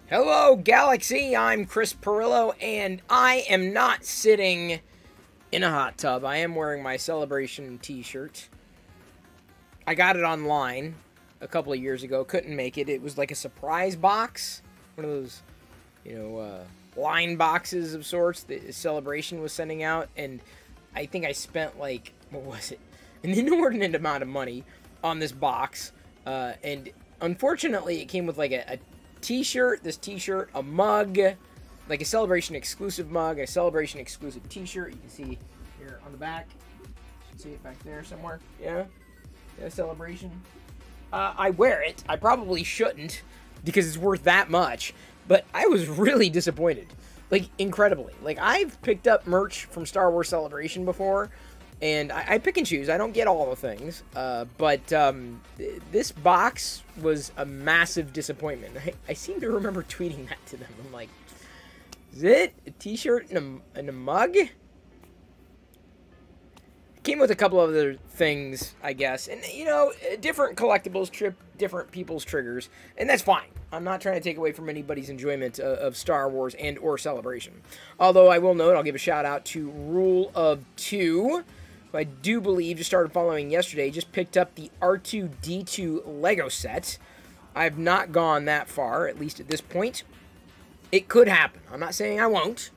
Hello, Galaxy. I'm Chris Perillo, and I am not sitting in a hot tub. I am wearing my Celebration t-shirt. I got it online a couple of years ago. Couldn't make it. It was like a surprise box. One of those, line boxes of sorts that Celebration was sending out. And I think I spent, like, what was it? An inordinate amount of money on this box. And unfortunately, it came with, like, a t-shirt, this t-shirt, a mug, like a Celebration exclusive mug, a Celebration exclusive t-shirt. You can see here on the back. You can see it back there somewhere. Yeah, Celebration. I wear it. I probably shouldn't because it's worth that much, but I was really disappointed. Like, incredibly. Like, I've picked up merch from Star Wars Celebration before, and I pick and choose. I don't get all the things, but this box was a massive disappointment. I seem to remember tweeting that to them. I'm like, is it a t-shirt and a mug? It came with a couple of other things, I guess. And, different collectibles trip different people's triggers, and that's fine. I'm not trying to take away from anybody's enjoyment of Star Wars and or Celebration. Although I will note, I'll give a shout out to Rule of Two, who I do believe just started following yesterday, just picked up the R2-D2 Lego set. I've not gone that far, at least at this point. It could happen. I'm not saying I won't.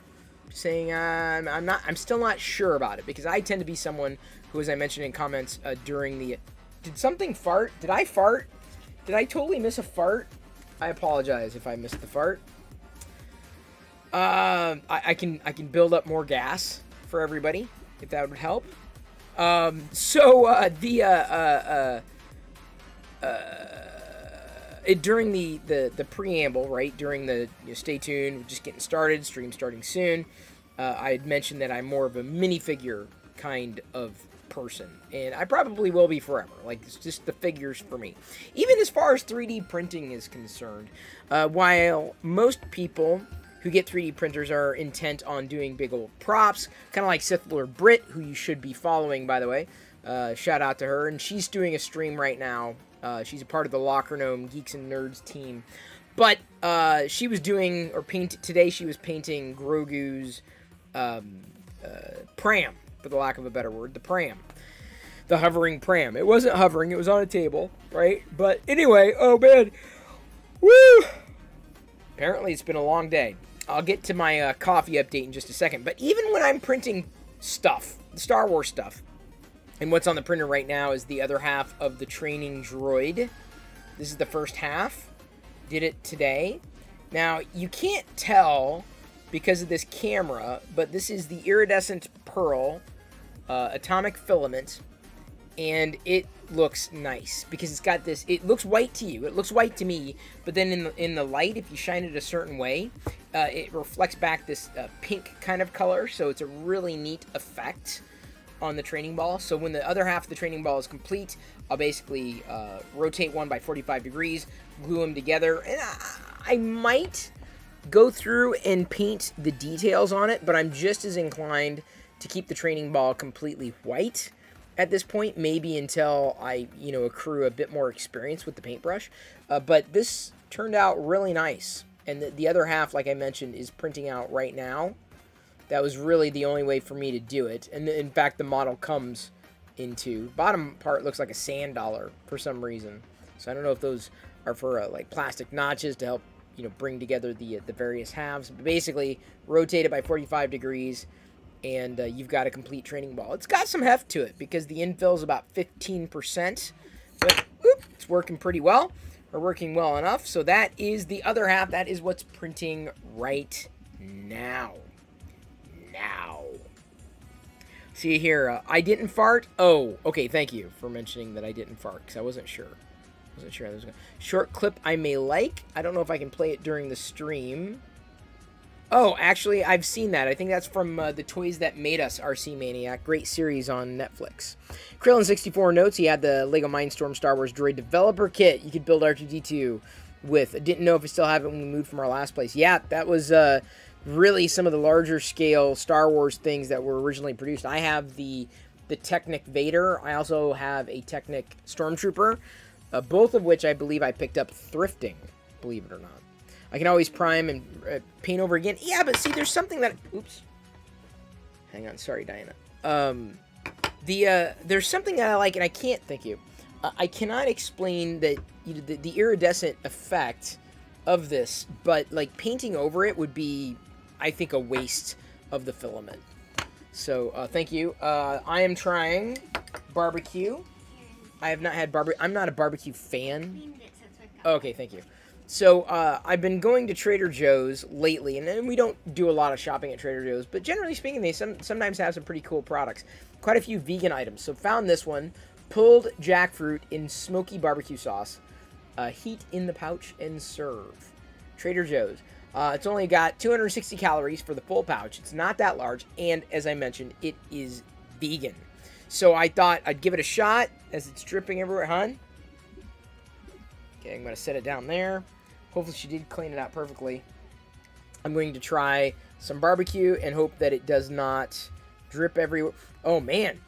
I'm saying I'm still not sure about it, because I tend to be someone who, as I mentioned in comments during the... Did something fart? Did I fart? Did I totally miss a fart? I apologize if I missed the fart. I can build up more gas for everybody, if that would help. During the preamble, right, during the stay tuned, we're just getting started, stream starting soon, I had mentioned that I'm more of a minifigure kind of person, and I probably will be forever. Like, it's just the figures for me. Even as far as 3D printing is concerned, while most people who get 3D printers are intent on doing big old props, kind of like Sith Lord Brit, who you should be following, by the way. Shout out to her, and she's doing a stream right now. She's a part of the Locker Gnome Geeks and Nerds team. But she was doing, or today she was painting Grogu's pram, for the lack of a better word, the pram. The hovering pram. It wasn't hovering, it was on a table, right? But anyway, oh man, woo! Apparently it's been a long day. I'll get to my coffee update in just a second. But even when I'm printing stuff, Star Wars stuff, and what's on the printer right now is the other half of the training droid. This is the first half. Did it today. Now, you can't tell because of this camera, but this is the iridescent pearl atomic filament, and it looks nice because it's got this. It looks white to you. It looks white to me, but then in the light, if you shine it a certain way, it reflects back this pink kind of color. So it's a really neat effect on the training ball. So when the other half of the training ball is complete, I'll basically rotate one by 45 degrees, glue them together, and I might go through and paint the details on it, but I'm just as inclined to keep the training ball completely white at this point, maybe until I, accrue a bit more experience with the paintbrush. But this turned out really nice, and the other half, like I mentioned, is printing out right now. That was really the only way for me to do it, and in fact, the model comes into... Bottom part looks like a sand dollar for some reason, so I don't know if those are for like plastic notches to help bring together the various halves. But basically, rotate it by 45 degrees, and you've got a complete training ball. It's got some heft to it because the infill is about 15%, but it's working pretty well, or working well enough. So that is the other half. That is what's printing right now. See here, I didn't fart. Oh, okay, thank you for mentioning that I didn't fart, because I wasn't sure. Short clip I may like. I don't know if I can play it during the stream. Oh, actually, I've seen that. I think that's from the Toys That Made Us, RC Maniac. Great series on Netflix. Krillin64 notes, he had the LEGO Mindstorm Star Wars Droid Developer Kit you could build R2-D2 with. I didn't know if we still have it when we moved from our last place. Yeah, that was really some of the larger scale Star Wars things that were originally produced. I have the Technic Vader. I also have a Technic Stormtrooper, both of which I believe I picked up thrifting, believe it or not. I can always prime and paint over again. Yeah, but see, there's something that... Oops. Hang on. Sorry, Diana. There's something that I like, and I can't... Thank you. I cannot explain that the iridescent effect of this, but, like, painting over it would be, I think, a waste of the filament. So, thank you. I am trying barbecue. I have not had barbecue. I'm not a barbecue fan. Okay, thank you. So, I've been going to Trader Joe's lately, and we don't do a lot of shopping at Trader Joe's, but generally speaking, they sometimes have some pretty cool products. Quite a few vegan items. So, found this one, pulled jackfruit in smoky barbecue sauce. Heat in the pouch and serve. Trader Joe's. It's only got 260 calories for the full pouch. It's not that large, and as I mentioned, it is vegan. So, I thought I'd give it a shot as it's dripping everywhere, hon. Okay, I'm going to set it down there. Hopefully she did clean it out perfectly. I'm going to try some barbecue and hope that it does not drip everywhere. Oh, man.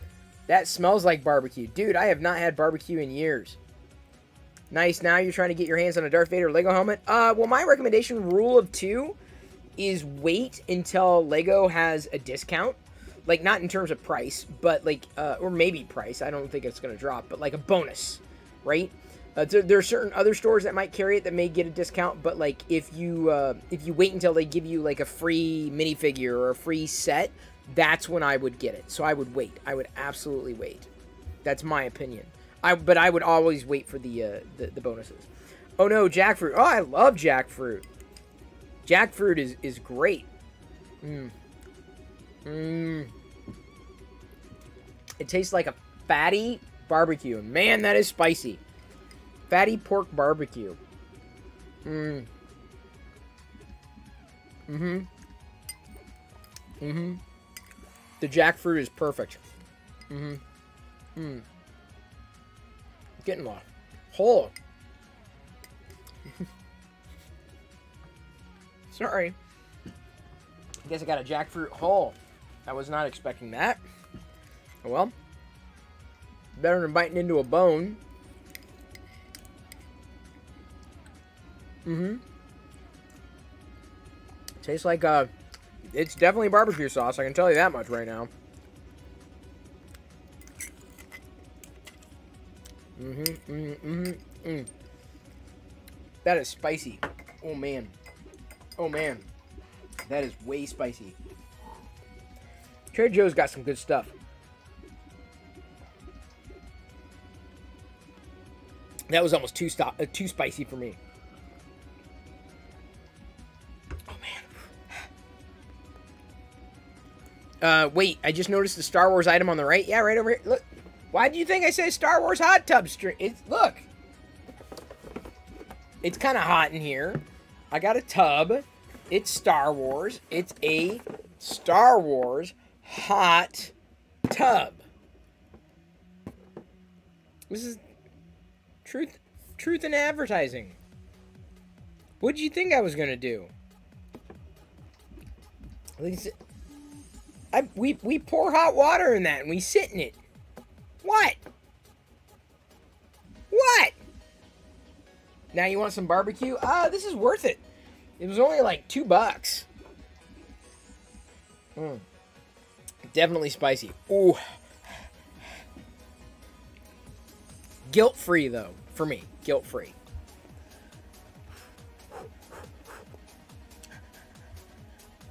That smells like barbecue. Dude, I have not had barbecue in years. Nice. Now you're trying to get your hands on a Darth Vader Lego helmet. Well, my recommendation, rule of 2, is wait until Lego has a discount. Like, not in terms of price, but, like, or maybe price. I don't think it's going to drop, but, like, a bonus, right? There are certain other stores that might carry it that may get a discount, but like if you wait until they give you like a free minifigure or a free set, that's when I would get it. So I would wait. I would absolutely wait. That's my opinion. But I would always wait for the bonuses. Oh no, jackfruit. Oh, I love jackfruit. Jackfruit is great. It tastes like a fatty barbecue. Man, that is spicy. Fatty pork barbecue. The jackfruit is perfect. Getting a hole. Sorry. I guess I got a jackfruit hole. I was not expecting that. Oh well. Better than biting into a bone. Tastes like it's definitely barbecue sauce, I can tell you that much right now. That is spicy. Oh man. Oh man. That is way spicy. Trader Joe's got some good stuff. That was almost too spicy for me. Wait, I just noticed the Star Wars item on the right. Yeah, right over here. Look. Why do you think I say Star Wars hot tub string? Look. It's kind of hot in here. I got a tub. It's Star Wars. It's a Star Wars hot tub. This is truth in advertising. What did you think I was going to do? We pour hot water in that and we sit in it. What? What? Now you want some barbecue? This is worth it. It was only like $2. Definitely spicy. Ooh. Guilt-free though, for me. Guilt-free.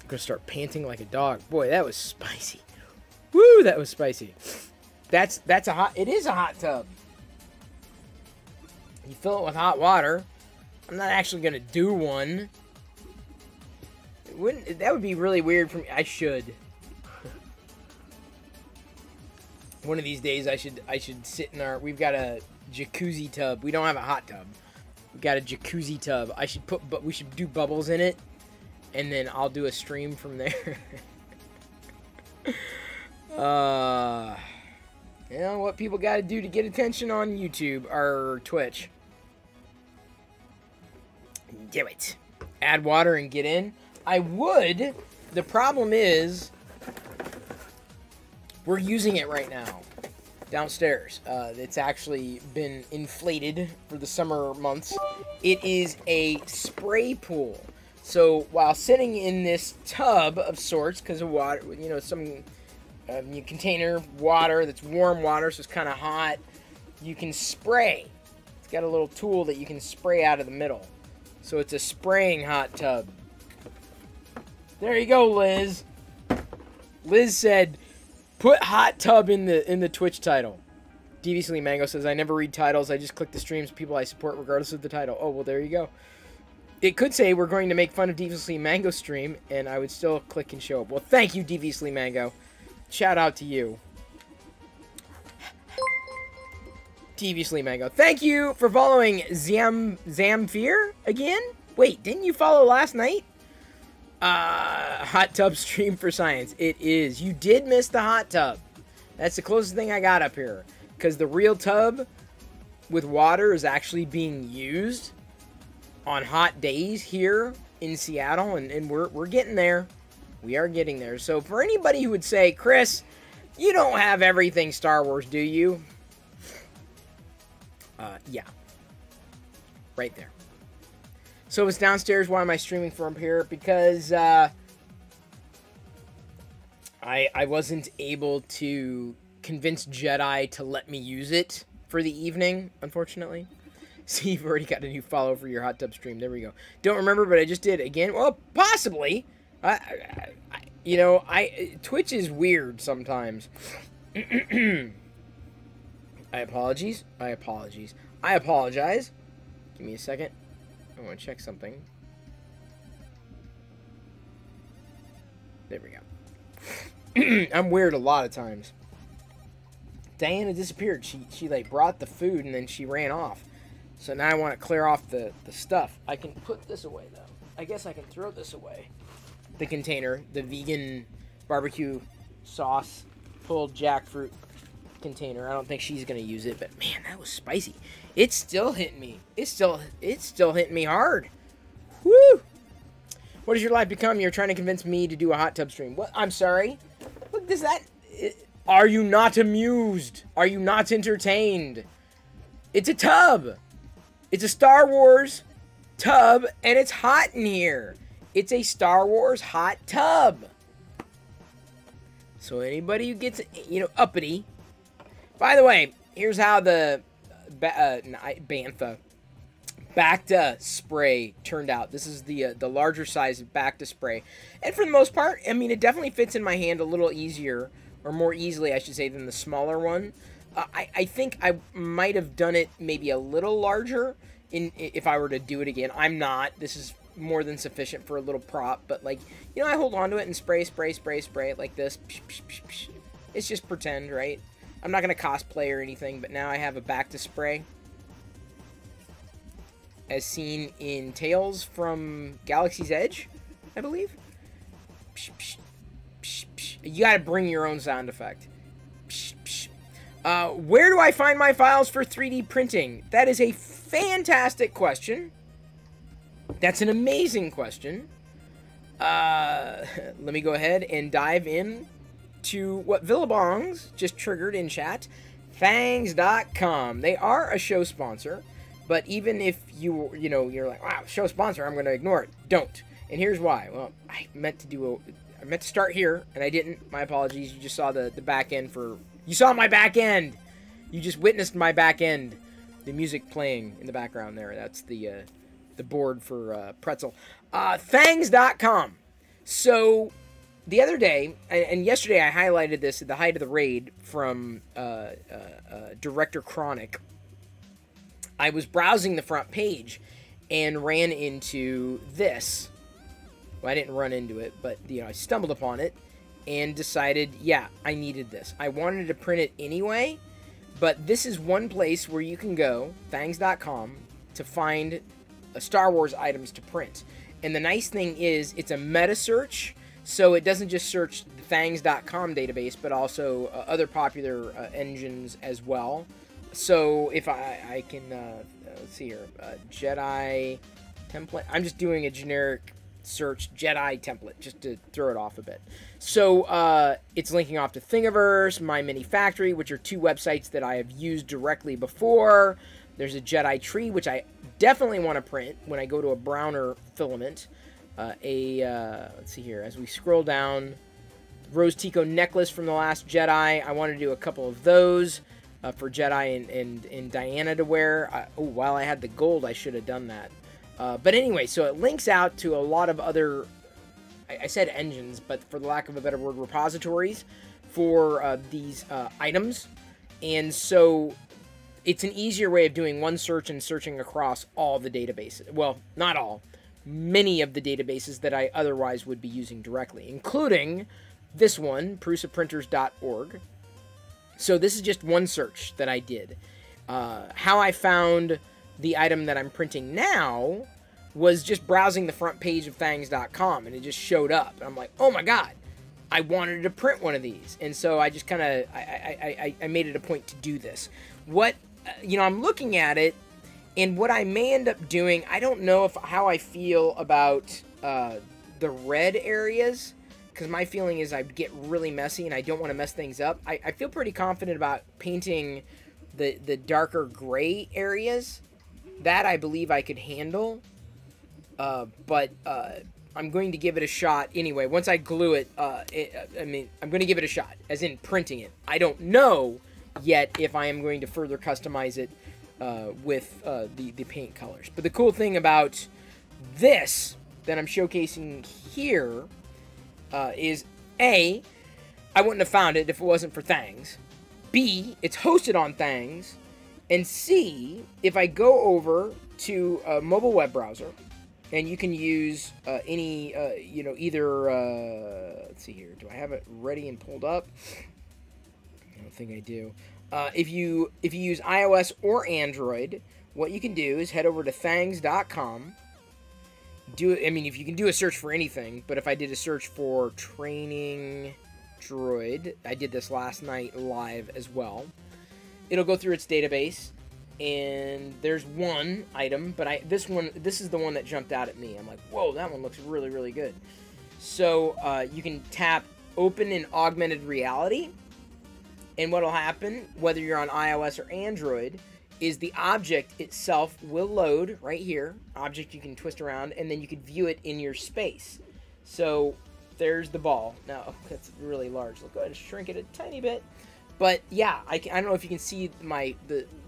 I'm gonna start panting like a dog. Boy, that was spicy. Woo, that was spicy. That's a hot. It is a hot tub. You fill it with hot water. I'm not actually gonna do one. That would be really weird for me. I should. One of these days, I should sit in our. We've got a jacuzzi tub. We don't have a hot tub. We've got a jacuzzi tub. We should do bubbles in it, and then I'll do a stream from there. You know what people got to do to get attention on YouTube or Twitch. Do it. Add water and get in. I would. The problem is, we're using it right now. downstairs. It's actually been inflated for the summer months. It is a spray pool. So while sitting in this tub of sorts, because of water, you know, some container of water that's warm water, so it's kind of hot, you can spray. It's got a little tool that you can spray out of the middle. So it's a spraying hot tub. There you go, Liz. Liz said, put hot tub in the Twitch title. Deviously Mango says, I never read titles. I just click the streams people I support regardless of the title. Oh, well, there you go. It could say we're going to make fun of Deviously Mango stream, and I would still click and show up. Well, thank you, Deviously Mango. Shout out to you. Deviously Mango. Thank you for following Zamfir again? Wait, didn't you follow last night? Hot tub stream for science. It is. You did miss the hot tub. That's the closest thing I got up here. Because the real tub with water is actually being used on hot days here in Seattle. And we're getting there. We are getting there. So for anybody who would say, Chris, you don't have everything Star Wars, do you? Yeah. Right there. So it's downstairs. Why am I streaming from here? Because I wasn't able to convince Jedi to let me use it for the evening, unfortunately. See, you've already got a new follow for your hot tub stream. There we go. Don't remember, but I just did again. Well, possibly. You know, Twitch is weird sometimes. I apologize. Give me a second. I want to check something. There we go. I'm weird a lot of times. Diana disappeared. She like brought the food and then she ran off. So now I want to clear off the stuff. I can put this away though. I guess I can throw this away. The container, the vegan barbecue sauce pulled jackfruit container. I don't think she's gonna use it, but man, that was spicy. It's still hitting me. It's still hitting me hard. Woo! What does your life become? You're trying to convince me to do a hot tub stream. What? I'm sorry. Look, does that? Are you not amused? Are you not entertained? It's a tub. It's a Star Wars tub, and it's hot in here. It's a Star Wars hot tub. So anybody who gets, you know, uppity. By the way, here's how the Bantha Bacta spray turned out. This is the larger size Bacta spray. And for the most part, I mean, it definitely fits in my hand a little easier, or more easily, I should say, than the smaller one. I think I might have done it maybe a little larger if I were to do it again. I'm not. This is more than sufficient for a little prop. But, like, you know, I hold on to it and spray it like this. It's just pretend, right? I'm not going to cosplay or anything, but now I have a Bacta spray. As seen in Tales from Galaxy's Edge, I believe. You got to bring your own sound effect. Where do I find my files for 3D printing? That is a fantastic question. That's an amazing question. Let me go ahead and dive in to what Villabongs just triggered in chat. Fangs.com. They are a show sponsor, but even if you're like, wow, show sponsor, I'm going to ignore it. Don't. And here's why. Well, I meant to start here, and I didn't. My apologies. You just saw the back end for... You saw my back end! You just witnessed my back end. The music playing in the background there. That's the board for Pretzel. Fangs.com. So, the other day, and yesterday I highlighted this at the height of the raid from Director Chronic. I was browsing the front page and ran into this. Well, I didn't run into it, but I stumbled upon it and decided, yeah, I needed this. I wanted to print it anyway, but this is one place where you can go, fangs.com, to find Star Wars items to print. And the nice thing is, it's a meta search, so it doesn't just search the fangs.com database, but also other popular engines as well. So if I can, let's see here, Jedi template. I'm just doing a generic search Jedi template, just to throw it off a bit. So it's linking off to Thingiverse, My Mini Factory, which are two websites that I have used directly before. There's a Jedi tree, which I definitely want to print when I go to a browner filament. Let's see here, as we scroll down, Rose Tico necklace from The Last Jedi. I want to do a couple of those for Jedi and Diana to wear. While I had the gold, I should have done that. But anyway, so it links out to a lot of other, I said engines, but for the lack of a better word, repositories for these items. And so it's an easier way of doing one search and searching across all the databases. Well, not all. Many of the databases that I otherwise would be using directly, including this one, prusaprinters.org. So this is just one search that I did. How I found the item that I'm printing now was just browsing the front page of thangs.com, and it just showed up. And I'm like, oh my god, I wanted to print one of these. And so I just kind of, I made it a point to do this. What, I'm looking at it, and what I may end up doing, I don't know how I feel about the red areas, because my feeling is I'd get really messy, and I don't want to mess things up. I feel pretty confident about painting the darker gray areas. That I believe I could handle, but I'm going to give it a shot anyway. Once I glue it, I'm going to give it a shot, as in printing it. I don't know yet if I am going to further customize it with the paint colors. But the cool thing about this that I'm showcasing here is A, I wouldn't have found it if it wasn't for Thangs. B, it's hosted on Thangs. And C, if I go over to a mobile web browser, and you can use any, either, let's see here, do I have it ready and pulled up? I don't think I do. If you use iOS or Android, what you can do is head over to thangs.com. If you can do a search for anything, but if I did a search for training droid, I did this last night live as well. It'll go through its database, and there's one item, but this is the one that jumped out at me. I'm like, whoa, that one looks really, really good. So you can tap Open in Augmented Reality, and what'll happen, whether you're on iOS or Android, is the object itself will load right here. Object you can twist around, and then you can view it in your space. So there's the ball. Now, that's really large. Let's go ahead and shrink it a tiny bit. But yeah, I don't know if you can see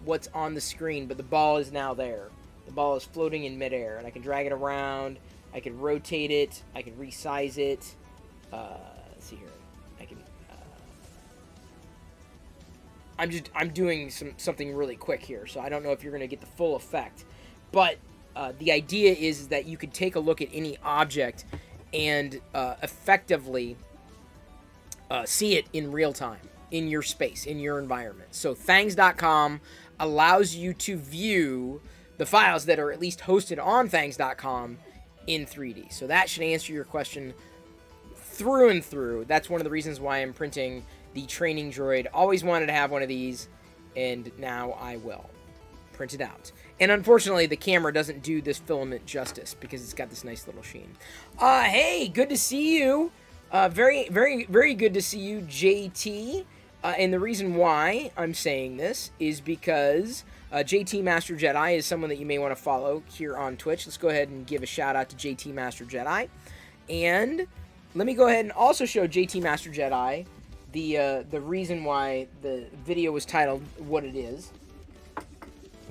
what's on the screen, but the ball is now there. The ball is floating in midair, and I can drag it around. I can rotate it. I can resize it. Let's see here. I can. I'm doing something really quick here, so I don't know if you're going to get the full effect. But the idea is that you could take a look at any object and effectively see it in real time, in your space, in your environment. So thangs.com allows you to view the files that are at least hosted on thangs.com in 3D. So that should answer your question through and through. That's one of the reasons why I'm printing the training droid. Always wanted to have one of these, and now I will print it out. And unfortunately, the camera doesn't do this filament justice because it's got this nice little sheen. Hey, good to see you. Very, very, very good to see you, JT. And the reason why I'm saying this is because JT Master Jedi is someone that you may want to follow here on Twitch. Let's go ahead and give a shout out to JT Master Jedi. And let me go ahead and also show JT Master Jedi the reason why the video was titled what it is.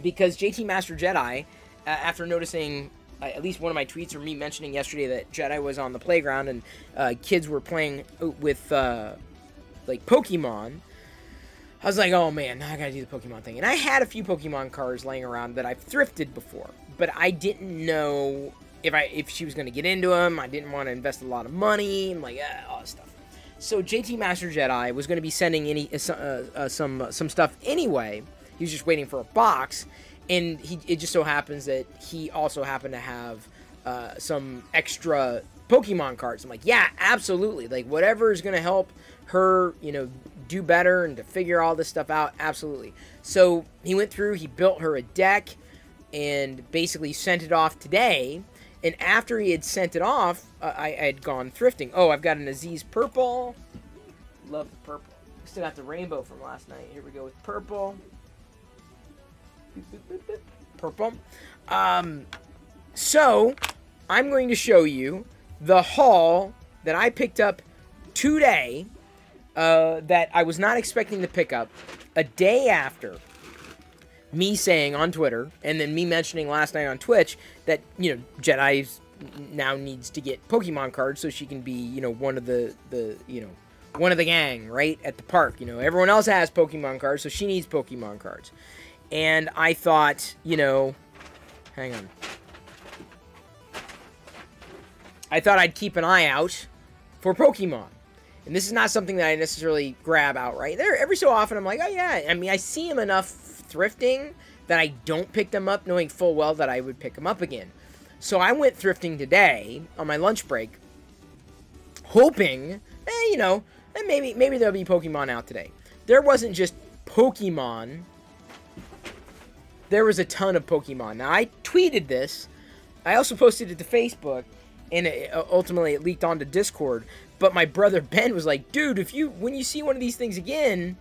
Because JT Master Jedi, after noticing at least one of my tweets or me mentioning yesterday that Jedi was on the playground and kids were playing with like Pokemon, I was like, oh man, now I gotta do the Pokemon thing. And I had a few Pokemon cards laying around that I've thrifted before, but I didn't know if she was gonna get into them. I didn't want to invest a lot of money. I'm like, all this stuff. So JT Master Jedi was gonna be sending some stuff anyway. He was just waiting for a box, and it just so happens that he also happened to have some extra Pokemon cards. I'm like, yeah, absolutely. Like, whatever is going to help her, do better and to figure all this stuff out, absolutely. So he went through, he built her a deck, and basically sent it off today. And after he had sent it off, I had gone thrifting. Oh, I've got an Aziz purple. Love the purple. Still got the rainbow from last night. Here we go with purple. Purple. So, I'm going to show you the haul that I picked up today that I was not expecting to pick up a day after me saying on Twitter and then me mentioning last night on Twitch that, you know, Jedi now needs to get Pokemon cards so she can be, you know, one of the one of the gang, right, at the park. You know, everyone else has Pokemon cards, so she needs Pokemon cards. And I thought, you know, hang on. I thought I'd keep an eye out for Pokemon. And this is not something that I necessarily grab outright. There, every so often, I'm like, oh yeah. I mean, I see them enough thrifting that I don't pick them up, knowing full well that I would pick them up again. So I went thrifting today on my lunch break, hoping, you know, and maybe there'll be Pokemon out today. There wasn't just Pokemon. There was a ton of Pokemon. Now, I tweeted this. I also posted it to Facebook, and ultimately it leaked onto Discord. But my brother Ben was like, dude, when you see one of these things again,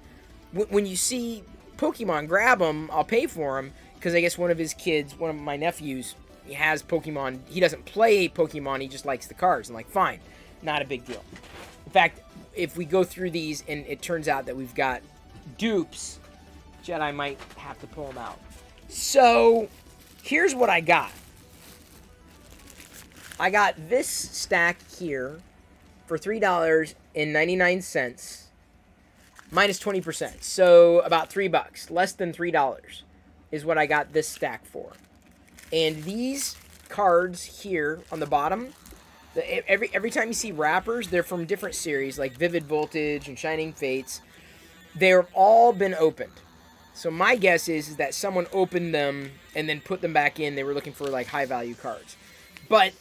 when you see Pokemon, grab them. I'll pay for them. Because I guess one of his kids, one of my nephews, he has Pokemon. He doesn't play Pokemon. He just likes the cards. I'm like, fine. Not a big deal. In fact, if we go through these and it turns out that we've got dupes, Jedi might have to pull them out. So, here's what I got. I got this stack here for $3.99 minus 20%. So, about $3. Less than $3 is what I got this stack for. And these cards here on the bottom, every time you see wrappers, they're from different series, like Vivid Voltage and Shining Fates. They've all been opened. So my guess is that someone opened them and then put them back in. They were looking for, like, high-value cards. But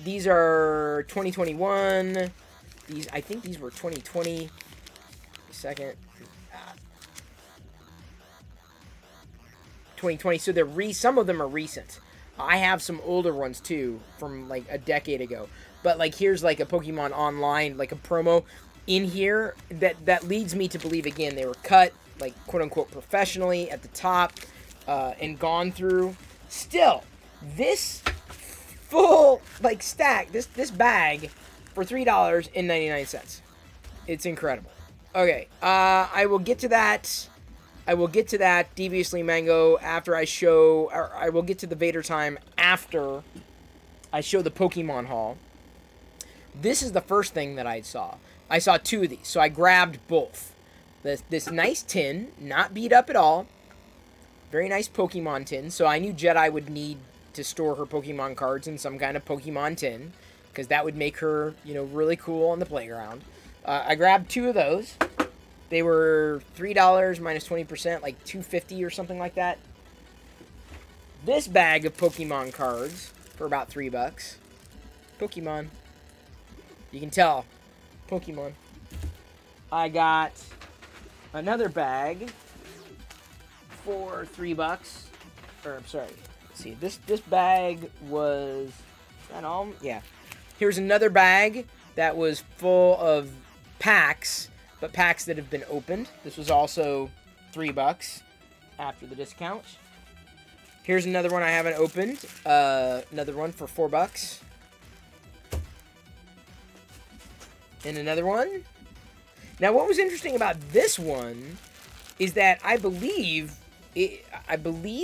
these are 2021. I think these were 2020. Second. 2020. So some of them are recent. I have some older ones, too, from, like, a decade ago. But, like, here's, like, a Pokemon Online, like, a promo in here that leads me to believe, again, they were cut, like, quote-unquote, professionally at the top and gone through. Still, this full, like, stack, this bag for $3.99. It's incredible. Okay, I will get to that. I will get to that, Deviously Mango, after I show... Or I will get to the Vader time after I show the Pokemon haul. This is the first thing that I saw. I saw two of these, so I grabbed both. This nice tin, not beat up at all. Very nice Pokemon tin. So I knew Jedi would need to store her Pokemon cards in some kind of Pokemon tin, because that would make her, you know, really cool on the playground. I grabbed two of those. They were $3 minus 20%, like $2.50 or something like that. This bag of Pokemon cards for about $3. Pokemon. You can tell. Pokemon. I got another bag for $3. Or, I'm sorry. Let's see. This bag was... Is that all? Yeah. Here's another bag that was full of packs, but packs that have been opened. This was also $3 after the discount. Here's another one I haven't opened. Another one for $4. And another one. Now, what was interesting about this one is that I believe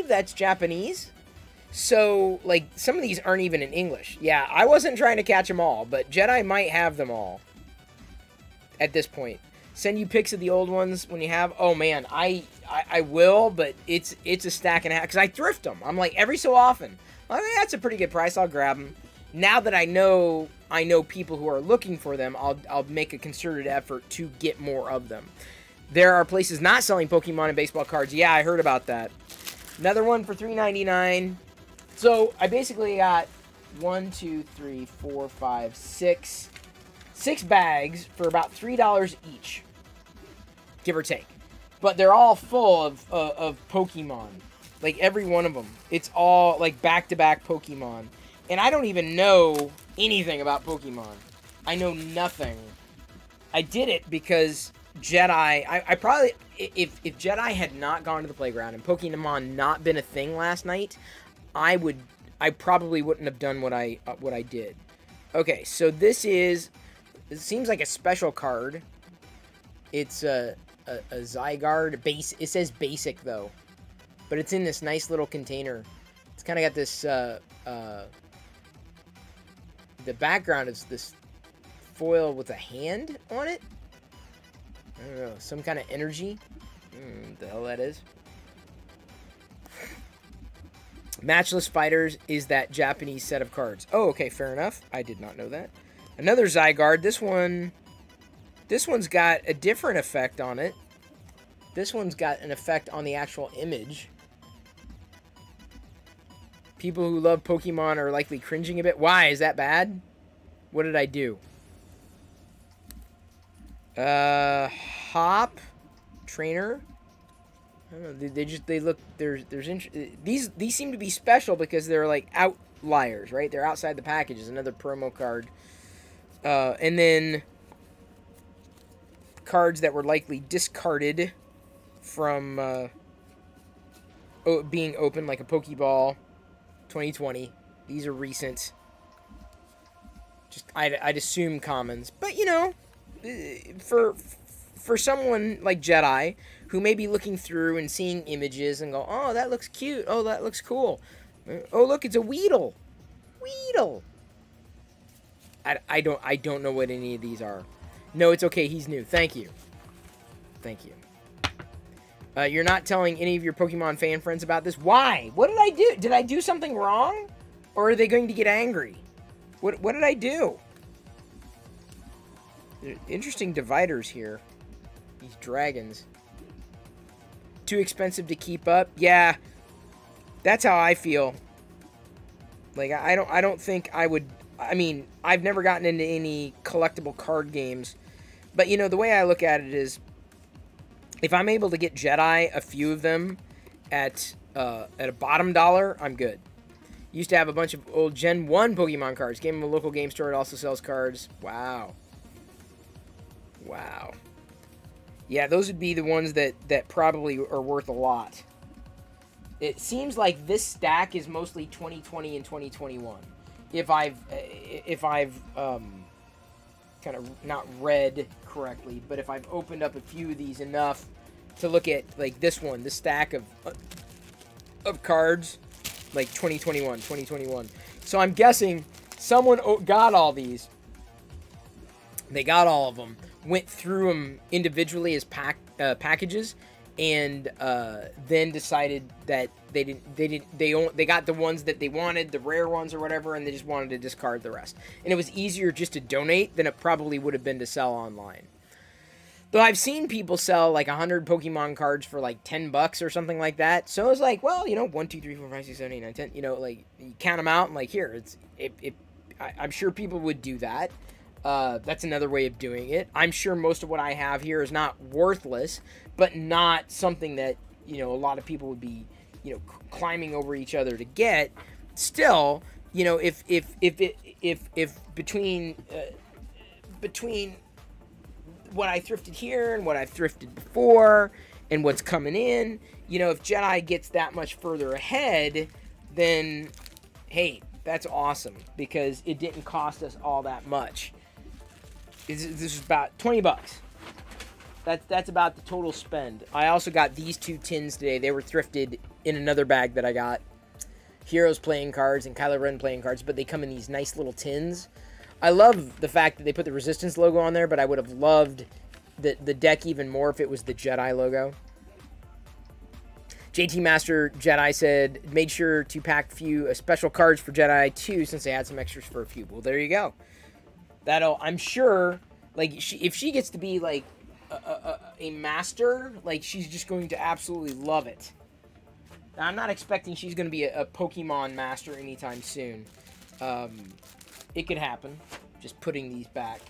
that's Japanese. So, like, some of these aren't even in English. Yeah, I wasn't trying to catch them all, but Jedi might have them all at this point. Send you pics of the old ones when you have... Oh, man, I will, but it's a stack and a half. Because I thrift them. I'm like, every so often. Like, that's a pretty good price. I'll grab them. Now that I know people who are looking for them, I'll make a concerted effort to get more of them. There are places not selling Pokemon and baseball cards. Yeah, I heard about that. Another one for $3.99. So, I basically got 1, 2, 3, 4, 5, 6 bags for about $3 each. Give or take. But they're all full of Pokemon. Like, every one of them. It's all, like, back-to-back Pokemon. And I don't even know anything about Pokemon. I know nothing. I did it because Jedi... I probably... If Jedi had not gone to the playground and Pokemon not been a thing last night, I probably wouldn't have done what I did. Okay, so this is... It seems like a special card. It's a Zygarde base. It says basic though, but it's in this nice little container. It's kind of got this. The background is this foil with a hand on it. I don't know, some kind of energy. What the hell that is. Matchless Fighters is that Japanese set of cards. Oh, okay, fair enough. I did not know that. Another Zygarde. This one's got a different effect on it. This one's got an effect on the actual image. People who love Pokemon are likely cringing a bit. Why? Is that bad? What did I do? Hop trainer. I don't know. They look. These seem to be special because they're like outliers, right? They're outside the package. Is another promo card. And then cards that were likely discarded from being opened, like a Pokeball 2020. These are recent. Just I'd assume commons, but you know, for someone like Jedi who may be looking through and seeing images and go, oh, that looks cute. Oh, that looks cool. Oh, look, it's a Weedle. Weedle. I don't know what any of these are. No, it's okay. He's new. Thank you. Thank you. You're not telling any of your Pokemon fan friends about this? Why? What did I do? Did I do something wrong? Or are they going to get angry? What did I do? Interesting dividers here. These dragons. Too expensive to keep up? Yeah. That's how I feel. Like, I don't think I would... I mean, I've never gotten into any collectible card games. But, you know, the way I look at it is, if I'm able to get Jedi, a few of them, at a bottom dollar, I'm good. Used to have a bunch of old Gen 1 Pokemon cards. Came from a local game store. It also sells cards. Wow. Wow. Yeah, those would be the ones that probably are worth a lot. It seems like this stack is mostly 2020 and 2021. If I've kind of not read correctly, but if I've opened up a few of these enough to look at, like, this one, the stack of cards, like 2021. So I'm guessing someone got all these. They got all of them, went through them individually as packages, and then decided that they got the ones that they wanted, the rare ones or whatever, and they just wanted to discard the rest. And it was easier just to donate than it probably would have been to sell online. Though I've seen people sell like 100 Pokemon cards for like $10 or something like that. So it's like, well, you know, 1, 2, 3, 4, 5, 6, 7, 8, 9, 10. You know, like, you count them out and like, here, I'm sure people would do that. That's another way of doing it. I'm sure most of what I have here is not worthless, but not something that, you know, a lot of people would be, you know, climbing over each other to get. Still, you know, if between what I thrifted here and what I've thrifted before and what's coming in, you know, if Jedi gets that much further ahead, then hey, that's awesome, because it didn't cost us all that much. This is about $20. That's about the total spend. I also got these 2 tins today. They were thrifted in another bag that I got. Heroes playing cards and Kylo Ren playing cards, but they come in these nice little tins. I love the fact that they put the Resistance logo on there, but I would have loved the deck even more if it was the Jedi logo. JT Master Jedi said, made sure to pack a few special cards for Jedi too, since they had some extras for a few. Well, there you go. I'm sure, like, if she gets to be like a master, like, she's just going to absolutely love it. Now, I'm not expecting she's going to be a Pokemon master anytime soon. It could happen. Just putting these back.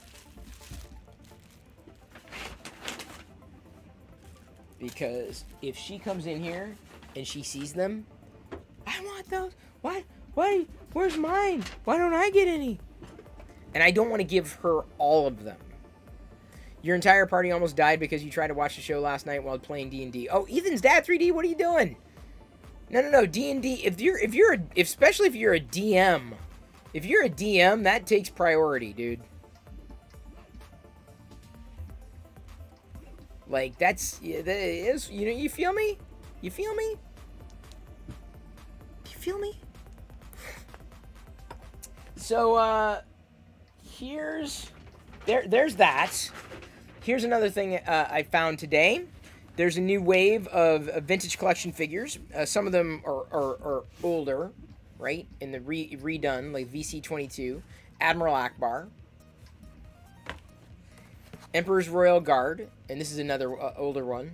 Because if she comes in here and she sees them, I want those. What Where's mine? Why don't I get any? And I don't want to give her all of them. Your entire party almost died because you tried to watch the show last night while playing D&D. Oh, Ethan's dad 3D, what are you doing? No, D&D, especially if you're a DM, that takes priority, dude. Like, that is, you know, you feel me? You feel me? Do you feel me? So, there's that. Here's another thing I found today. There's a new wave of vintage collection figures. Some of them are older, right? In the redone, like VC-22, Admiral Akbar, Emperor's Royal Guard, and this is another older one,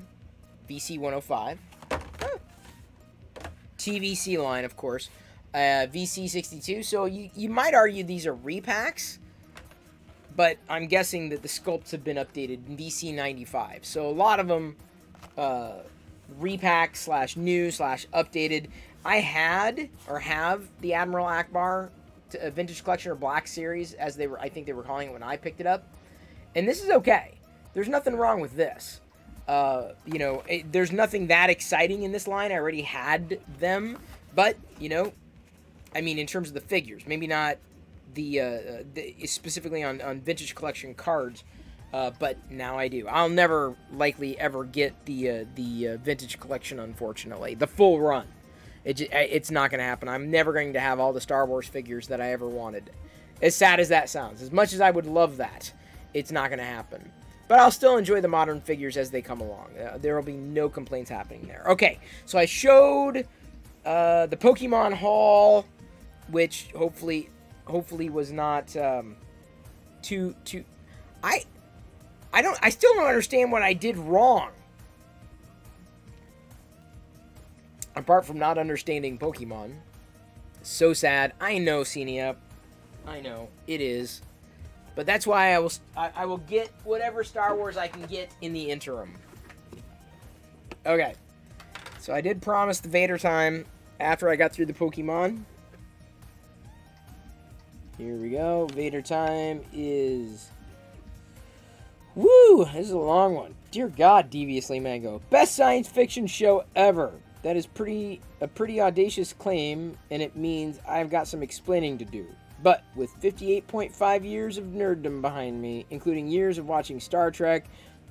VC-105. TVC line, of course, VC-62. So you might argue these are repacks, but I'm guessing that the sculpts have been updated in VC-95. So a lot of them repack / new / updated. I had or have the Admiral Akbar Vintage Collection or Black Series, as I think they were calling it when I picked it up. And this is okay. There's nothing wrong with this. You know, there's nothing that exciting in this line. I already had them. But, you know, I mean, in terms of the figures, maybe not specifically on Vintage Collection cards, but now I do. I'll never likely ever get the Vintage Collection, unfortunately. The full run. It's not going to happen. I'm never going to have all the Star Wars figures that I ever wanted. As sad as that sounds. As much as I would love that, it's not going to happen. But I'll still enjoy the modern figures as they come along. There will be no complaints happening there. Okay, so I showed the Pokemon haul, which hopefully was not too. I still don't understand what I did wrong. Apart from not understanding Pokemon. So sad. I know, Senia. I know. It is. But that's why I will get whatever Star Wars I can get in the interim. Okay. So I did promise the Vader time after I got through the Pokemon. Here we go. Vader time is... Woo! This is a long one. Dear God, Deviously Mango. Best science fiction show ever. That is a pretty audacious claim, and it means I've got some explaining to do. But with 58.5 years of nerddom behind me, including years of watching Star Trek,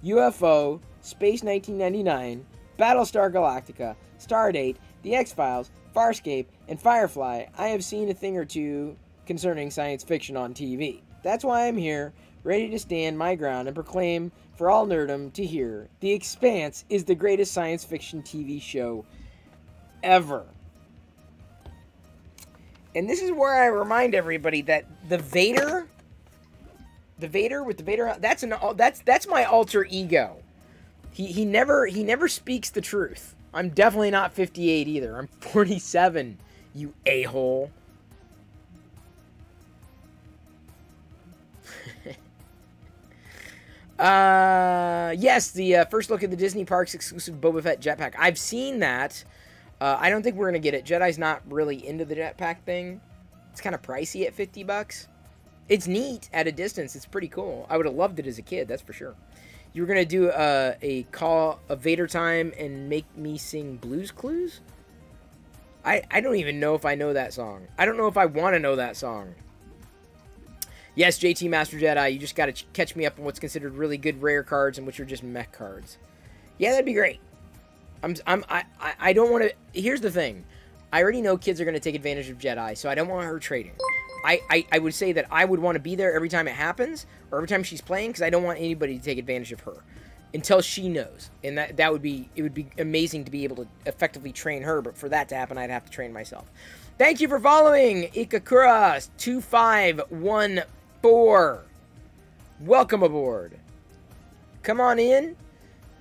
UFO, Space 1999, Battlestar Galactica, Stardate, The X-Files, Farscape, and Firefly, I have seen a thing or two concerning science fiction on TV. That's why I'm here, ready to stand my ground and proclaim for all nerddom to hear, The Expanse is the greatest science fiction TV show ever. And this is where I remind everybody that the Vader with the Vader, that's my alter ego. He never speaks the truth. I'm definitely not 58 either. I'm 47, you a-hole. Yes, the first look at the Disney Parks exclusive Boba Fett jetpack. I've seen that. I don't think we're going to get it. Jedi's not really into the jetpack thing. It's kind of pricey at $50. It's neat at a distance. It's pretty cool. I would have loved it as a kid, that's for sure. You were going to do a Vader time and make me sing Blues Clues? I don't even know if I know that song. I don't know if I want to know that song. Yes, JT Master Jedi, you just got to catch me up on what's considered really good rare cards and which are just mech cards. Yeah, that'd be great. I don't want to... Here's the thing. I already know kids are going to take advantage of Jedi, so I don't want her trading. I would say that I would want to be there every time it happens, or every time she's playing, because I don't want anybody to take advantage of her until she knows. And it would be amazing to be able to effectively train her, but for that to happen, I'd have to train myself. Thank you for following, Ikakura2514. Welcome aboard. Come on in.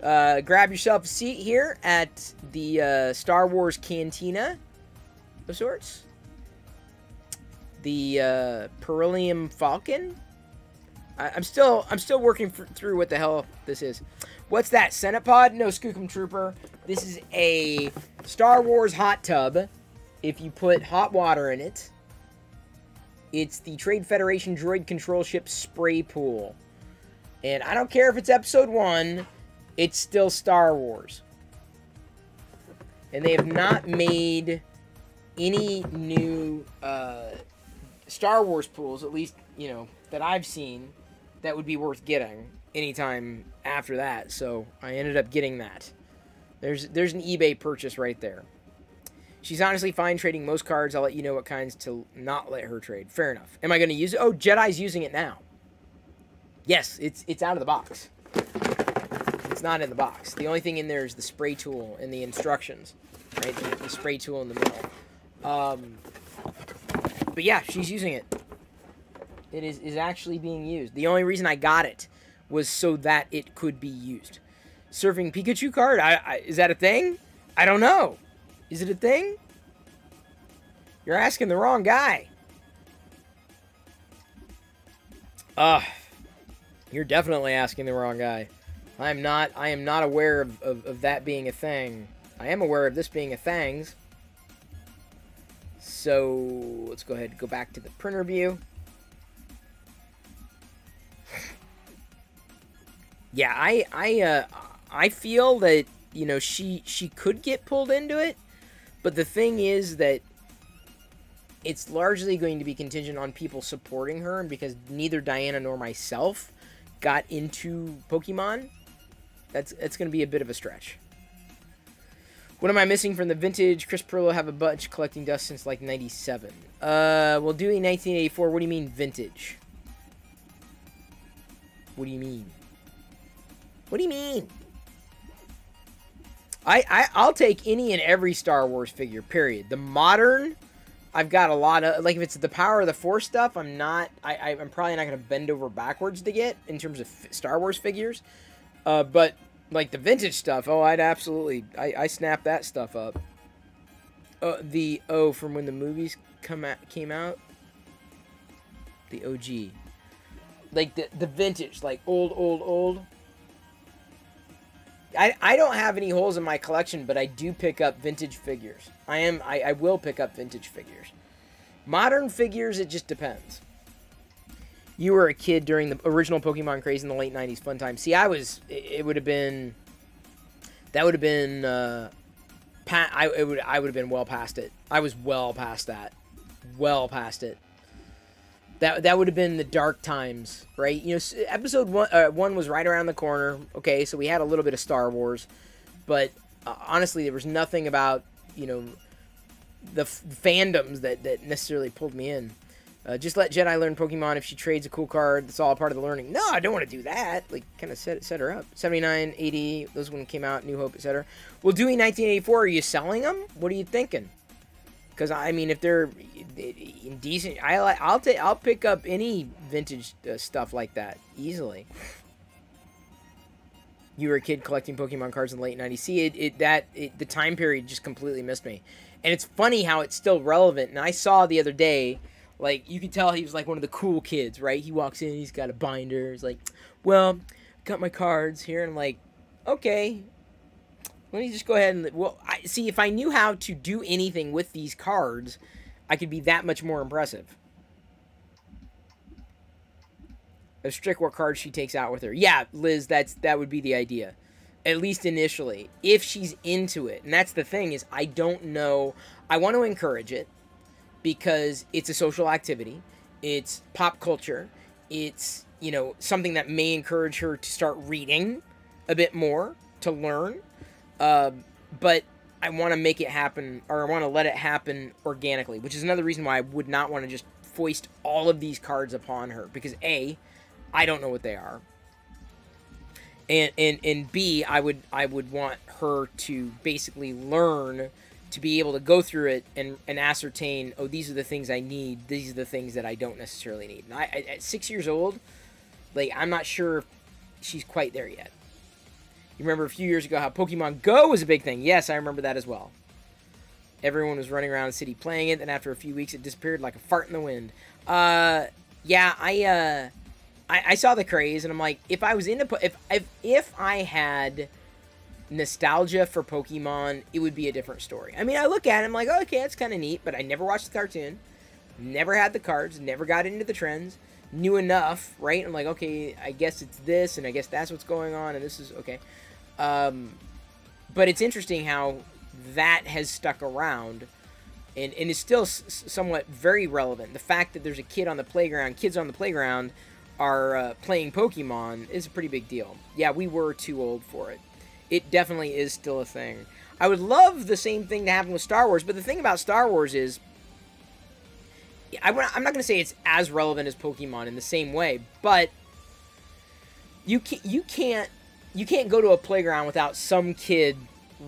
Grab yourself a seat here at the Star Wars Cantina of sorts. The Perilium Falcon. I'm still working through what the hell this is. What's that? Senate Pod? No, Skookum Trooper. This is a Star Wars hot tub. If you put hot water in it, It's the Trade Federation Droid Control Ship Spray Pool. And I don't care if it's Episode 1, it's still Star Wars. And they have not made any new Star Wars pools, at least, you know, that I've seen, that would be worth getting anytime after that. So I ended up getting that. There's an eBay purchase right there. She's honestly fine trading most cards. I'll let you know what kinds to not let her trade. Fair enough. Am I going to use it? Oh, Jedi's using it now. Yes, it's out of the box. It's not in the box. The only thing in there is the spray tool and the instructions. Right? The spray tool in the middle. But yeah, she's using it. It is actually being used. The only reason I got it was so that it could be used. Surfing Pikachu card? Is that a thing? I don't know. Is it a thing? You're asking the wrong guy. You're definitely asking the wrong guy. I am not aware of that being a thing. I am aware of this being a things. So let's go ahead and go back to the printer view. Yeah, I feel that, you know, she could get pulled into it, but the thing is that it's largely going to be contingent on people supporting her, and because neither Diana nor myself got into Pokemon, that's going to be a bit of a stretch. What am I missing from the vintage? Chris Perillo have a bunch collecting dust since like 97. Well, doing 1984, what do you mean vintage? What do you mean? What do you mean? I'll take any and every Star Wars figure, period. The modern, I've got a lot of, like, if it's the Power of the Force stuff, I'm probably not going to bend over backwards to get in terms of Star Wars figures. But, like, the vintage stuff, oh, I'd absolutely, I snap that stuff up. From when the movies came out? The OG. Like, the vintage, like, old. I don't have any holes in my collection, but I do pick up vintage figures. I will pick up vintage figures. Modern figures, it just depends. You were a kid during the original Pokemon craze in the late 90s. Fun time. See, I would have been I would have been well past it. I was well past that. Well past it. That would have been the dark times, right? You know, episode 1 was right around the corner. Okay, so we had a little bit of Star Wars, but honestly, there was nothing about, you know, the fandoms that necessarily pulled me in. Just let Jedi learn Pokemon. If she trades a cool card, that's all part of the learning. No, I don't want to do that. Like, kind of set her up. 79, 80, those when came out, New Hope, etc. Well, doing 1984, are you selling them? What are you thinking? Because, I mean, if they're in decent, I'll pick up any vintage stuff like that easily. You were a kid collecting Pokemon cards in the late 90s. See, the time period just completely missed me. And it's funny how it's still relevant. And I saw the other day, like, you could tell he was like one of the cool kids, right? He walks in, he's got a binder. He's like, well, got my cards here. And I'm like, okay. Let me just go ahead and... Well, see, if I knew how to do anything with these cards, I could be that much more impressive. Restrict what cards she takes out with her. Yeah, Liz, that would be the idea. At least initially. If she's into it. And that's the thing, is I don't know... I want to encourage it, because it's a social activity. It's pop culture. It's, you know, something that may encourage her to start reading a bit more, to learn. But I want to make it happen, or I want to let it happen organically, which is another reason why I would not want to just foist all of these cards upon her, because A, I don't know what they are, and B, I would want her to basically learn to be able to go through it and ascertain, oh, these are the things I need, these are the things that I don't necessarily need. And at 6 years old, like, I'm not sure she's quite there yet. You remember a few years ago how Pokemon Go was a big thing. Yes, I remember that as well. Everyone was running around the city playing it, and after a few weeks, it disappeared like a fart in the wind. Yeah, I saw the craze, and I'm like, if I was into... If I had nostalgia for Pokemon, it would be a different story. I mean, I look at it, I'm like, oh, okay, that's kind of neat, but I never watched the cartoon. Never had the cards, never got into the trends, knew enough, right? I'm like, okay, I guess it's this, and I guess that's what's going on, and this is, okay. But it's interesting how that has stuck around and is still somewhat very relevant. The fact that there's a kid on the playground, kids on the playground are playing Pokemon is a pretty big deal. Yeah, we were too old for it. It definitely is still a thing. I would love the same thing to happen with Star Wars, but the thing about Star Wars is, I'm not going to say it's as relevant as Pokemon in the same way, but you can't go to a playground without some kid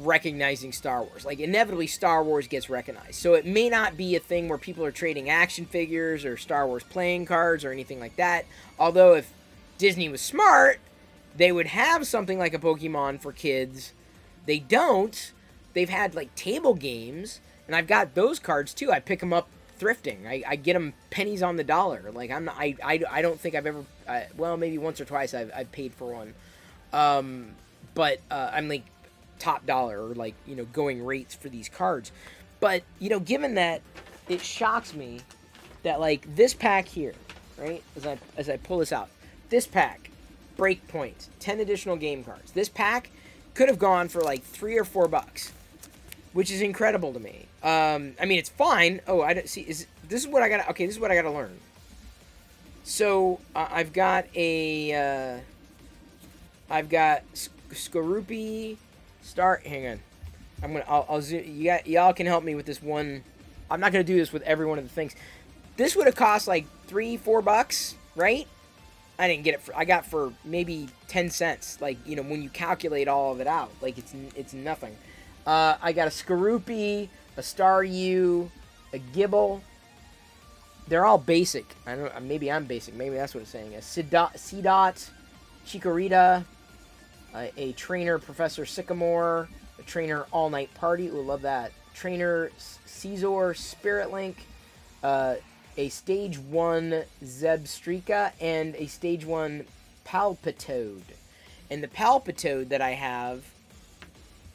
recognizing Star Wars. Like, inevitably, Star Wars gets recognized. So it may not be a thing where people are trading action figures or Star Wars playing cards or anything like that. Although, if Disney was smart, they would have something like a Pokemon for kids. They don't. They've had, like, table games, and I've got those cards, too. I pick them up thrifting. I get them pennies on the dollar. Like, I don't think I've ever, well, maybe once or twice I've paid for one. But I'm, like, top dollar, or, like, you know, going rates for these cards. But, you know, given that, it shocks me that, like, this pack here, right, as I pull this out, this pack, Breakpoint, 10 additional game cards. This pack could have gone for, like, $3 or $4, which is incredible to me. I mean, it's fine. Oh, I don't see, this is what I gotta, okay, this is what I gotta learn. So, I've got a, I've got Skorupi, hang on. I'll zoom, y'all can help me with this one. I'm not gonna do this with every one of the things. This would have cost like $3, $4, right? I didn't get it I got for maybe 10 cents. Like, you know, when you calculate all of it out, like it's nothing. I got a Skorupi, a Staryu, a Gibble. They're all basic. I don't know, maybe I'm basic. Maybe that's what it's saying. A Seedot, Chikorita, a trainer, Professor Sycamore, a trainer, All Night Party. Ooh, love that. Trainer, Caesar, Spirit Link, a Stage 1 Zebstrika, and a Stage 1 Palpitoad. And the Palpitoad that I have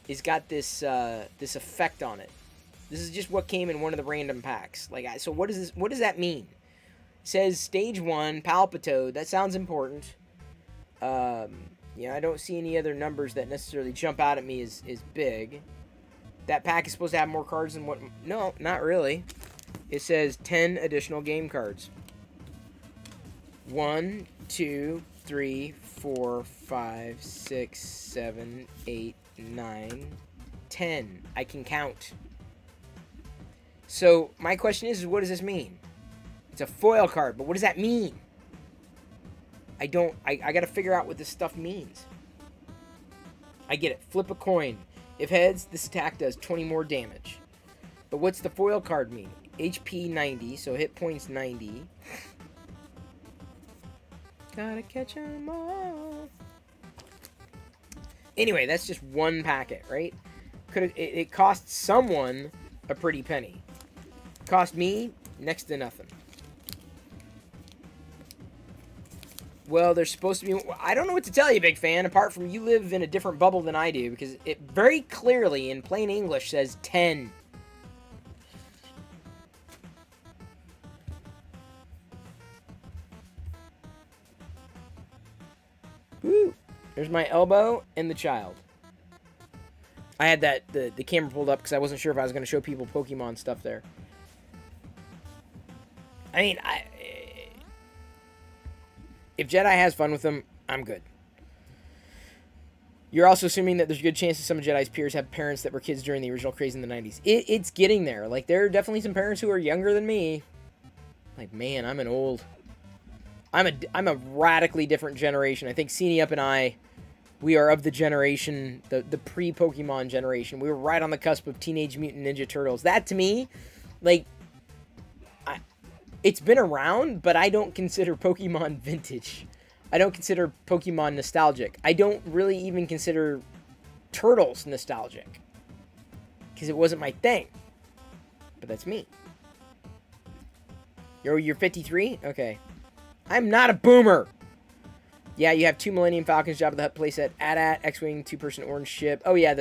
is got this this effect on it. This is just what came in one of the random packs. Like, so what is this? What does that mean? It says Stage 1 Palpitoad. That sounds important. Yeah, I don't see any other numbers that necessarily jump out at me as big. That pack is supposed to have more cards than what... No, not really. It says 10 additional game cards. 1, 2, 3, 4, 5, 6, 7, 8, 9, 10. I can count. So, my question is what does this mean? It's a foil card, but what does that mean? I gotta figure out what this stuff means. I get it. Flip a coin. If heads, this attack does 20 more damage. But what's the foil card mean? HP 90, so hit points 90. Gotta catch 'em all. Anyway, that's just one packet, right? It cost someone a pretty penny. Cost me next to nothing. Well, there's supposed to be... I don't know what to tell you, big fan, apart from you live in a different bubble than I do, because it very clearly, in plain English, says 10. Woo! There's my elbow and the child. I had the camera pulled up because I wasn't sure if I was going to show people Pokemon stuff there. I mean, if Jedi has fun with them, I'm good. You're also assuming that there's a good chance that some of Jedi's peers have parents that were kids during the original craze in the 90s. It's getting there. Like, there are definitely some parents who are younger than me. Like, man, I'm a radically different generation. I think Cenie Up and I, we are of the generation, the pre-Pokemon generation. We were right on the cusp of Teenage Mutant Ninja Turtles. That, to me, like... It's been around, but I don't consider Pokemon vintage. I don't consider Pokemon nostalgic. I don't really even consider Turtles nostalgic. Because it wasn't my thing. But that's me. You're 53? Okay. I'm not a boomer! Yeah, you have 2 Millennium Falcons, Jabba the Hutt playset, AT-AT, X-Wing, 2-person orange ship. Oh yeah,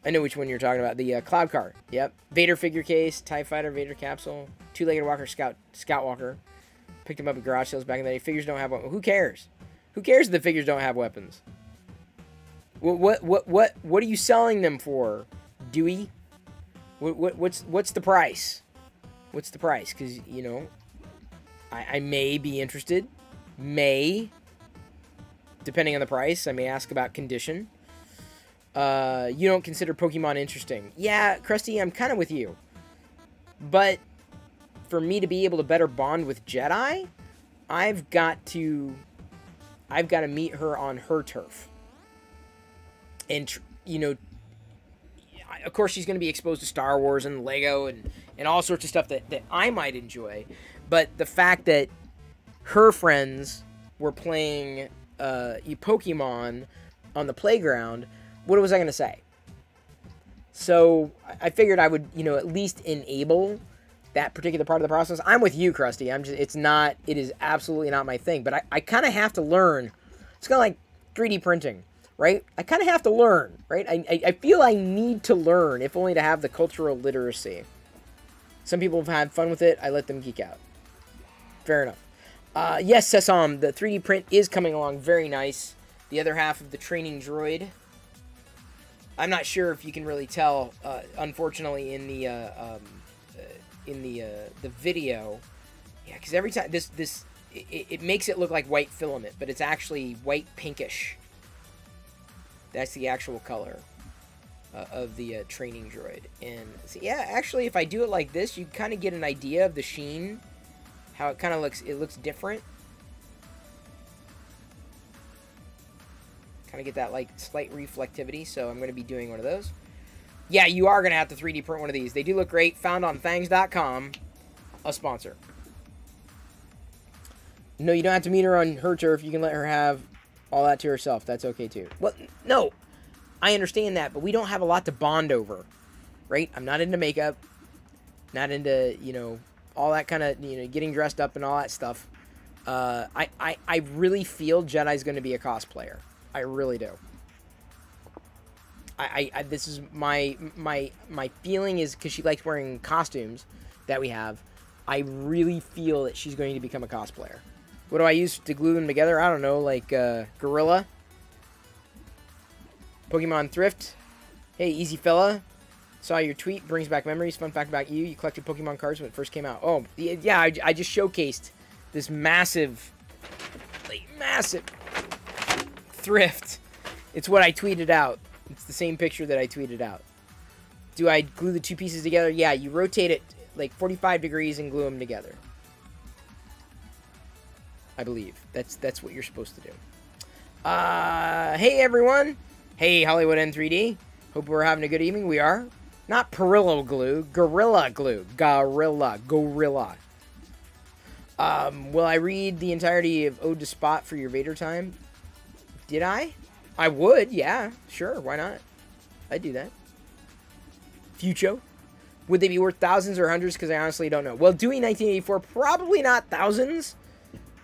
I know which one you're talking about. The Cloud Car. Yep. Vader figure case, TIE Fighter, Vader capsule, two-legged walker, Scout Walker. Picked them up at garage sales back in the day. Figures don't have weapons. Who cares? Who cares if the figures don't have weapons? What are you selling them for, Dewey? What's the price? What's the price? Because, you know, I may be interested. May. Depending on the price. I may ask about condition. You don't consider Pokemon interesting. Yeah, Krusty, I'm kind of with you. But for me to be able to better bond with Jedi, I've got to meet her on her turf. And, you know, of course she's going to be exposed to Star Wars and Lego and all sorts of stuff that I might enjoy. But the fact that her friends were playing Pokemon on the playground, what was I going to say? So I figured I would, you know, at least enable that particular part of the process. I'm with you, Krusty. It is absolutely not my thing. But I kind of have to learn. It's kind of like 3D printing, right? I kind of have to learn, right? I feel I need to learn, if only to have the cultural literacy. Some people have had fun with it. I let them geek out. Fair enough. Yes, Sesam, the 3D print is coming along very nice. The other half of the training droid. I'm not sure if you can really tell, unfortunately, in the video. Yeah, because every time it makes it look like white filament, but it's actually white pinkish. That's the actual color of the training droid. And so, yeah, actually, if I do it like this, you kind of get an idea of the sheen, how it kind of looks. It looks different. Kind of get that like slight reflectivity. So I'm going to be doing one of those. Yeah, you are going to have to 3D print one of these. They do look great. Found on thangs.com. A sponsor. No, you don't have to meet her on her turf. You can let her have all that to herself. That's okay, too. Well, no. I understand that, but we don't have a lot to bond over. Right? I'm not into makeup. Not into, you know, all that kind of, you know, getting dressed up and all that stuff. I really feel Jedi's going to be a cosplayer. I really do. This is my feeling is because she likes wearing costumes that we have. I really feel that she's going to become a cosplayer. What do I use to glue them together? I don't know, like Gorilla, Pokemon Thrift. Hey, easy fella. Saw your tweet. Brings back memories. Fun fact about you: you collected Pokemon cards when it first came out. Oh, yeah. I just showcased this massive Thrift. It's what I tweeted out. It's the same picture that I tweeted out. Do I glue the two pieces together? Yeah, you rotate it like 45 degrees and glue them together. I believe. That's what you're supposed to do. Hey, everyone. Hey, Hollywood N3D. Hope we're having a good evening. We are. Not Perillo glue. Gorilla glue. Gorilla. Will I read the entirety of Ode to Spot for your Vader time? Did I? I would, yeah. Sure, why not? I'd do that. Fucho. Would they be worth thousands or hundreds? Because I honestly don't know. Well, doing 1984, probably not thousands.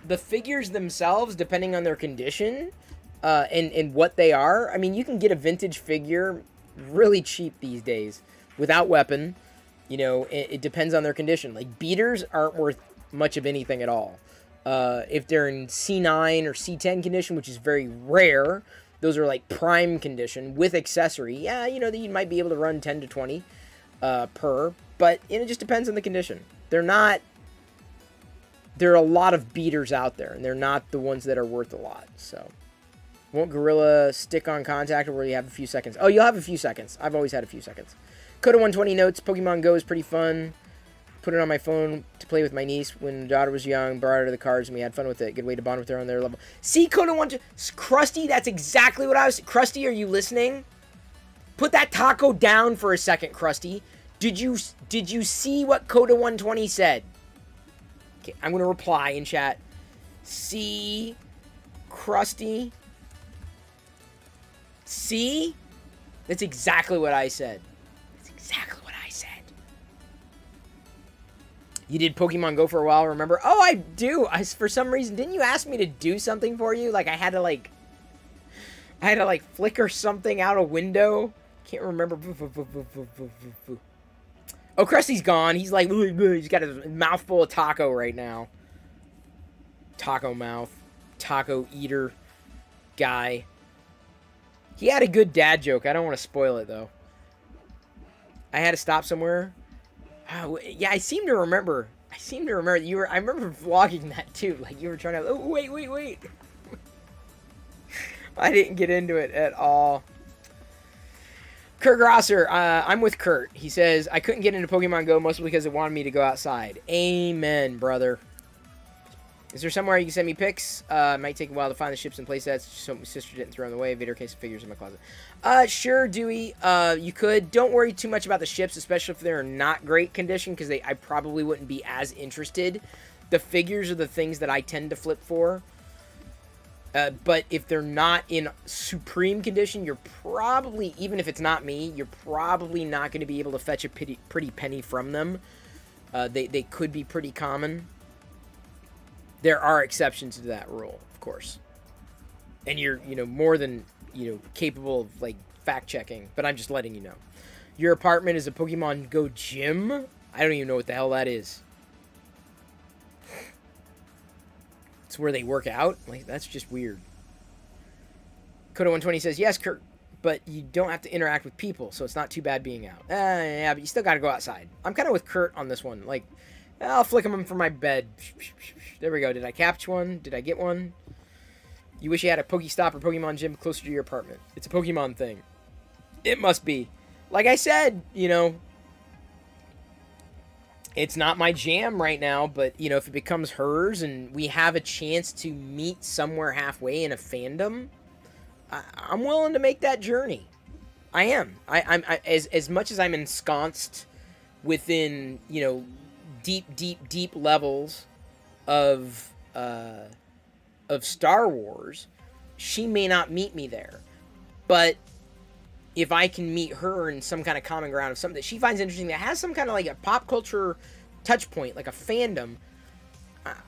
The figures themselves, depending on their condition and what they are. I mean, you can get a vintage figure really cheap these days without weapon. You know, it depends on their condition. Like, beaters aren't worth much of anything at all. If they're in C9 or C10 condition, which is very rare, those are like prime condition with accessory. Yeah, you know, you might be able to run 10 to 20 per, but it just depends on the condition. There are a lot of beaters out there, and they're not the ones that are worth a lot. So, won't Gorilla stick on contact, or will you have a few seconds? Oh, you'll have a few seconds. I've always had a few seconds. Coda 120 notes. Pokemon Go is pretty fun. Put it on my phone to play with my niece when daughter was young. Brought her to the cards, and we had fun with it. Good way to bond with her on their level. See, Coda 120... Krusty, that's exactly what I was... Krusty, are you listening? Put that taco down for a second, Krusty. Did you see what Coda 120 said? Okay, I'm going to reply in chat. See, Krusty? See? That's exactly what I said. That's exactly what I said. You did Pokemon Go for a while, remember? Oh, I do. For some reason, didn't you ask me to do something for you? Like, I had to flicker something out a window. Can't remember. Oh, Krusty's gone. He's like, he's got a mouthful of taco right now. Taco mouth. Taco eater guy. He had a good dad joke. I don't want to spoil it, though. I had to stop somewhere. Oh, yeah, I seem to remember. You were. I remember vlogging that, too. Like, you were trying to... Oh, wait. I didn't get into it at all. Kurt Grosser, I'm with Kurt. He says, I couldn't get into Pokemon Go mostly because it wanted me to go outside. Amen, brother. Is there somewhere you can send me pics? It might take a while to find the ships and playsets, so my sister didn't throw them away. Vader case of figures in my closet. Sure, Dewey. You could. Don't worry too much about the ships, especially if they're in not great condition, because I probably wouldn't be as interested. The figures are the things that I tend to flip for. But if they're not in supreme condition, you're probably, even if it's not me, you're probably not going to be able to fetch a pretty penny from them. They could be pretty common. There are exceptions to that rule, of course. And you're, more than, capable of, like, fact-checking. But I'm just letting you know. Your apartment is a Pokemon Go gym? I don't even know what the hell that is. It's where they work out? Like, that's just weird. Coda120 says, yes, Kurt, but you don't have to interact with people, so it's not too bad being out. Yeah, but you still got to go outside. I'm kind of with Kurt on this one. Like, I'll flick them from my bed. There we go. Did I catch one? Did I get one? You wish you had a Pokestop or Pokemon gym closer to your apartment. It's a Pokemon thing. It must be. Like I said, it's not my jam right now, but, if it becomes hers and we have a chance to meet somewhere halfway in a fandom, I'm willing to make that journey. I am. I'm as much as I'm ensconced within, deep levels of Star Wars, she may not meet me there. But if I can meet her in some kind of common ground of something that she finds interesting that has some kind of like a pop culture touch point, like a fandom,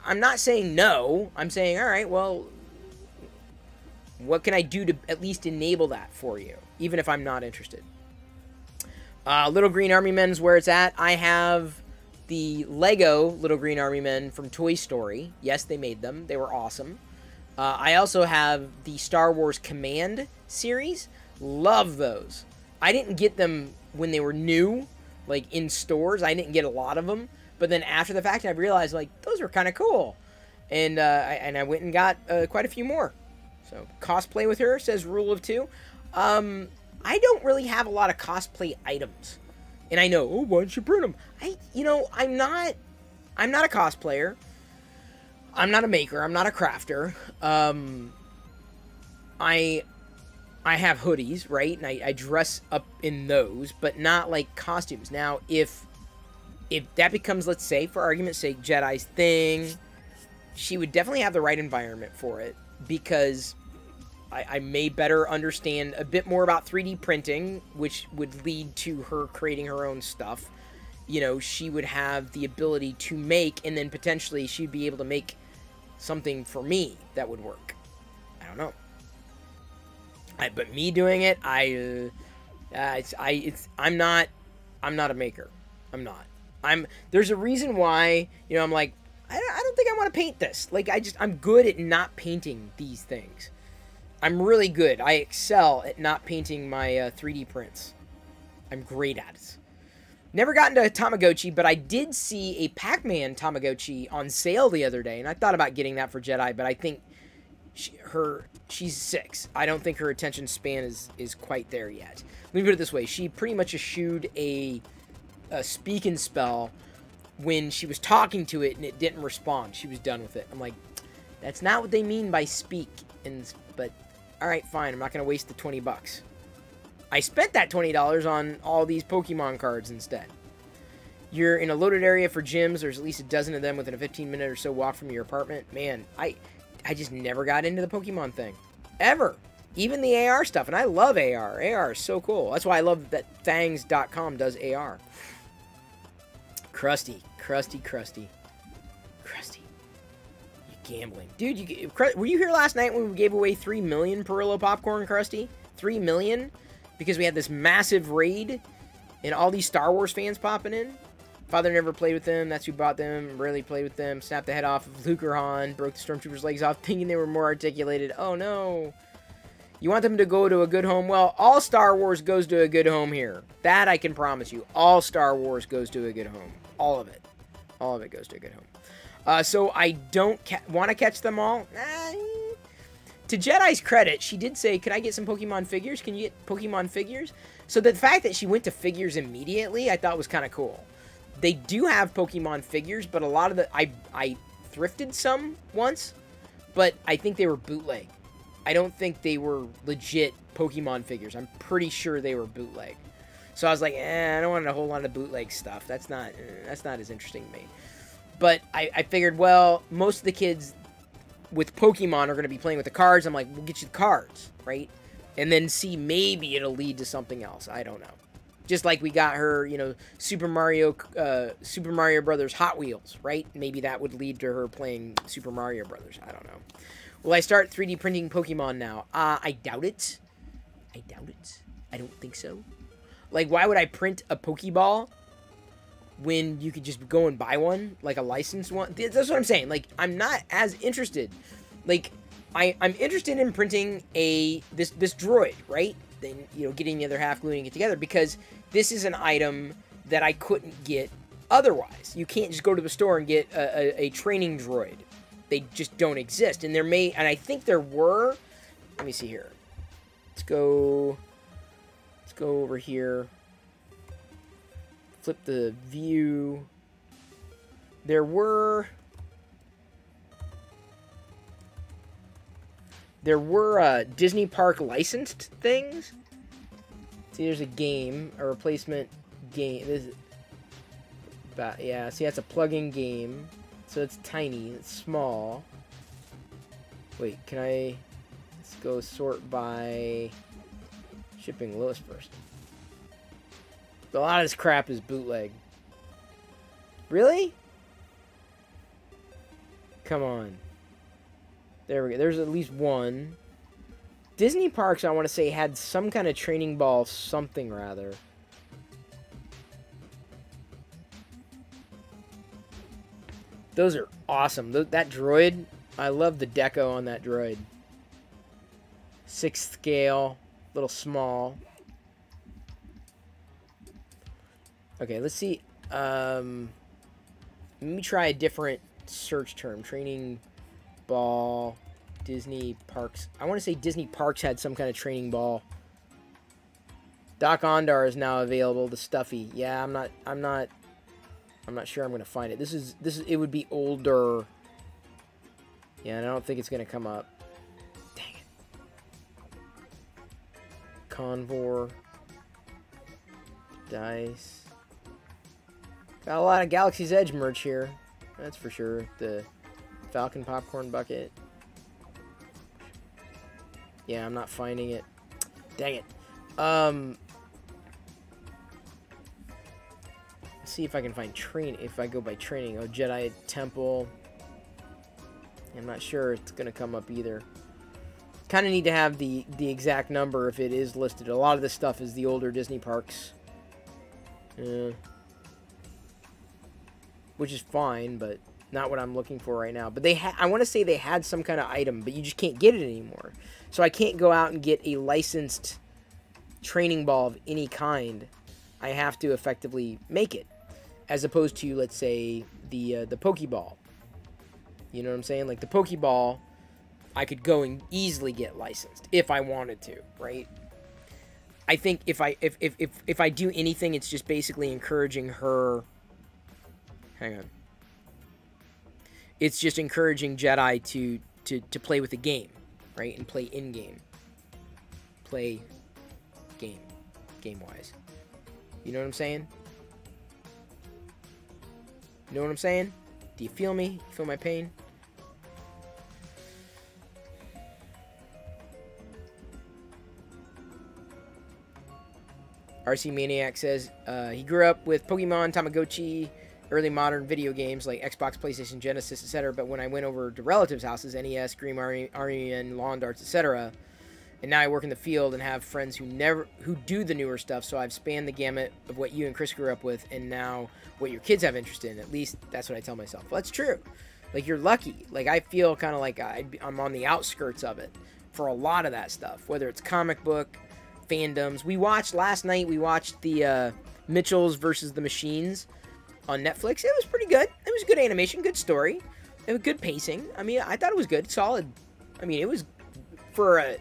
I'm not saying no. I'm saying, all right, well, what can I do to at least enable that for you, even if I'm not interested? Little Green Army Men's where it's at. I have the Lego Little Green Army Men from Toy Story. Yes, they made them. They were awesome. I also have the Star Wars Command series. Love those. I didn't get them when they were new, like in stores. I didn't get a lot of them. But then after the fact, I realized, like, those were kind of cool. And I went and got quite a few more. So, cosplay with her, says Rule of Two. I don't really have a lot of cosplay items. And I know, oh, why don't you print them? I'm not a cosplayer. I'm not a maker. I'm not a crafter. I have hoodies, right? And I dress up in those, but not like costumes. Now, if that becomes, let's say, for argument's sake, Jedi's thing, she would definitely have the right environment for it, because I may better understand a bit more about 3D printing, which would lead to her creating her own stuff. She would have the ability to make, and then potentially she'd be able to make something for me that would work. I don't know. But me doing it, I'm not a maker. I'm not. There's a reason why, I'm like, I don't think I want to paint this. Like, I'm good at not painting these things. I'm really good. I excel at not painting my 3D prints. I'm great at it. Never got into a Tamagotchi, but I did see a Pac-Man Tamagotchi on sale the other day, and I thought about getting that for Jedi, but I think she's 6. I don't think her attention span is quite there yet. Let me put it this way. She pretty much eschewed a speak and spell when she was talking to it and it didn't respond. She was done with it. I'm like, that's not what they mean by speak. But all right, fine. I'm not going to waste the $20. I spent that $20 on all these Pokemon cards instead. You're in a loaded area for gyms. There's at least a dozen of them within a 15-minute or so walk from your apartment. Man, I just never got into the Pokemon thing. Ever. Even the AR stuff. And I love AR. AR is so cool. That's why I love that Thangs.com does AR. Krusty. You gambling. Dude, were you here last night when we gave away 3 million Perillo popcorn, Krusty? 3 million? because we had this massive raid and all these Star Wars fans popping in. Father never played with them. That's who bought them. Rarely played with them. Snapped the head off of Luke or Han. Broke the Stormtrooper's legs off, thinking they were more articulated. Oh, no. You want them to go to a good home? Well, all Star Wars goes to a good home here. That I can promise you. All Star Wars goes to a good home. All of it. All of it goes to a good home. So I don't want to catch them all. To Jedi's credit, she did say, can I get some Pokemon figures? Can you get Pokemon figures? So the fact that she went to figures immediately, I thought was kind of cool. They do have Pokemon figures, but a lot of the... I thrifted some once, but I think they were bootleg. I don't think they were legit Pokemon figures. I'm pretty sure they were bootleg. So I was like, I don't want a whole lot of bootleg stuff. That's not as interesting to me. But I figured, well, most of the kids with Pokemon are going to be playing with the cards. I'm like, we'll get you the cards, right? And then see, maybe it'll lead to something else. I don't know. Just like we got her, you know, Super Mario Brothers Hot Wheels, right? Maybe that would lead to her playing Super Mario Brothers. I don't know. Will I start 3D printing Pokemon now? I doubt it. I doubt it. I don't think so. Like, why would I print a Pokeball when you could just go and buy one, like a licensed one? That's what I'm saying. Like, I'm not as interested. Like, I'm interested in printing this droid, right? Then, you know, getting the other half, gluing it together, because this is an item that I couldn't get otherwise. You can't just go to the store and get a training droid. They just don't exist. And and I think there were, let me see here. Let's go over here. Flip the view. There were Disney Park licensed things. See, there's a game, a replacement game. Yeah, see, that's a plug-in game. So it's tiny, it's small. Wait, let's go sort by shipping lowest first. A lot of this crap is bootleg. Really? Come on. There we go. There's at least one. Disney Parks, I want to say, had some kind of training ball, something rather. Those are awesome. That droid, I love the deco on that droid. 6th scale, little small. Okay, let's see. Let me try a different search term. Training ball, Disney Parks. I want to say Disney Parks had some kind of training ball. Doc Ondar is now available. The stuffy. Yeah, I'm not sure I'm gonna find it. It would be older. Yeah, and I don't think it's gonna come up. Dang it. Convor. Dice. Got a lot of Galaxy's Edge merch here. That's for sure. The Falcon popcorn bucket. Yeah, I'm not finding it. Dang it. Let's see if I can find train. If I go by training. Oh, Jedi Temple. I'm not sure it's gonna come up either. Kind of need to have the exact number if it is listed. A lot of this stuff is the older Disney parks. Which is fine, but not what I'm looking for right now. But I want to say they had some kind of item, but you just can't get it anymore. So I can't go out and get a licensed training ball of any kind. I have to effectively make it, as opposed to, let's say, the Pokeball. You know what I'm saying? Like the Pokeball, I could go and easily get licensed if I wanted to, right? I think if I do anything, it's just basically encouraging her. Hang on. It's just encouraging Jedi to play with the game, right? And play in-game. Play game-wise. You know what I'm saying? You know what I'm saying? Do you feel me? Feel my pain? RC Maniac says he grew up with Pokemon, Tamagotchi, early modern video games like Xbox, PlayStation, Genesis, etc. But when I went over to relatives' houses, NES, Green Army and Lawn Darts, etc., And now I work in the field and have friends who do the newer stuff, so I've spanned the gamut of what you and Chris grew up with and now what your kids have interest in. At least that's what I tell myself. Well, that's true. Like, you're lucky. Like, I feel kind of like I'm on the outskirts of it for a lot of that stuff, whether it's comic book, fandoms. Last night, we watched the Mitchells versus the Machines on Netflix. It was pretty good. It was good animation, good story. It was good pacing. I mean, I thought it was good, solid. I mean, it was for a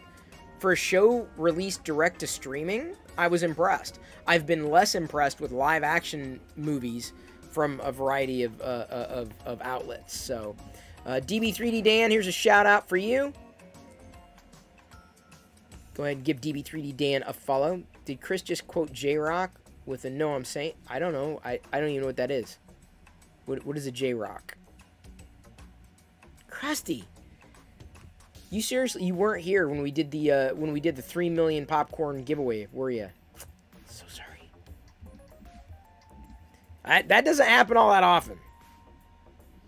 show released direct to streaming. I was impressed. I've been less impressed with live action movies from a variety of outlets. So, DB3D Dan, here's a shout out for you. Go ahead and give DB3D Dan a follow. Did Chris just quote J-Rock with a no I'm saying? I don't know. I don't even know what that is. What is a J-Rock? Krusty. You seriously, you weren't here when we did the 3 million popcorn giveaway, were you? So sorry. That doesn't happen all that often.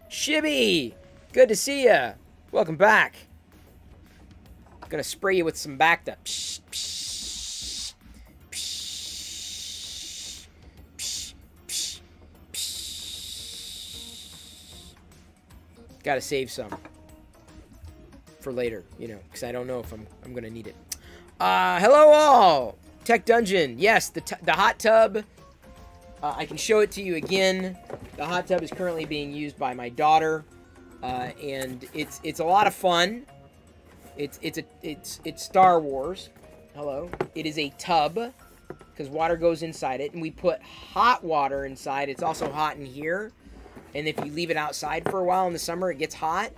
Shibby, good to see ya. Welcome back. Gonna spray you with some backed up. Psh, psh, psh, psh, psh, psh. Gotta save some for later, you know, because I don't know if I'm gonna need it. Hello all, Tech Dungeon. Yes, the hot tub. I can show it to you again. The hot tub is currently being used by my daughter, and it's a lot of fun. It's Star Wars. Hello. It is a tub because water goes inside it, and we put hot water inside. It's also hot in here, and if you leave it outside for a while in the summer, it gets hot.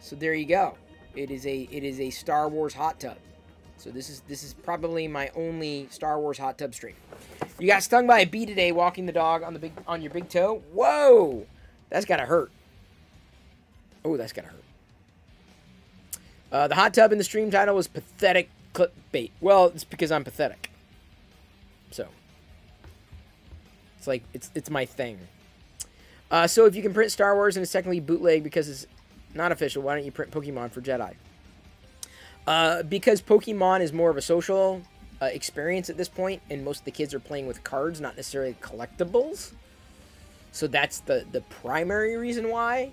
So there you go. It is a Star Wars hot tub. So this is probably my only Star Wars hot tub stream. You got stung by a bee today walking the dog on your big toe. Whoa, that's gotta hurt. Oh, that's gotta hurt. The hot tub in the stream title was pathetic clickbait. Well, it's because I'm pathetic. So it's like it's my thing. So if you can print Star Wars and it's technically bootleg because it's not official, why don't you print Pokemon for Jedi? Because Pokemon is more of a social experience at this point, and most of the kids are playing with cards, not necessarily collectibles. So that's the primary reason why.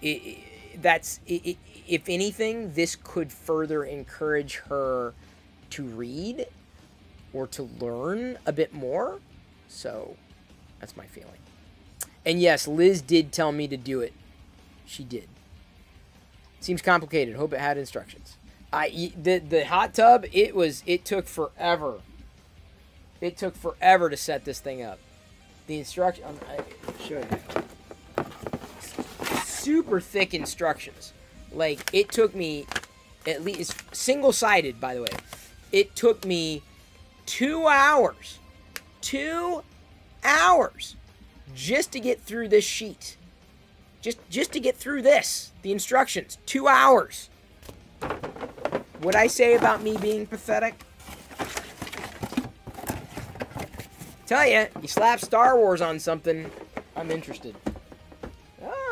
If anything, this could further encourage her to read or to learn a bit more. So that's my feeling. And yes, Liz did tell me to do it. She did. Seems complicated. Hope it had instructions. The hot tub, it took forever. It took forever to set this thing up. The instruction, I'll show you. Super thick instructions. Like, it took me at least, single-sided, by the way. It took me 2 hours. 2 hours just to get through this sheet. Just to get through this. The instructions. 2 hours. What'd I say about me being pathetic? Tell ya, you slap Star Wars on something, I'm interested.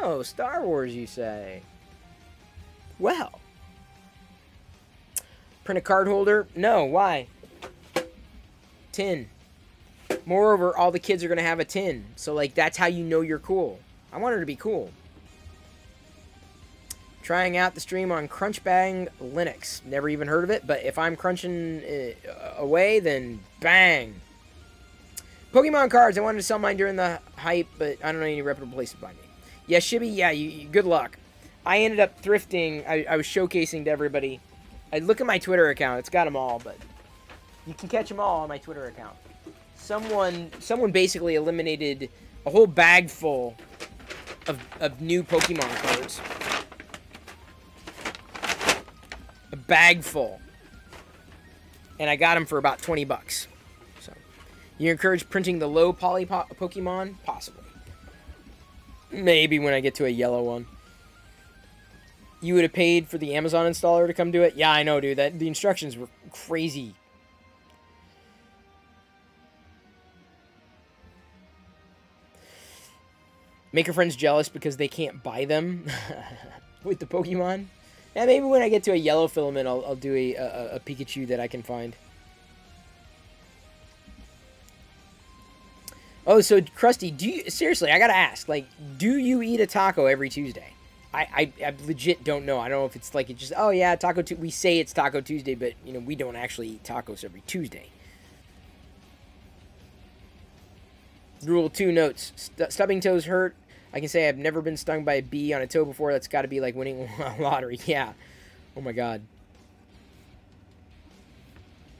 Oh, Star Wars, you say? Well. Print a card holder? No, why? Tin. Moreover, all the kids are going to have a tin. So, like, that's how you know you're cool. I want her to be cool. Trying out the stream on Crunchbang Linux. Never even heard of it, but if I'm crunching away, then bang. Pokemon cards. I wanted to sell mine during the hype, but I don't know any reputable place to buy me. Yeah, Shibby, yeah, good luck. I ended up thrifting. I was showcasing to everybody. I look at my Twitter account. It's got them all, but you can catch them all on my Twitter account. Someone basically eliminated a whole bag full of new Pokemon cards. A bag full. And I got them for about 20 bucks. So, you encourage printing the low poly Pokemon? Possibly. Maybe when I get to a yellow one. You would have paid for the Amazon installer to come do it? Yeah, I know, dude. The instructions were crazy. Make your friends jealous because they can't buy them with the Pokemon. Yeah, maybe when I get to a yellow filament, I'll do a Pikachu that I can find. Oh, so Krusty, do you seriously? I gotta ask. Like, do you eat a taco every Tuesday? I legit don't know. I don't know if it's like it just. Oh yeah, Taco. We say it's Taco Tuesday, but you know we don't actually eat tacos every Tuesday. Rule 2 notes: stubbing toes hurt. I can say I've never been stung by a bee on a toe before. That's got to be like winning a lottery. Yeah. Oh my god.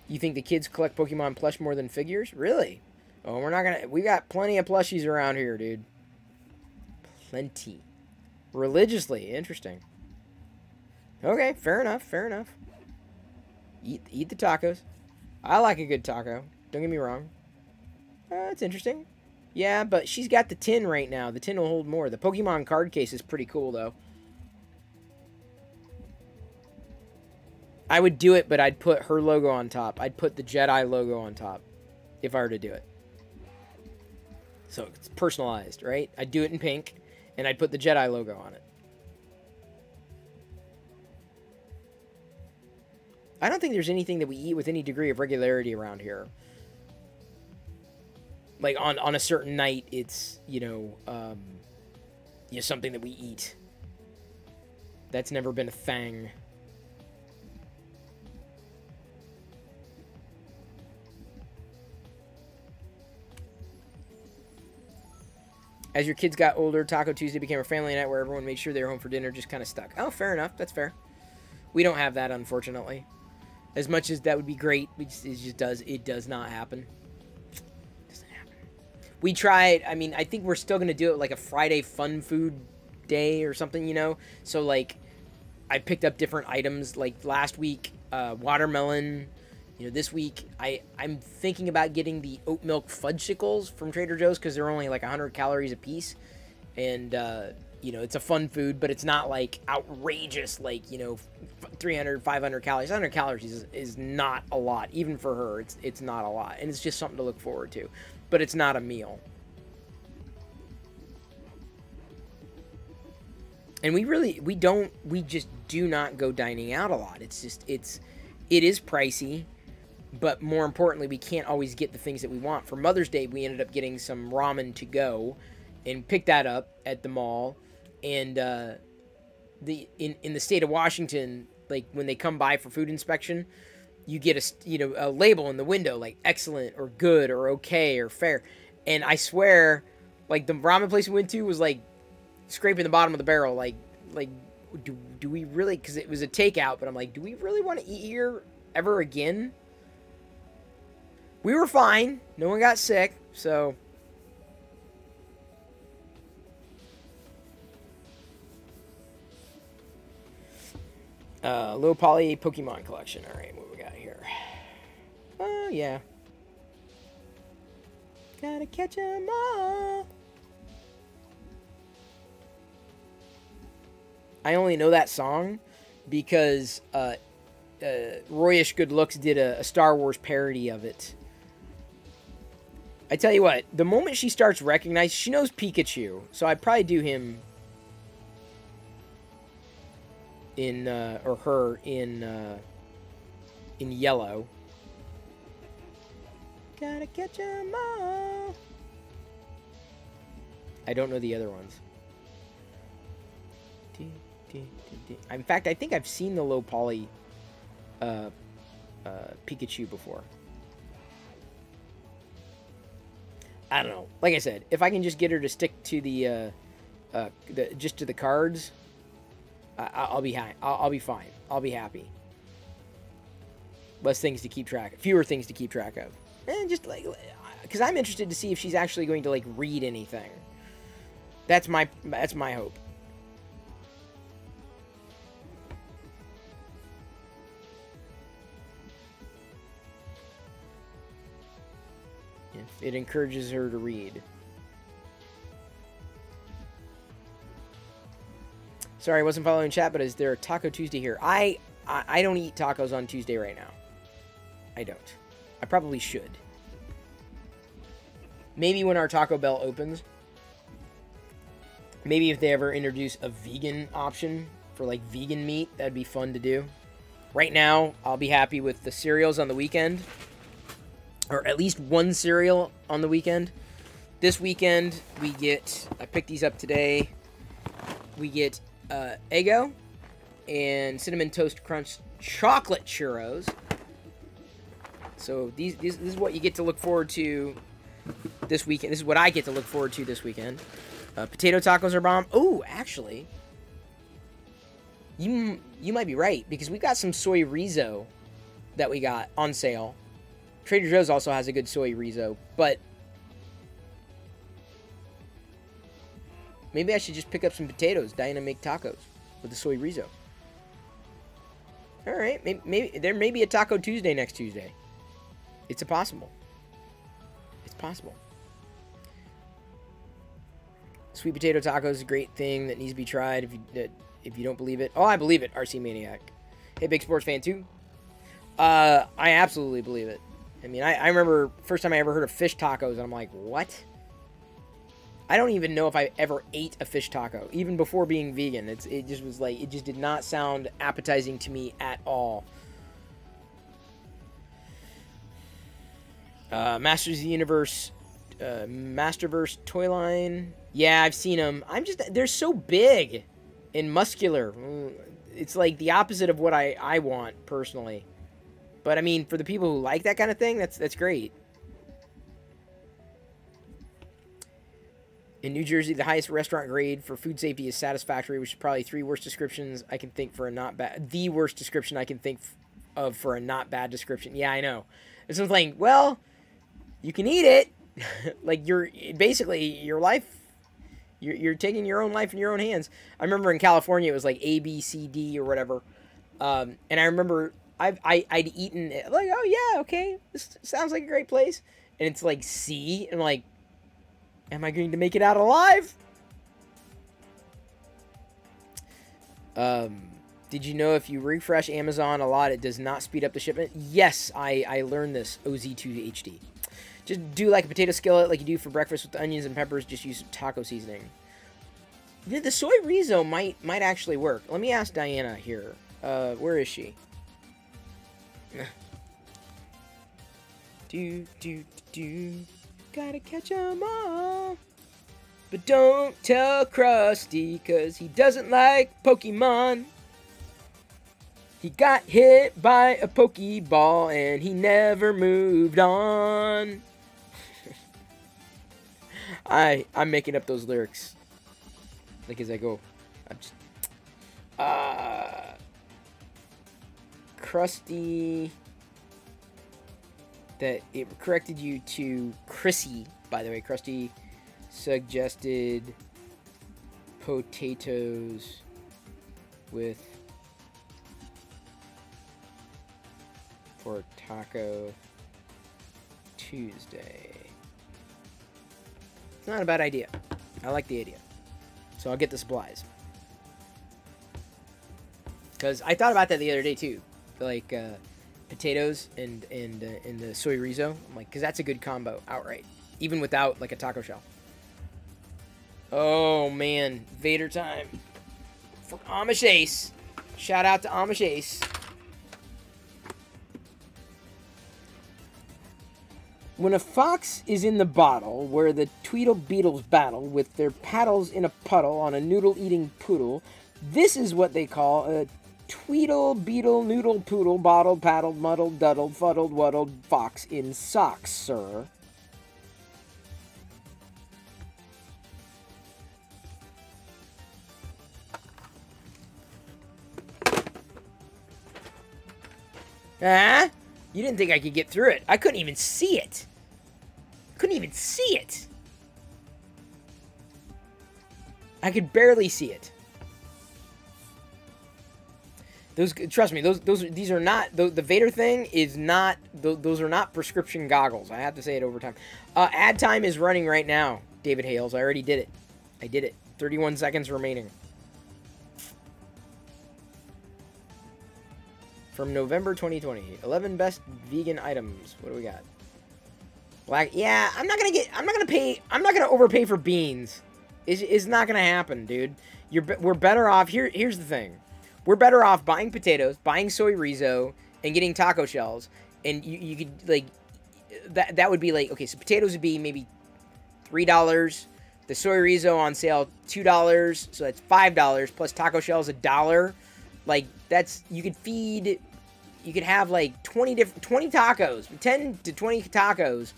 You think the kids collect Pokemon plush more than figures? Really? Oh, we're not gonna... We got plenty of plushies around here, dude. Plenty. Religiously. Interesting. Okay, fair enough, fair enough. Eat the tacos. I like a good taco. Don't get me wrong. That's interesting. Yeah, but she's got the tin right now. The tin will hold more. The Pokemon card case is pretty cool, though. I would do it, but I'd put her logo on top. I'd put the Jedi logo on top if I were to do it. So it's personalized, right? I'd do it in pink, and I'd put the Jedi logo on it. I don't think there's anything that we eat with any degree of regularity around here. Like, on a certain night, it's, you know, something that we eat. That's never been a thing. As your kids got older, Taco Tuesday became a family night where everyone made sure they were home for dinner, just kind of stuck. Oh, fair enough. That's fair. We don't have that, unfortunately. As much as that would be great, it does not happen. We tried, I mean, I think we're still going to do it like a Friday fun food day or something, you know? So, like, I picked up different items, like last week, watermelon. You know, this week, I'm thinking about getting the oat milk fudgesicles from Trader Joe's because they're only like 100 calories a piece. And, you know, it's a fun food, but it's not like outrageous, like, you know, 300, 500 calories. 100 calories is not a lot. Even for her, it's not a lot. And it's just something to look forward to. But it's not a meal. And we just do not go dining out a lot. It's just, it is pricey. But more importantly, we can't always get the things that we want. For Mother's Day, we ended up getting some ramen to go and picked that up at the mall. And in the state of Washington, like when they come by for food inspection, you get a label in the window like excellent or good or okay or fair. And I swear, like the ramen place we went to was like scraping the bottom of the barrel. Like do we really? Because it was a takeout, but I'm like, do we really want to eat here ever again? We were fine. No one got sick, so. Low poly Pokemon collection. All right, what we got here? Oh, yeah. Gotta catch 'em all. I only know that song because Royish Good Looks did a Star Wars parody of it. I tell you what, the moment she starts recognizing, she knows Pikachu, so I'd probably do him in, or her in yellow. Gotta catch 'em all. I don't know the other ones. In fact, I think I've seen the low poly Pikachu before. I don't know. Like I said, if I can just get her to stick to the just to the cards, I'll be high. I'll be fine. I'll be happy. Less things to keep track. Fewer things to keep track of. And just like, because I'm interested to see if she's actually going to like read anything. That's my hope. It encourages her to read. Sorry, I wasn't following chat, but is there a Taco Tuesday here? I don't eat tacos on Tuesday right now. I don't. I probably should. Maybe when our Taco Bell opens. Maybe if they ever introduce a vegan option for like vegan meat. That'd be fun to do. Right now, I'll be happy with the cereals on the weekend. Or at least one cereal on the weekend. This weekend, we get... I picked these up today. We get Eggo and Cinnamon Toast Crunch chocolate churros. So this is what you get to look forward to this weekend. This is what I get to look forward to this weekend. Potato tacos are bomb. Oh, actually... You might be right, because we got some soy rizo that we got on sale. Trader Joe's also has a good soy rizo, but maybe I should just pick up some potatoes. Diana make tacos with the soy rizo. All right, maybe there may be a Taco Tuesday next Tuesday. It's possible. It's possible. Sweet potato tacos is a great thing that needs to be tried if you don't believe it. Oh, I believe it, RC Maniac. Hey, big sports fan too. I absolutely believe it. I mean, I remember first time I ever heard of fish tacos, and I'm like, what? I don't even know if I ever ate a fish taco, even before being vegan. It just was like, it just did not sound appetizing to me at all. Masters of the Universe, Masterverse toy line. Yeah, I've seen them. They're so big and muscular. It's like the opposite of what I want personally. But I mean, for the people who like that kind of thing, that's great. In New Jersey, the highest restaurant grade for food safety is satisfactory, which is probably the worst description I can think for a not bad description. Yeah, I know. It's something like, well, you can eat it. Like, your life, you're taking your own life in your own hands. I remember in California, it was like A, B, C, D or whatever. And I remember I'd eaten it, like, oh yeah, okay, this sounds like a great place. And it's like C, and I'm like, am I going to make it out alive? Did you know if you refresh Amazon a lot, it does not speed up the shipment? Yes, I learned this, OZ2HD. Just do like a potato skillet like you do for breakfast with the onions and peppers. Just use taco seasoning. The soy rizo might actually work. Let me ask Diana here. Where is she? Gotta catch 'em all. But don't tell Krusty, cause he doesn't like Pokemon. He got hit by a Pokeball and he never moved on. I'm making up those lyrics like as I go. I'm just Krusty, that it corrected you to Chrissy, by the way. Krusty suggested potatoes with for Taco Tuesday. It's not a bad idea. I like the idea. So I'll get the supplies. Because I thought about that the other day too. Like potatoes and the soy rizo. I'm like, because that's a good combo outright. Even without like a taco shell. Oh man, Vader time. For Amish Ace. Shout out to Amish Ace. When a fox is in the bottle, where the Tweedle Beetles battle with their paddles in a puddle on a noodle-eating poodle, this is what they call a Tweedle Beetle Noodle Poodle Bottled Paddled Muddled Duddled Fuddled Wuddled Fox in Socks, sir. Ah? You didn't think I could get through it. I couldn't even see it. Couldn't even see it. I could barely see it. Trust me, these are not, the Vader thing is not, those are not prescription goggles. I have to say it over time. Ad time is running right now, David Hales. I already did it. I did it. 31 seconds remaining. From November 2020. 11 best vegan items. What do we got? Black. Yeah, I'm not gonna overpay for beans. It's not gonna happen, dude. We're better off. Here's the thing. We're better off buying potatoes, buying soy rizo, and getting taco shells. And you could, like, that would be like, okay, so potatoes would be maybe $3. The soy rizo on sale, $2. So that's $5 plus taco shells, $1. Like, that's, you could have like 20 tacos, 10 to 20 tacos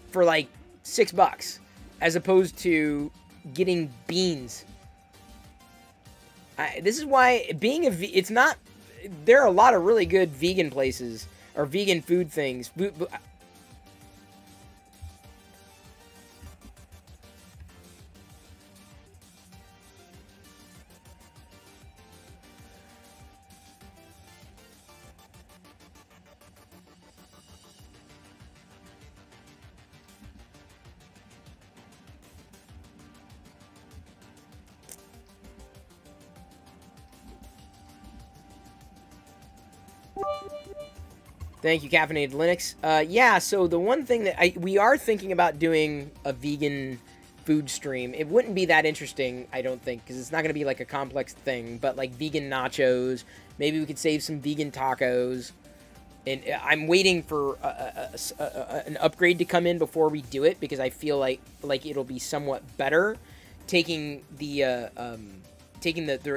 for like $6, as opposed to getting beans. This is why being it's not, there are a lot of really good vegan places or vegan food things. Thank you, Caffeinated Linux. Yeah, so the one thing that we are thinking about doing a vegan food stream. It wouldn't be that interesting, I don't think, because it's not going to be like a complex thing, but like vegan nachos. Maybe we could save some vegan tacos. And I'm waiting for an upgrade to come in before we do it, because I feel like it'll be somewhat better taking the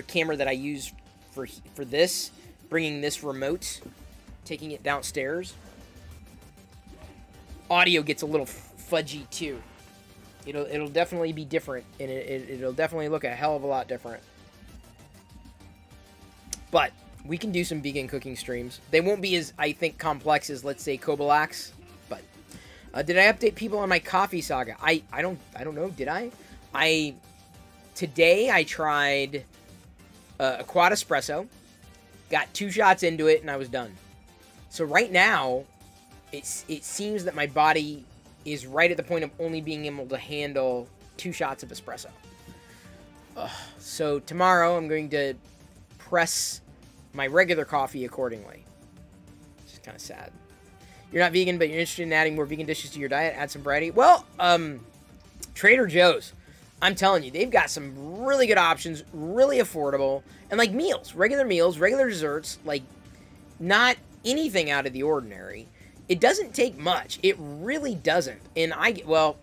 camera that I use for this, bringing this remote, taking it downstairs. Audio gets a little fudgy too. It'll definitely be different, and it'll definitely look a hell of a lot different. But we can do some vegan cooking streams. They won't be as, I think, complex as, let's say, Kobalax. But did I update people on my coffee saga? I don't know. Did I? Today I tried a quad espresso. Got 2 shots into it, and I was done. So right now, it seems that my body is right at the point of only being able to handle 2 shots of espresso. So tomorrow I'm going to press my regular coffee accordingly. Which is kind of sad. You're not vegan, but you're interested in adding more vegan dishes to your diet. Add some variety. Well, Trader Joe's. I'm telling you, they've got some really good options, really affordable, and like meals, regular desserts, like not anything out of the ordinary. It doesn't take much. It really doesn't. And well,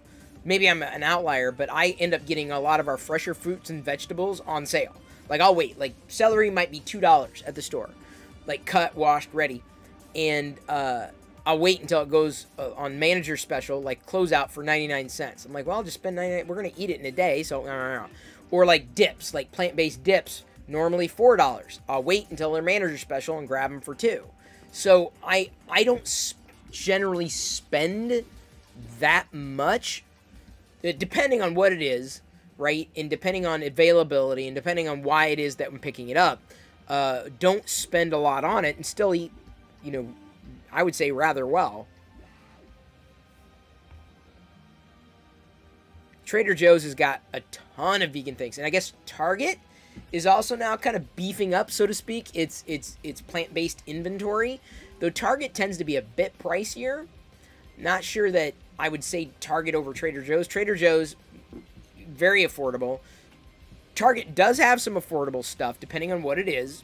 maybe I'm an outlier, but I end up getting a lot of our fresher fruits and vegetables on sale. Like, I'll wait. Like, celery might be $2 at the store. Like, cut, washed, ready. And I'll wait until it goes on manager special, like, closeout for 99 cents. I'm like, well, I'll just spend 99. We're going to eat it in a day, so no. Or, like, dips, like plant-based dips, normally $4. I'll wait until they're manager special and grab them for $2. So, I don't generally spend that much, depending on what it is, right? And depending on availability and depending on why it is that I'm picking it up. Don't spend a lot on it and still eat, I would say rather well. Trader Joe's has got a ton of vegan things. And I guess Target is also now kind of beefing up, so to speak, its plant-based inventory. Though Target tends to be a bit pricier. Not sure that I would say Target over Trader Joe's. Trader Joe's, very affordable. Target does have some affordable stuff, depending on what it is.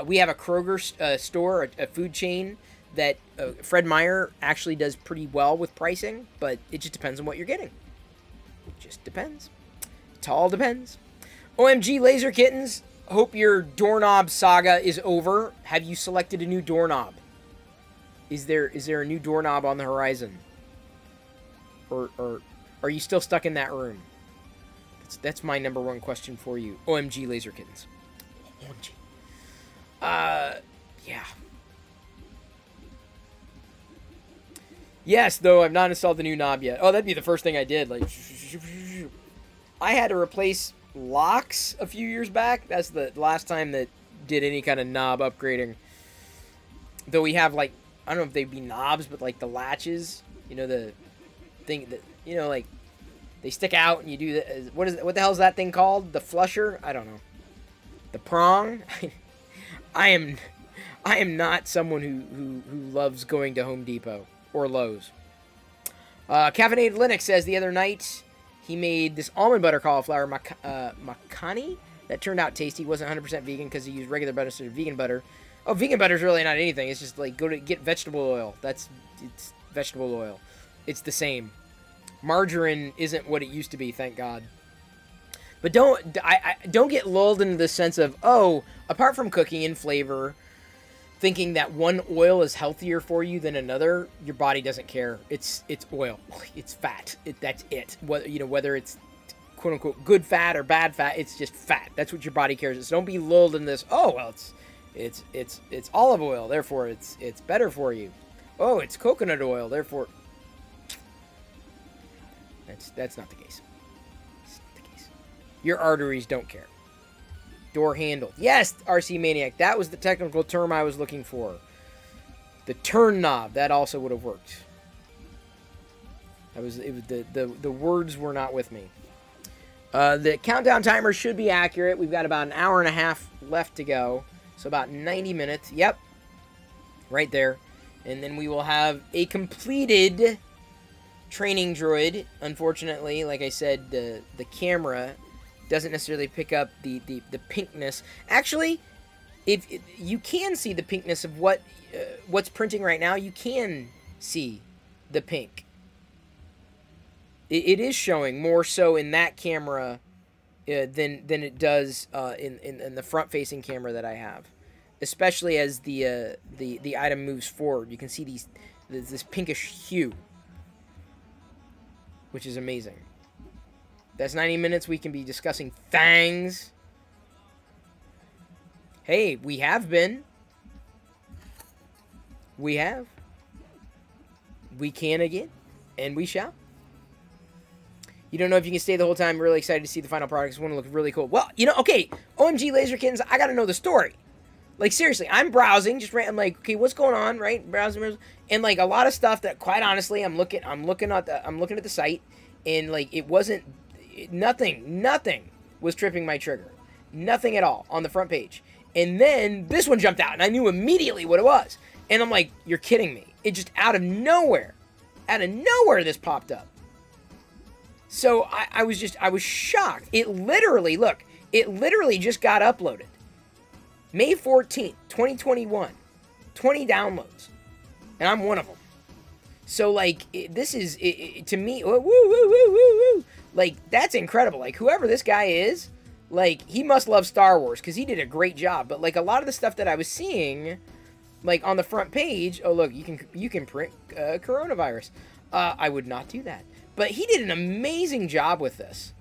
We have a Kroger store, a food chain, that Fred Meyer actually does pretty well with pricing, but it just depends on what you're getting. It just depends. It all depends. OMG Laser Kittens, hope your doorknob saga is over. Have you selected a new doorknob? Is there a new doorknob on the horizon? Or are you still stuck in that room? That's my number one question for you. OMG Laser Kittens. OMG. Yeah. Yes, though I've not installed the new knob yet. Oh, that'd be the first thing I did. Like, I had to replace locks a few years back. That's the last time that did any kind of knob upgrading. Though we have, like, I don't know if they'd be knobs, but like the latches, the thing that, like they stick out and you do the, what the hell is that thing called? The flusher? I don't know. The prong? I am not someone who loves going to Home Depot or Lowe's. Caffeinated Linux says the other night he made this almond butter cauliflower makhani that turned out tasty. Wasn't 100% vegan because he used regular butter instead of vegan butter. Oh, vegan butter is really not anything. It's just like go to get vegetable oil. It's vegetable oil. It's the same. Margarine isn't what it used to be, thank God. But don't get lulled into the sense of, oh, apart from cooking and flavor, thinking that one oil is healthier for you than another, your body doesn't care. It's oil. It's fat. That's it. Whether it's quote unquote good fat or bad fat, it's just fat. That's what your body cares. So don't be lulled in this, oh well, it's olive oil, therefore it's better for you. Oh, it's coconut oil, therefore that's not the case. It's not the case. Your arteries don't care. Door handle. Yes, RC Maniac. That was the technical term I was looking for. The turn knob. That also would have worked. The words were not with me. The countdown timer should be accurate. We've got about an hour and a half left to go. So about 90 minutes. Yep. Right there. And then we will have a completed training droid. Unfortunately, like I said, the camera doesn't necessarily pick up the pinkness. Actually, if you can see the pinkness of what's printing right now, you can see the pink. It is showing more so in that camera than it does in the front-facing camera that I have, especially as the item moves forward. You can see this pinkish hue, which is amazing. That's 90 minutes. We can be discussing things. Hey, we have been. We have. We can again. And we shall. You don't know if you can stay the whole time. Really excited to see the final product. It's going to look really cool. Well, okay. OMG Laser Kittens, I got to know the story. Like, seriously, I'm browsing. I'm like, okay, what's going on, right? Browsing. And, like, a lot of stuff that, quite honestly, I'm looking at the site. And, like, it wasn't... Nothing was tripping my trigger. Nothing at all on the front page. And then this one jumped out, and I knew immediately what it was. And I'm like, you're kidding me. It just out of nowhere, this popped up. So I was shocked. It literally just got uploaded. May 14th, 2021. 20 downloads. And I'm one of them. So, like, this is, to me, woo. Like, that's incredible. Like, whoever this guy is, like, he must love Star Wars, because he did a great job. But, like, a lot of the stuff that I was seeing, like, on the front page, oh, look, you can print coronavirus. I would not do that. But he did an amazing job with this.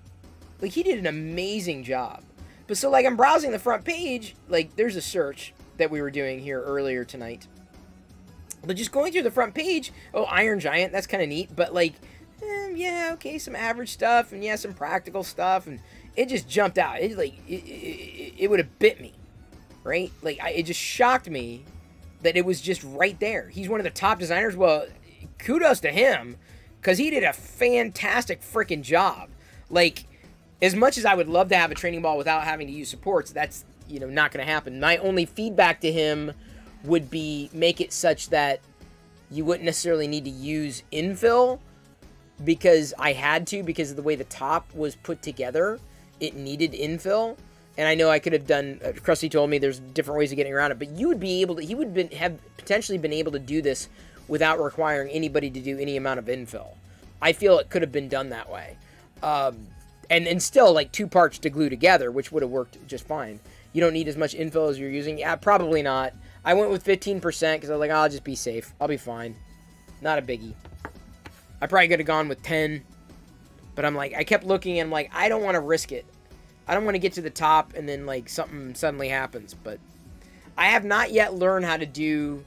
Like, he did an amazing job. But, so, like, I'm browsing the front page, like, there's a search that we were doing here earlier tonight. But just going through the front page, oh, Iron Giant, that's kind of neat. But, like, yeah, okay, some average stuff, and yeah, some practical stuff, and it just jumped out. It would have bit me, right? Like, it just shocked me that it was just right there. He's one of the top designers. Well, kudos to him, because he did a fantastic freaking job. Like, as much as I would love to have a training ball without having to use supports, that's, not going to happen. My only feedback to him would be make it such that you wouldn't necessarily need to use infill, because I had to, because of the way the top was put together. It needed infill, and I know I could have done, Krusty told me there's different ways of getting around it, but you would be able to, he would have potentially been able to do this without requiring anybody to do any amount of infill. I feel it could have been done that way. And still, like, 2 parts to glue together, which would have worked just fine. You don't need as much infill as you're using. Yeah, probably not. I went with 15% because I was like, oh, I'll just be safe. I'll be fine. Not a biggie. I probably could have gone with 10. But I'm like, I kept looking and I'm like, I don't want to risk it. I don't want to get to the top and then, like, something suddenly happens. But I have not yet learned how to do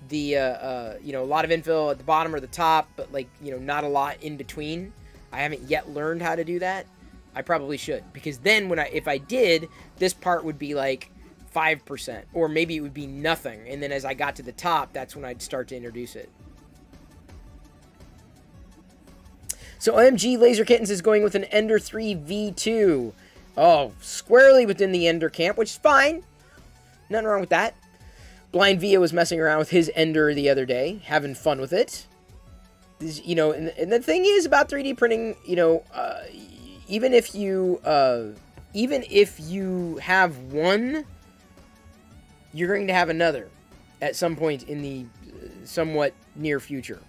the, a lot of infill at the bottom or the top, but, like, not a lot in between. I haven't yet learned how to do that. I probably should, because then if I did, this part would be like 5%, or maybe it would be nothing, and then as I got to the top, that's when I'd start to introduce it. So OMG Laser Kittens is going with an Ender 3 V2. Oh, squarely within the Ender camp, which is fine. Nothing wrong with that. Blind Via was messing around with his Ender the other day, having fun with it. This, and the thing is about 3D printing, even if you, even if you have one, you're going to have another at some point in the somewhat near future.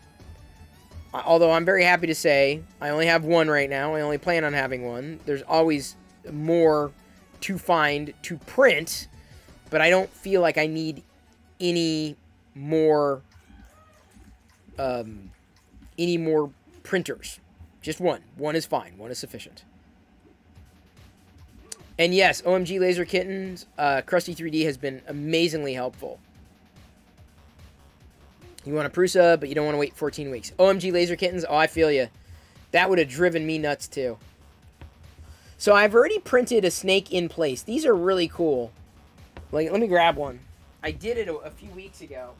Although I'm very happy to say I only have one right now. I only plan on having one. There's always more to find to print, but I don't feel like I need any more printers. Just one. One is fine. One is sufficient. And yes, OMG Laser Kittens, Krusty 3D has been amazingly helpful. You want a Prusa, but you don't want to wait 14 weeks. OMG Laser Kittens, oh, I feel you. That would have driven me nuts, too. So I've already printed a snake in place. These are really cool. Like, let me grab one. I did it a few weeks ago.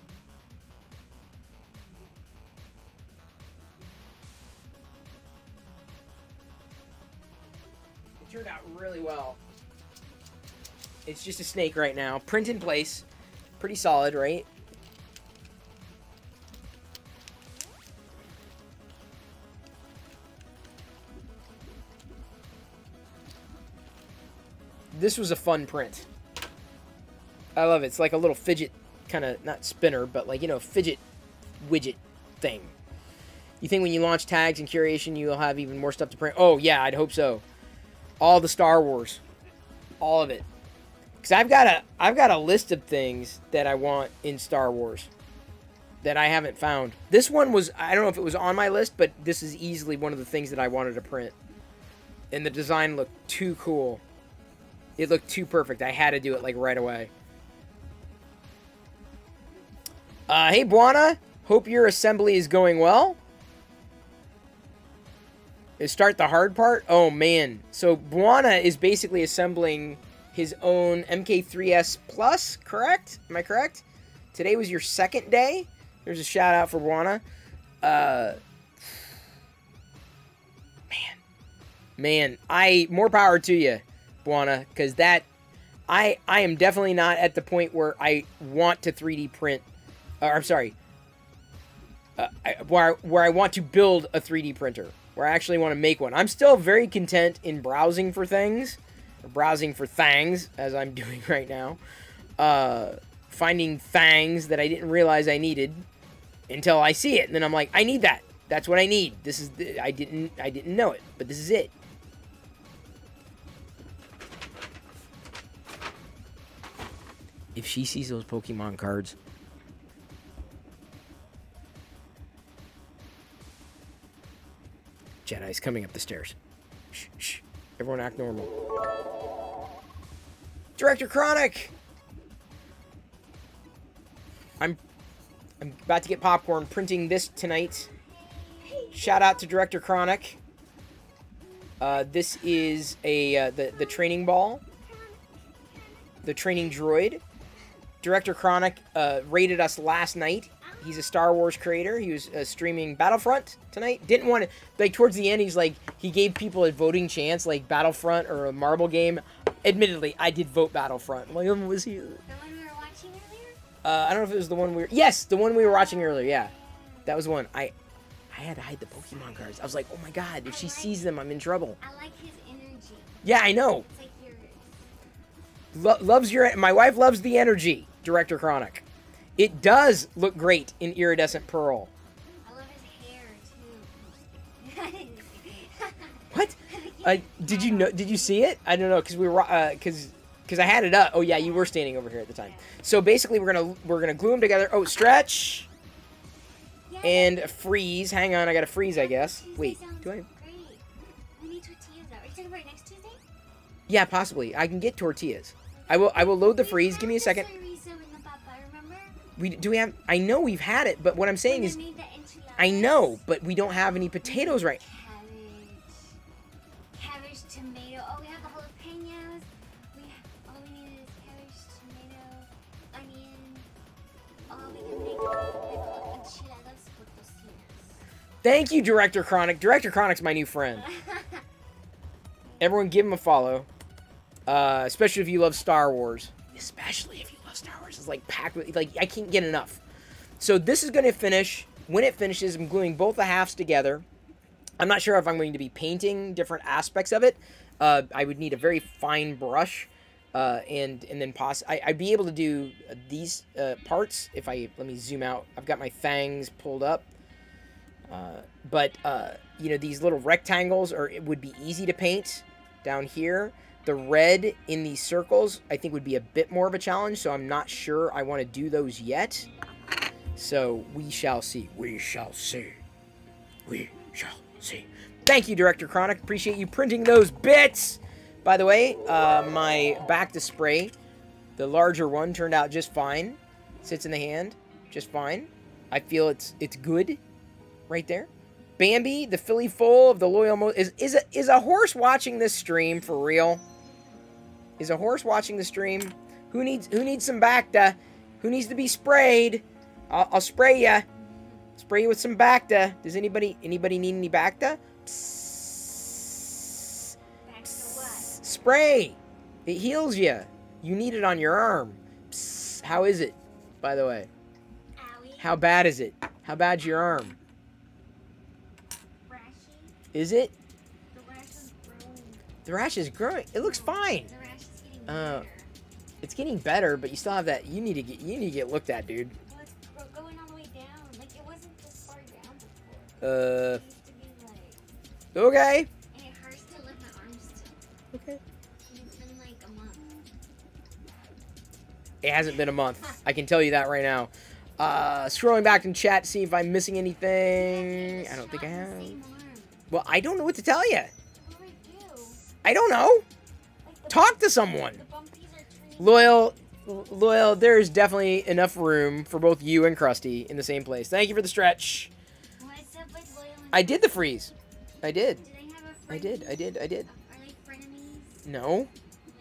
It turned out really well. It's just a snake right now. Print in place. Pretty solid, right? This was a fun print. I love it. It's like a little fidget kind of, not spinner, but like, you know, fidget widget thing. You think when you launch tags and curation, you'll have even more stuff to print? Oh, yeah, I'd hope so. All the Star Wars. All of it. Because I've got a list of things that I want in Star Wars that I haven't found. This one was, I don't know if it was on my list, but this is easily one of the things that I wanted to print. And the design looked too cool. It looked too perfect. I had to do it, like, right away. Hey, Buana. Hope your assembly is going well. Start the hard part? Oh, man. So, Buana is basically assembling his own MK3S Plus, correct? Am I correct? Today was your second day. There's a shout-out for Buana. Man, more power to you, Buana, because I am definitely not at the point where I want to 3D print, I'm sorry, where I want to build a 3D printer, where I actually want to make one. I'm still very content in browsing for things, or browsing for things, as I'm doing right now, finding things that I didn't realize I needed until I see it, and then I'm like, I need that. That's what I need. This is I didn't know it, but this is it. If she sees those Pokemon cards. Jedi's coming up the stairs. Shh, shh. Everyone act normal. Director Chronic! I'm about to get popcorn, printing this tonight. Shout out to Director Chronic. This is the training ball. The training droid. Director Chronic rated us last night. He's a Star Wars creator. He was streaming Battlefront tonight. Didn't want to, like, towards the end, he's like, he gave people a voting chance, like Battlefront or a marble game. Admittedly, I did vote Battlefront. I'm like, was he? The one we were watching earlier? I don't know if it was the one we were, yes, the one we were watching earlier, yeah. That was the one. I had to hide the Pokemon cards. I was like, oh my god, if she sees them, I'm in trouble. I like his energy. Yeah, I know. It's like yours. Loves your, my wife loves the energy, Director Chronic. It does look great in Iridescent Pearl. I love his hair too. What? Did you know? Did you see it? I don't know, because we were because I had it up. Oh yeah, you were standing over here at the time. So basically, we're gonna glue them together. Oh, stretch and freeze. Hang on, I got to freeze, I guess. Wait, do I? Great. We need tortillas though. Are you talking about next Tuesday? Yeah, possibly. I can get tortillas. I will load the freeze. Give me a second. Do we have? I know we've had it, but what I'm saying is, I know, but we don't have any potatoes right. Cabbage, tomato. Oh, we have the jalapenos. All we need is cabbage, tomato, onion. Oh, we can make like enchiladas with tocinas. Thank you, Director Chronic. Director Chronic's my new friend. Everyone, give him a follow, especially if you love Star Wars. Especially if you love Star Wars. It's like packed with, like, I can't get enough. So this is going to finish. When it finishes, I'm gluing both the halves together. I'm not sure if I'm going to be painting different aspects of it. I would need a very fine brush, and then I'd be able to do these parts if let me zoom out. I've got my fangs pulled up, but you know, these little rectangles it would be easy to paint down here. The red in these circles, I think, would be a bit more of a challenge, so I'm not sure I want to do those yet. So, we shall see. We shall see. We shall see. Thank you, Director Chronic. Appreciate you printing those bits! By the way, my back to spray, the larger one, turned out just fine. Sits in the hand, just fine. I feel it's good right there. Bambi, the filly foal of the loyal... Is a horse watching this stream for real? Is a horse watching the stream? Who needs some Bacta? Who needs to be sprayed? I'll spray ya. Spray you with some Bacta. Does anybody need any Bacta? Psst. Bacta what? Spray. It heals you. You need it on your arm. Psst. How is it, by the way? Owie. How bad is it? How bad's your arm? Rashy. Is it? The rash is growing. The rash is growing. It looks fine. The rash is getting better. It's getting better, but you still have that. You need to get looked at, dude. Well, it's going all the way down. Like, it wasn't this far down before. Uh. It used to be like... Okay. And it hurts to lift my arms still. Okay. And it's been like a month. It hasn't been a month. I can tell you that right now. Scrolling back in chat to see if I'm missing anything. I don't think I have. Well, I don't know what to tell you. What do I do? I don't know. Like Talk to someone. The bumpies are trees. Loyal, there's definitely enough room for both you and Krusty in the same place. Thank you for the stretch. What's up with Loyal and I did the freeze. I did. Do they have a I friend? did. Are they frenemies? No. Loyal and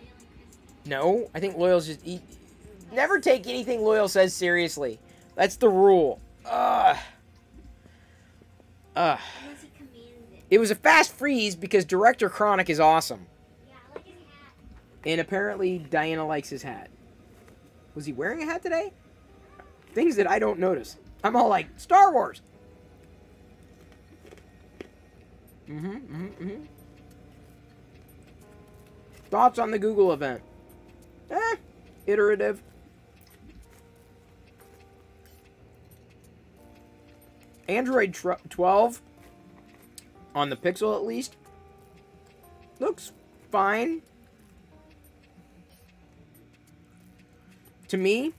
Christy? No. I think Loyal's just eat. Never take anything Loyal says seriously. That's the rule. Unless he commands it. It was a fast freeze because Director Chronic is awesome. Yeah, I like his hat. And apparently Diana likes his hat. Was he wearing a hat today? Things that I don't notice. I'm all like, Star Wars! Thoughts on the Google event? Iterative. Android 12, on the Pixel at least, looks fine. To me,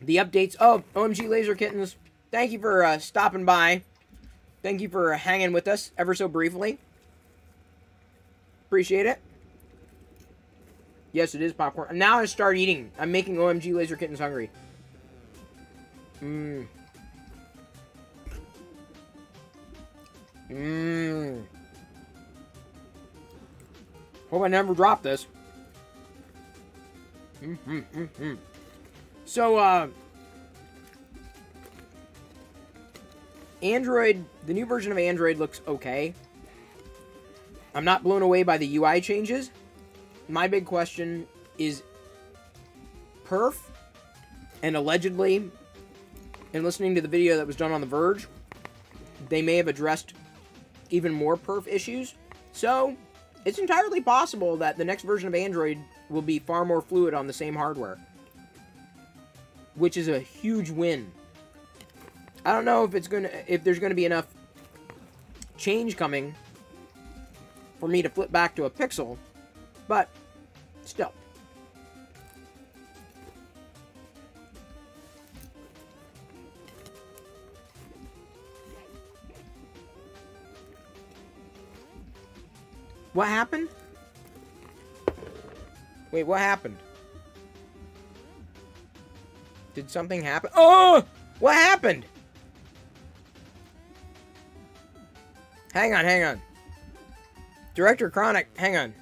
the updates... Oh, OMG Laser Kittens, thank you for stopping by. Thank you for hanging with us ever so briefly. Appreciate it. Yes, it is popcorn. And now I start eating. I'm making OMG Laser Kittens hungry. Hope I never drop this. So, Android, the new version of Android looks okay. I'm not blown away by the UI changes. My big question is perf, and allegedly, in listening to the video that was done on The Verge, they may have addressed even more perf issues. So, it's entirely possible that the next version of Android will be far more fluid on the same hardware, which is a huge win. I don't know if there's gonna be enough change coming for me to flip back to a Pixel, but still. What happened? Wait, what happened? Did something happen? Oh! What happened? Hang on. Director Chronic, hang on.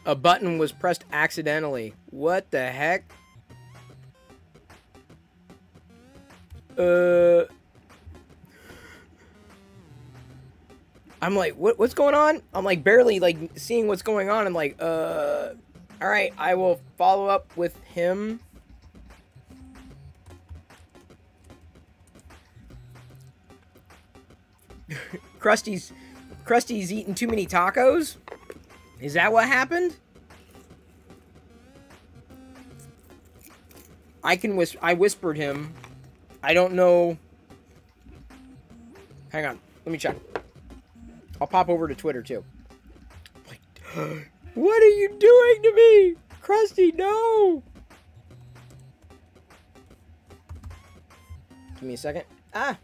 A button was pressed accidentally. What the heck? I'm like, what's going on? I'm like barely like seeing what's going on. I'm like, all right, I will follow up with him. Krusty's eating too many tacos? Is that what happened? I whispered him. I don't know. Hang on. Let me check. I'll pop over to Twitter too. Like, what are you doing to me? Krusty, no! Give me a second. Ah!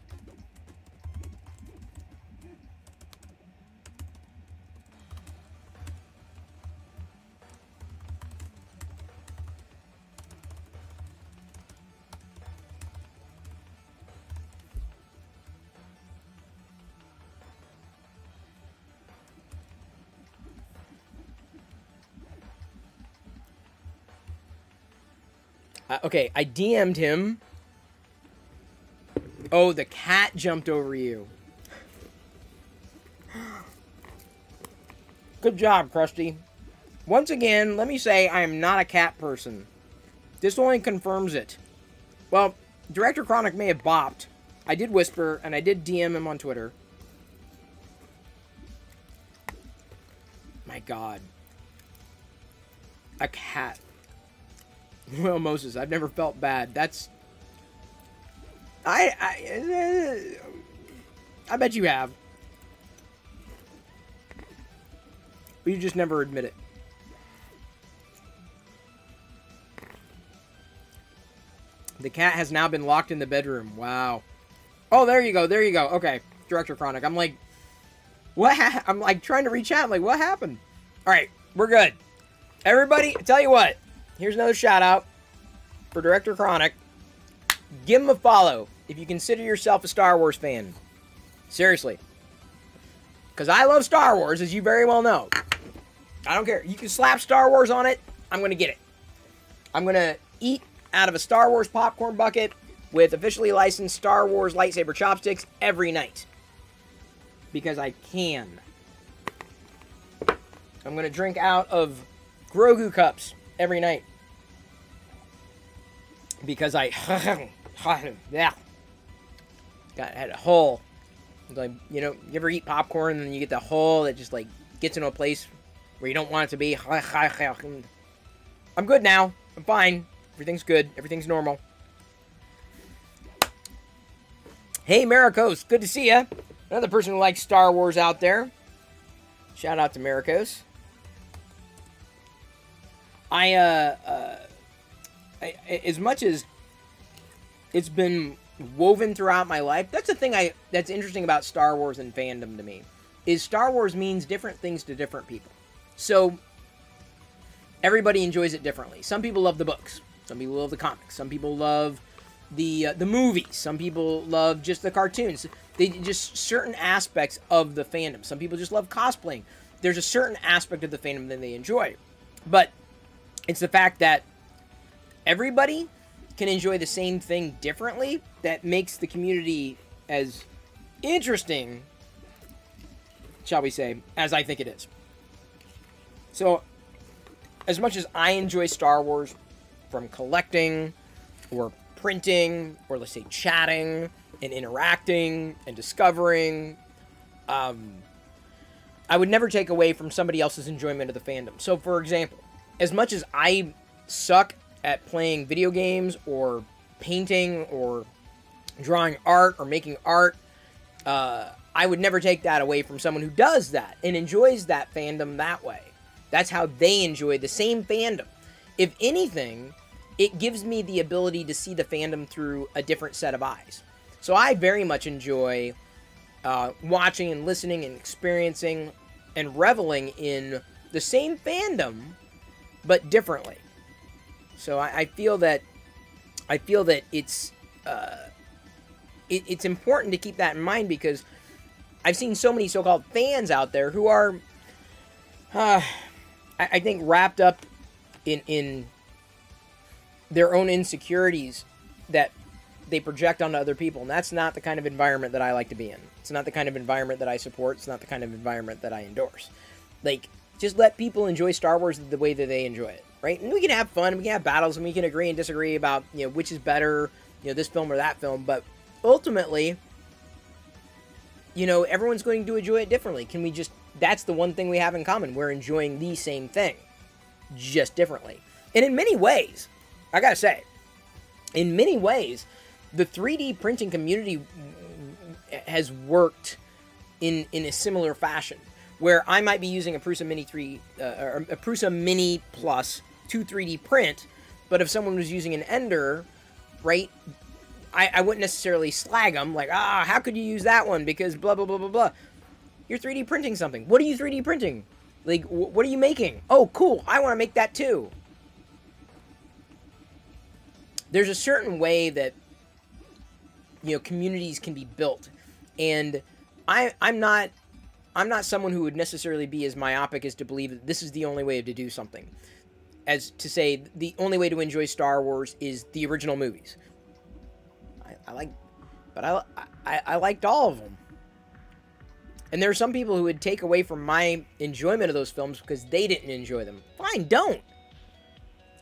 Okay, I DM'd him. Oh, the cat jumped over you. Good job, Krusty. Once again, let me say I am not a cat person. This only confirms it. Well, Director Chronic may have bopped. I did whisper, and I did DM him on Twitter. My God. A cat. Well, Moses, I've never felt bad. That's... I bet you have. But you just never admit it. The cat has now been locked in the bedroom. Wow. Oh, there you go. There you go. Okay. Director Chronic. I'm like... What I'm like trying to reach out. I'm like, what happened? Alright. We're good. Everybody, tell you what. Here's another shout out for Director Chronic. Give him a follow if you consider yourself a Star Wars fan. Seriously. Because I love Star Wars, as you very well know. I don't care. You can slap Star Wars on it. I'm going to get it. I'm going to eat out of a Star Wars popcorn bucket with officially licensed Star Wars lightsaber chopsticks every night. Because I can. I'm going to drink out of Grogu cups every night. Because I yeah, had a hole. Like, you know, you ever eat popcorn and then you get the hole that just like gets into a place where you don't want it to be. I'm good now. I'm fine. Everything's good. Everything's normal. Hey, Maricos. Good to see ya. Another person who likes Star Wars out there. Shout out to Maricos. As much as it's been woven throughout my life, that's the thing that's interesting about Star Wars and fandom to me, is Star Wars means different things to different people. So everybody enjoys it differently. Some people love the books. Some people love the comics. Some people love the movies. Some people love just the cartoons. They just certain aspects of the fandom. Some people just love cosplaying. There's a certain aspect of the fandom that they enjoy. But it's the fact that everybody can enjoy the same thing differently that makes the community as interesting, shall we say, as I think it is. So, as much as I enjoy Star Wars, from collecting, or printing, or let's say chatting, and interacting, and discovering, I would never take away from somebody else's enjoyment of the fandom. So, for example, as much as I suck at playing video games, or painting, or drawing art, or making art, I would never take that away from someone who does that, and enjoys that fandom that way. That's how they enjoy the same fandom. If anything, it gives me the ability to see the fandom through a different set of eyes. So I very much enjoy watching and listening and experiencing and reveling in the same fandom, but differently. So I feel that it's it's important to keep that in mind, because I've seen so many so-called fans out there who are, I think, wrapped up in their own insecurities that they project onto other people, and that's not the kind of environment that I like to be in. It's not the kind of environment that I support. It's not the kind of environment that I endorse. Like, just let people enjoy Star Wars the way that they enjoy it, right? And we can have fun, we can have battles, and we can agree and disagree about, you know, which is better, you know, this film or that film, but ultimately, you know, everyone's going to enjoy it differently. Can we just, that's the one thing we have in common. We're enjoying the same thing, just differently. And in many ways, I gotta say, in many ways, the 3D printing community has worked in a similar fashion, where I might be using a Prusa Mini 3, or a Prusa Mini Plus to 3D print, but if someone was using an Ender, right, I wouldn't necessarily slag them, like, how could you use that one, because blah, blah, blah, blah, blah. You're 3D printing something. What are you 3D printing? Like, what are you making? Oh, cool, I want to make that too. There's a certain way that, you know, communities can be built, and I'm not someone who would necessarily be as myopic as to believe that this is the only way to do something, as to say the only way to enjoy Star Wars is the original movies. I liked all of them, and there are some people who would take away from my enjoyment of those films because they didn't enjoy them. Fine, don't.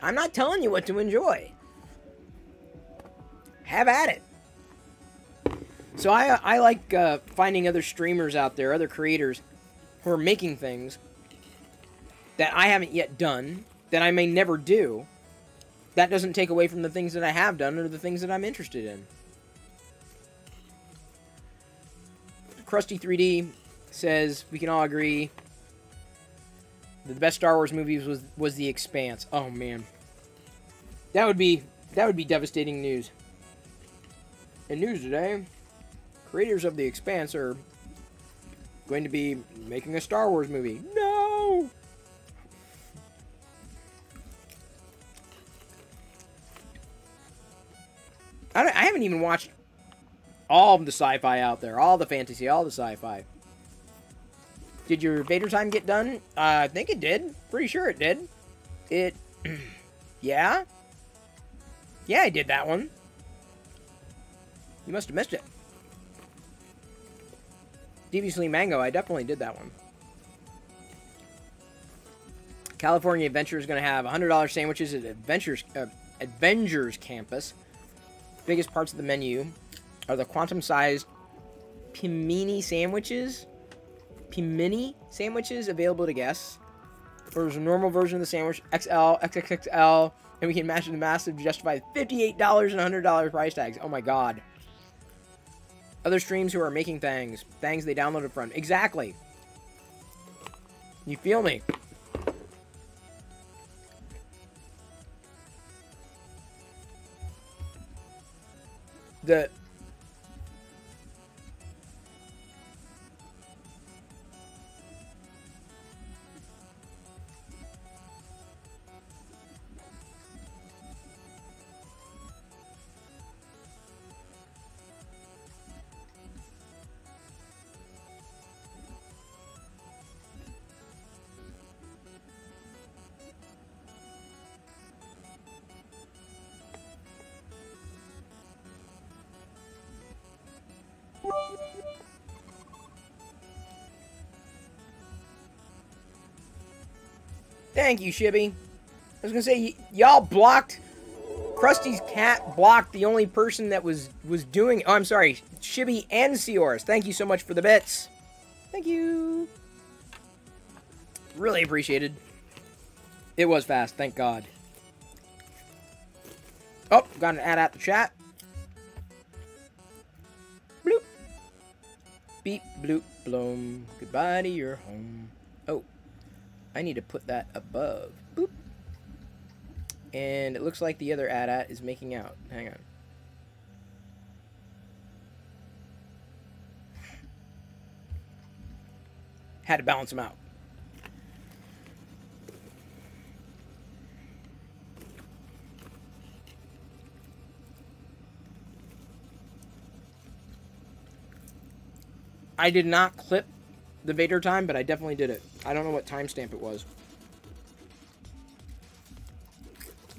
I'm not telling you what to enjoy. Have at it. So I like finding other streamers out there, other creators who are making things that I haven't yet done, that I may never do. That doesn't take away from the things that I have done or the things that I'm interested in. Krusty 3D says, we can all agree the best Star Wars movies was The Expanse. Oh man. That would be devastating news. In news today, creators of The Expanse are going to be making a Star Wars movie. No! I haven't even watched all of the sci-fi out there. All the fantasy, all the sci-fi. Did your Vader time get done? I think it did. Pretty sure it did. It... yeah? Yeah, I did that one. You must have missed it. Deviously Mango, I definitely did that one. California Adventure is going to have $100 sandwiches at Avengers Campus. Biggest parts of the menu are the quantum-sized Pimini sandwiches. Pimini sandwiches available to guests. There's a normal version of the sandwich, XL, XXXL, and we can imagine the massive justify $58 and $100 price tags. Oh my god. Other streams who are making things they downloaded from. Exactly. You feel me? Thank you, Shibby. I was gonna say, y'all blocked... Krusty's cat blocked the only person that was doing... Oh, I'm sorry. Shibby and Seors. Thank you so much for the bits. Thank you. Really appreciated. It was fast, thank God. Oh, got an ad at the chat. Bloop. Beep, bloop, bloom. Goodbye to your home. Oh. I need to put that above. Boop. And it looks like the other AT-AT is making out. Hang on. Had to balance them out. I did not clip the Vader time, but I definitely did it. I don't know what timestamp it was.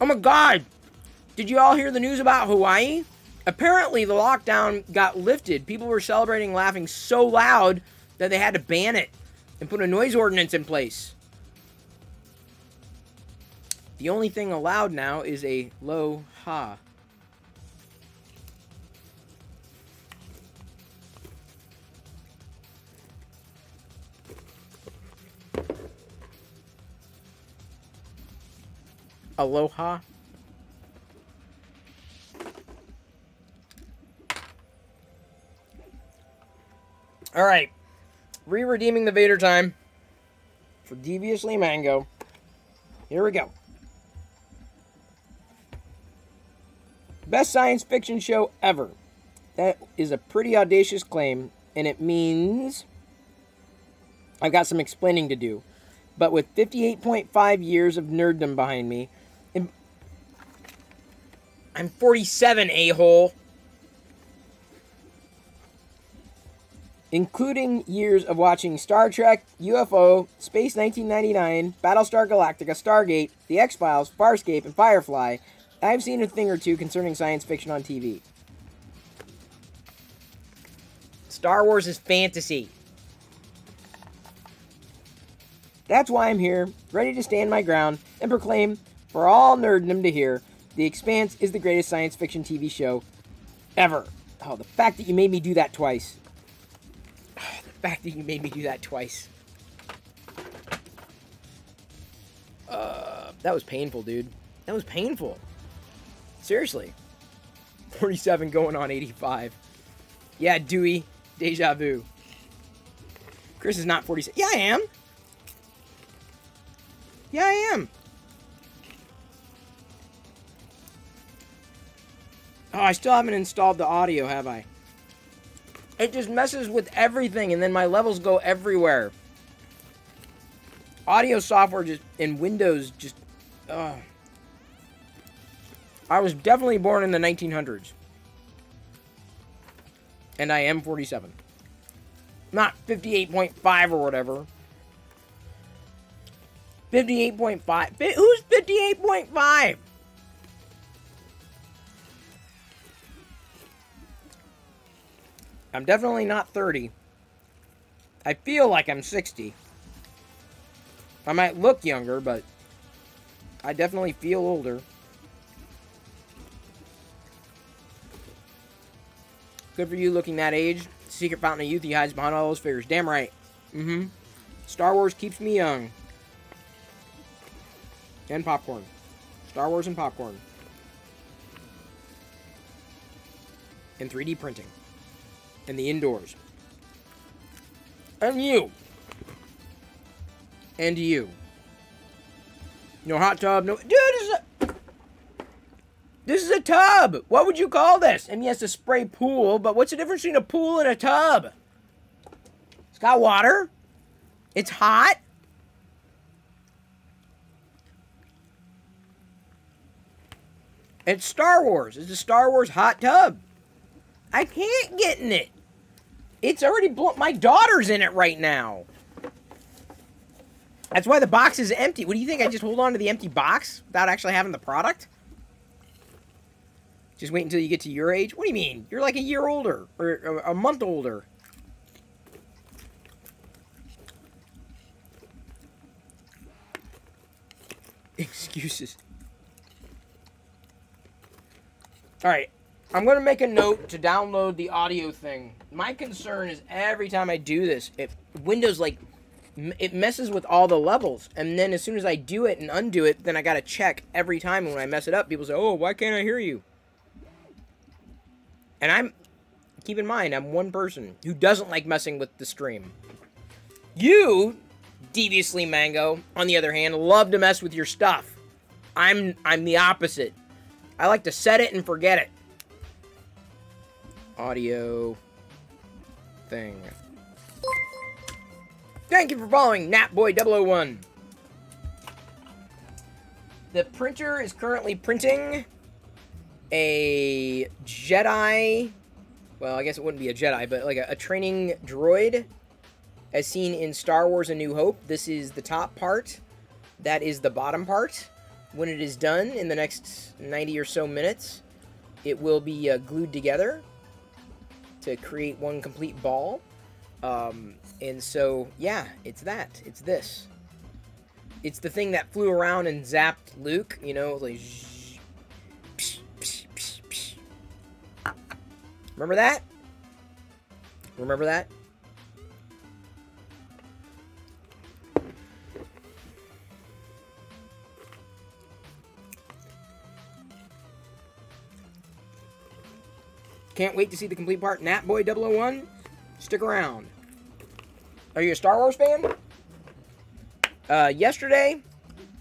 Oh my god! Did you all hear the news about Hawaii? Apparently, the lockdown got lifted. People were celebrating, laughing so loud that they had to ban it and put a noise ordinance in place. The only thing allowed now is a low ha. Aloha. All right, re-redeeming the Vader time for Deviously Mango. Here we go. Best science fiction show ever. That is a pretty audacious claim, and it means I've got some explaining to do. But with 58.5 years of nerddom behind me, I'm 47, a-hole. Including years of watching Star Trek, UFO, Space 1999, Battlestar Galactica, Stargate, The X-Files, Farscape, and Firefly, I've seen a thing or two concerning science fiction on TV. Star Wars is fantasy. That's why I'm here, ready to stand my ground and proclaim for all nerddom to hear, The Expanse is the greatest science fiction TV show ever. Oh, the fact that you made me do that twice. Fact that you made me do that twice. That was painful, dude. That was painful. Seriously. 47 going on 85. Yeah, Dewey. Deja vu. Chris is not 47. Yeah, I am. Yeah, I am. Oh, I still haven't installed the audio, have I? It just messes with everything, and then my levels go everywhere. Audio software just in Windows just... I was definitely born in the 1900s. And I am 47. Not 58.5 or whatever. 58.5. Who's 58.5? I'm definitely not 30. I feel like I'm 60. I might look younger, but I definitely feel older. Good for you looking that age. Secret fountain of youth he hides behind all those figures. Damn right. Mm-hmm. Star Wars keeps me young. And popcorn. Star Wars and popcorn. And 3D printing. And the indoors. And you. And you. No hot tub, no... Dude, this is a tub! What would you call this? I mean, yes, a spray pool, but what's the difference between a pool and a tub? It's got water. It's hot. It's Star Wars. It's a Star Wars hot tub. I can't get in it. It's already blown. My daughter's in it right now. That's why the box is empty. What do you think? I just hold on to the empty box without actually having the product? Just wait until you get to your age? What do you mean? You're like a year older. Or a month older. Excuses. Alright. I'm going to make a note to download the audio thing. My concern is every time I do this, Windows, like, it messes with all the levels. And then as soon as I do it and undo it, then I got to check every time. And when I mess it up, people say, oh, why can't I hear you? And keep in mind, I'm one person who doesn't like messing with the stream. You, Deviously Mango, on the other hand, love to mess with your stuff. I'm the opposite. I like to set it and forget it. Audio thing. Thank you for following Natboy001. The printer is currently printing a Jedi, well, I guess it wouldn't be a Jedi, but like a training droid as seen in Star Wars A New Hope. This is the top part. That is the bottom part. When it is done in the next 90 or so minutes, it will be glued together to create one complete ball. And so, yeah, it's that. It's this. It's the thing that flew around and zapped Luke, you know, like... Psh, psh, psh, psh. Remember that? Remember that? Can't wait to see the complete part. Natboy001, stick around. Are you a Star Wars fan? Yesterday,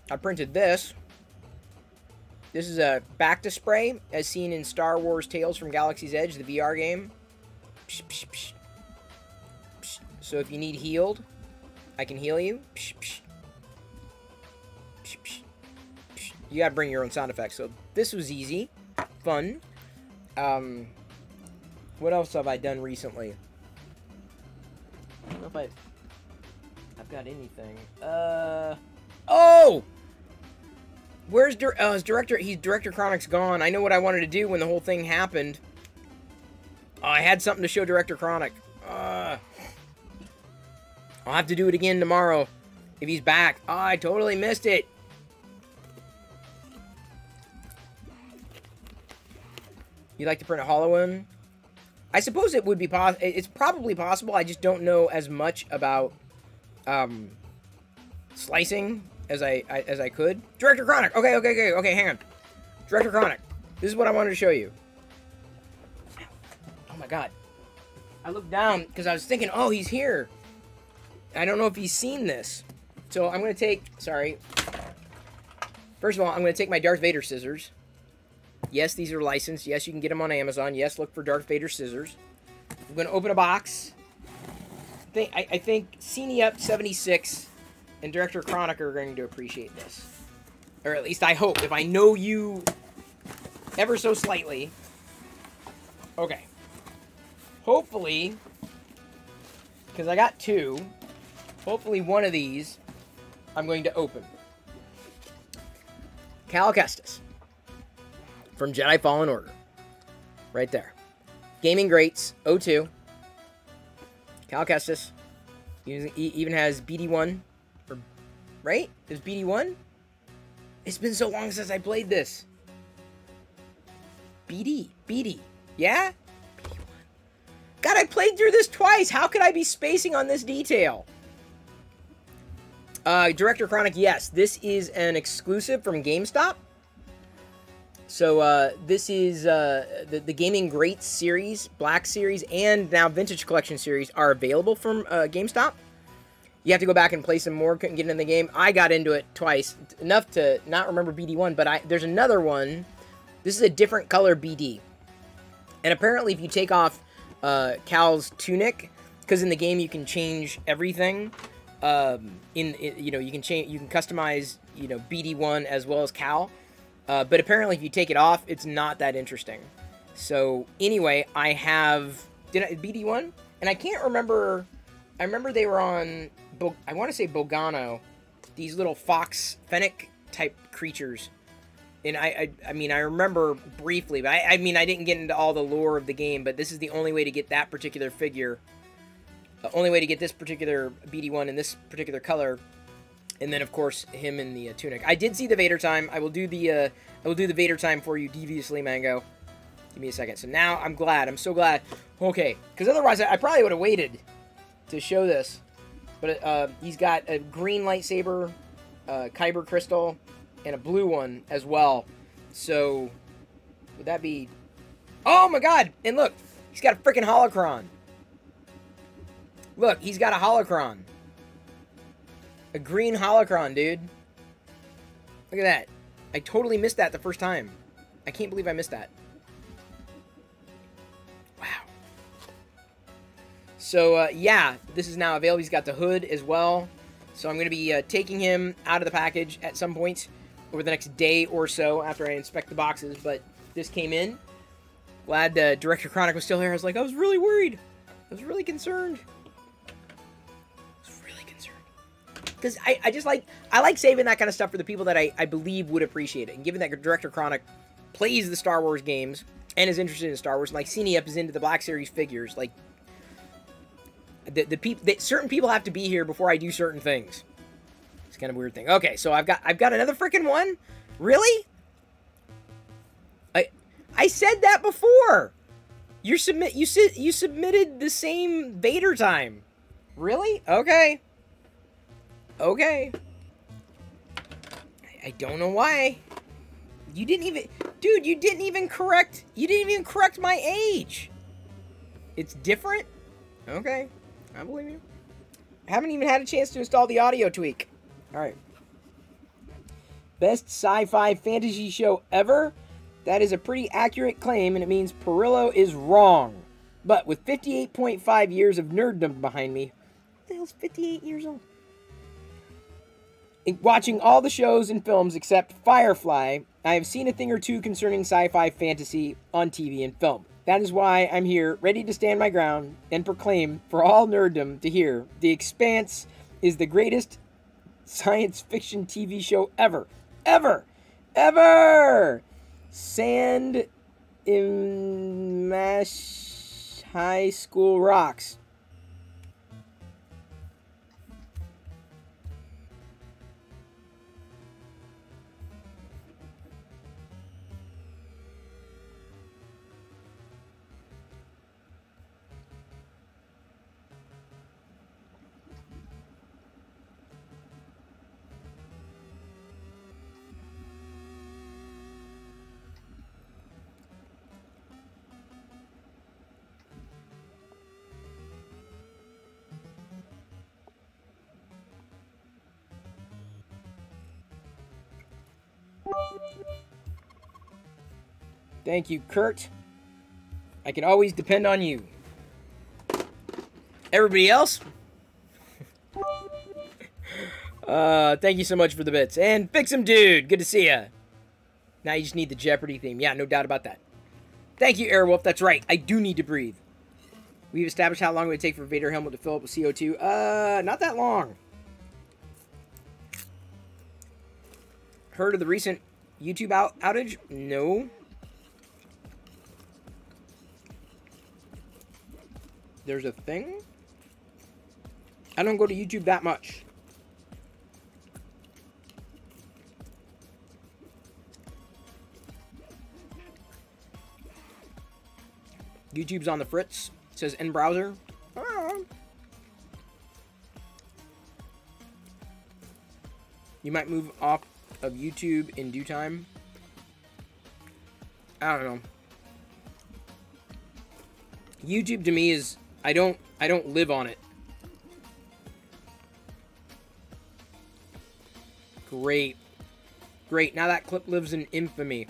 I printed this. This is a back to spray, as seen in Star Wars Tales from Galaxy's Edge, the VR game. Psh, psh, psh. Psh. So if you need healed, I can heal you. Psh, psh. Psh, psh. Psh. You gotta bring your own sound effects. So this was easy, fun. What else have I done recently? I don't know if I've got anything. Oh! Where's his director? Director Chronic's gone. I know what I wanted to do when the whole thing happened. Oh, I had something to show Director Chronic. I'll have to do it again tomorrow if he's back. Oh, I totally missed it. You'd like to print a hollow one? I suppose it would be possible. It's probably possible. I just don't know as much about slicing as I could. Director Chronic. Okay. Hang on. Director Chronic. This is what I wanted to show you. Oh my God. I looked down because I was thinking, oh, he's here. I don't know if he's seen this. So I'm going to take, sorry. First of all, I'm going to take my Darth Vader scissors. Yes, these are licensed. Yes, you can get them on Amazon. Yes, look for Darth Vader scissors. I'm going to open a box. I think Cine Up 76 and Director Chronic are going to appreciate this. Or at least I hope. If I know you ever so slightly. Okay. Hopefully, because I got two, hopefully one of these I'm going to open. Cal Kestis from Jedi Fallen Order. Right there. Gaming Greats 02. Cal Kestis. He even has BD1. Right? There's BD1? It's been so long since I played this. BD. Yeah? BD1. God, I played through this twice. How could I be spacing on this detail? Director Chronic, yes. This is an exclusive from GameStop. So, this is, the Gaming Greats series, Black series, and now Vintage Collection series are available from, GameStop. You have to go back and play some more, couldn't get in the game. I got into it twice, enough to not remember BD1, but there's another one. This is a different color BD. And apparently if you take off, Cal's tunic, because in the game you can change everything, you know, you can customize, you know, BD1 as well as Cal. But apparently if you take it off, it's not that interesting. So, anyway, I have... BD1? And I can't remember... I remember they were on... I want to say Bogano. These little fox, fennec type creatures. And I mean, I remember briefly, but I mean, I didn't get into all the lore of the game, but this is the only way to get that particular figure. The only way to get this particular BD1 in this particular color. And then, of course, him in the tunic. I did see the Vader time. I will do the Vader time for you, deviously, Mango. Give me a second. So now I'm glad. I'm so glad. Okay, because otherwise I probably would have waited to show this. But he's got a green lightsaber, Kyber crystal, and a blue one as well. So would that be? Oh my God! And look, he's got a freaking holocron. Look, he's got a holocron. A green holocron, dude. Look at that. I totally missed that the first time. I can't believe I missed that. Wow. So, yeah, this is now available. He's got the hood as well. So I'm going to be taking him out of the package at some point over the next day or so after I inspect the boxes. But this came in. Glad Director Chronic was still here. I was like, I was really worried. I was really concerned. Because I like saving that kind of stuff for the people that I believe would appreciate it. And given that Director Chronic plays the Star Wars games, and is interested in Star Wars. Like CNEUP is into the Black Series figures. Like certain people have to be here before I do certain things. It's kind of a weird thing. Okay, so I've got another freaking one. Really? I said that before. You submitted the same Vader time. Really? Okay. Okay. I don't know why. You didn't even... Dude, you didn't even correct my age. It's different? Okay. I believe you. I haven't even had a chance to install the audio tweak. Alright. Best sci-fi fantasy show ever? That is a pretty accurate claim, and it means Perillo is wrong. But with 58.5 years of nerddom behind me... What the hell's 58 years old? Watching all the shows and films except Firefly, I have seen a thing or two concerning sci-fi fantasy on TV and film. That is why I'm here, ready to stand my ground and proclaim for all nerddom to hear, The Expanse is the greatest science fiction TV show ever. Ever! Ever! Sand in Mash High School rocks. Thank you, Kurt. I can always depend on you. Everybody else? Thank you so much for the bits. And Fix 'em Dude, good to see ya. Now you just need the Jeopardy theme. Yeah, no doubt about that. Thank you, Airwolf. That's right. I do need to breathe. We've established how long it would take for Vader helmet to fill up with CO2. Not that long. Heard of the recent YouTube outage? No. There's a thing? I don't go to YouTube that much. YouTube's on the fritz. It says in browser. You might move off of YouTube in due time. I don't know. YouTube to me is I don't live on it. Great. Great. Now that clip lives in infamy.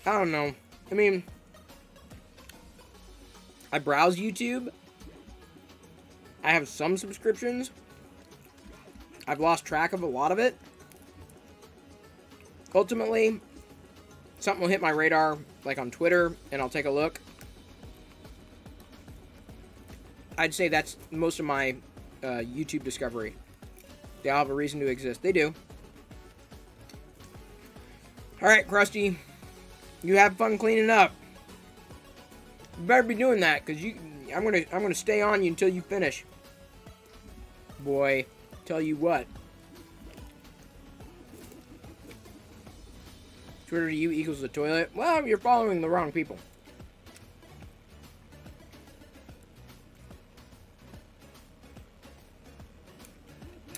I don't know. I mean, I browse YouTube. I have some subscriptions. I've lost track of a lot of it. Ultimately, something will hit my radar, like on Twitter, and I'll take a look. I'd say that's most of my YouTube discovery. They all have a reason to exist. They do. Alright, Krusty. You have fun cleaning up. You better be doing that, because I'm gonna stay on you until you finish. Boy, tell you what. Twitter to you equals the toilet. Well, you're following the wrong people.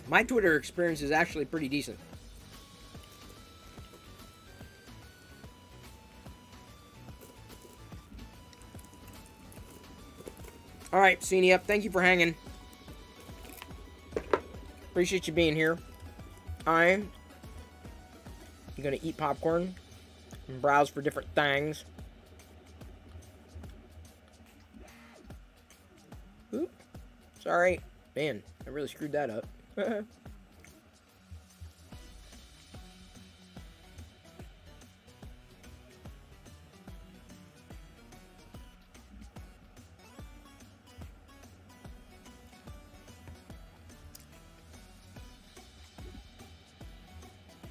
My Twitter experience is actually pretty decent. Alright, CNEUP, thank you for hanging. Appreciate you being here. I'm gonna eat popcorn and browse for different things. Oop. Sorry. Man, I really screwed that up.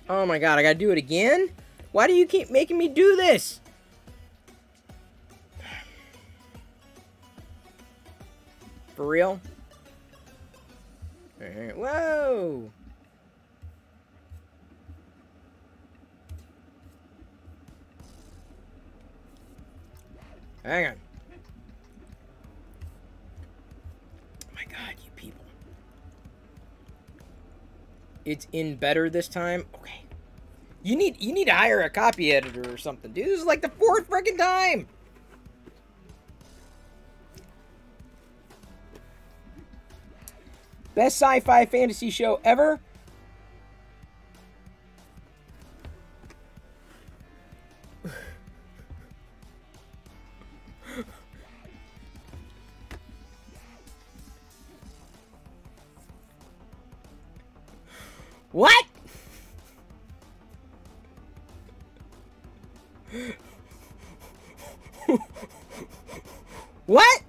Oh my god, I gotta do it again? Why do you keep making me do this? For real? Alright, whoa! Hang on. Oh my god, you people. It's in better this time? Okay. You need to hire a copy editor or something, dude. This is like the 4th freaking time! Best sci-fi fantasy show ever? What? What?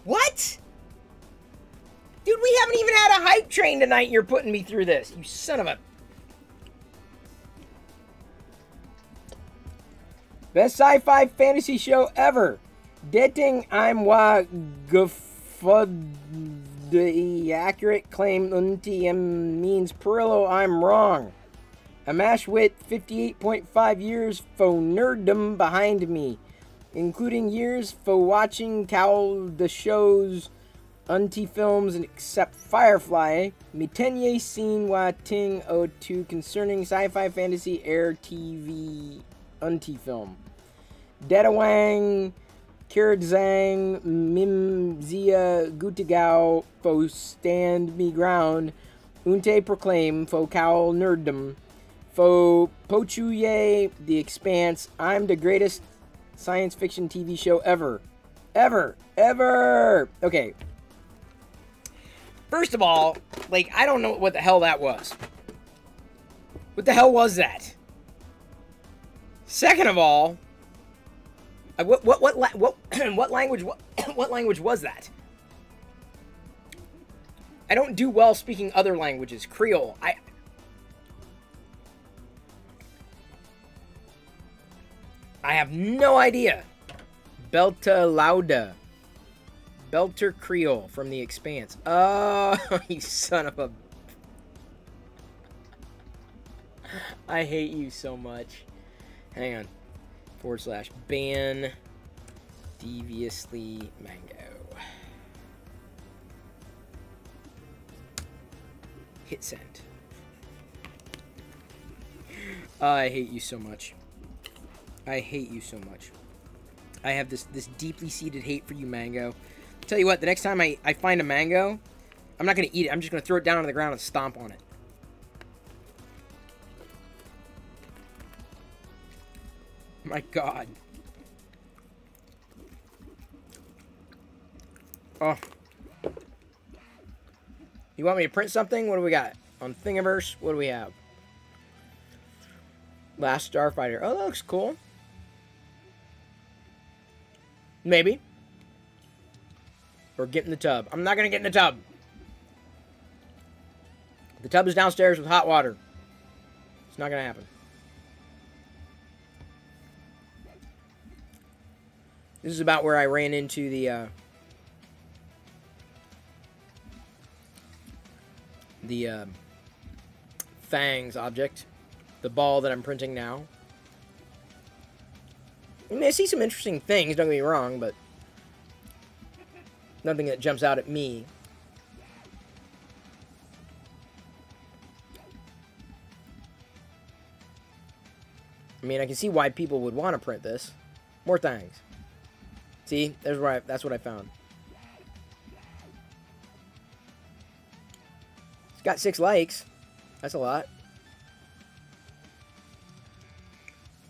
What? Dude, we haven't even had a hype train tonight. You're putting me through this. You son of a... Best sci-fi fantasy show ever. Dating I'm wa the accurate claim unti means Perillo I'm wrong. A mash with 58.5 years for nerddom behind me, including years for watching Cowl the shows unti films and except Firefly. Me tenye scene wa ting o to concerning sci-fi fantasy air TV unti film. Dedawang Kirdzang Mimzia Gutigao fo stand me ground unte proclaim fo cowl nerddom fo pochuye the expanse. I'm the greatest science fiction TV show ever. Ever. Okay. First of all, like, I don't know what the hell that was. What the hell was that? Second of all, what language what language was that? I don't do well speaking other languages. Creole. I have no idea. Belta Lauda. Belter Creole from The Expanse. Oh, you son of a... I hate you so much. Hang on. / ban deviously mango. Hit send. I hate you so much. I hate you so much. I have this deeply seated hate for you, Mango. Tell you what, the next time I find a mango, I'm not going to eat it. I'm just going to throw it down on the ground and stomp on it. My God. Oh. You want me to print something? What do we got? On Thingiverse, what do we have? Last Starfighter. Oh, that looks cool. Maybe. Or get in the tub. I'm not going to get in the tub. The tub is downstairs with hot water. It's not going to happen. This is about where I ran into the Fangs object. The ball that I'm printing now. I mean, I see some interesting things, don't get me wrong, but nothing that jumps out at me. I mean, I can see why people would want to print this. More things. See, that's what I found. It's got 6 likes. That's a lot.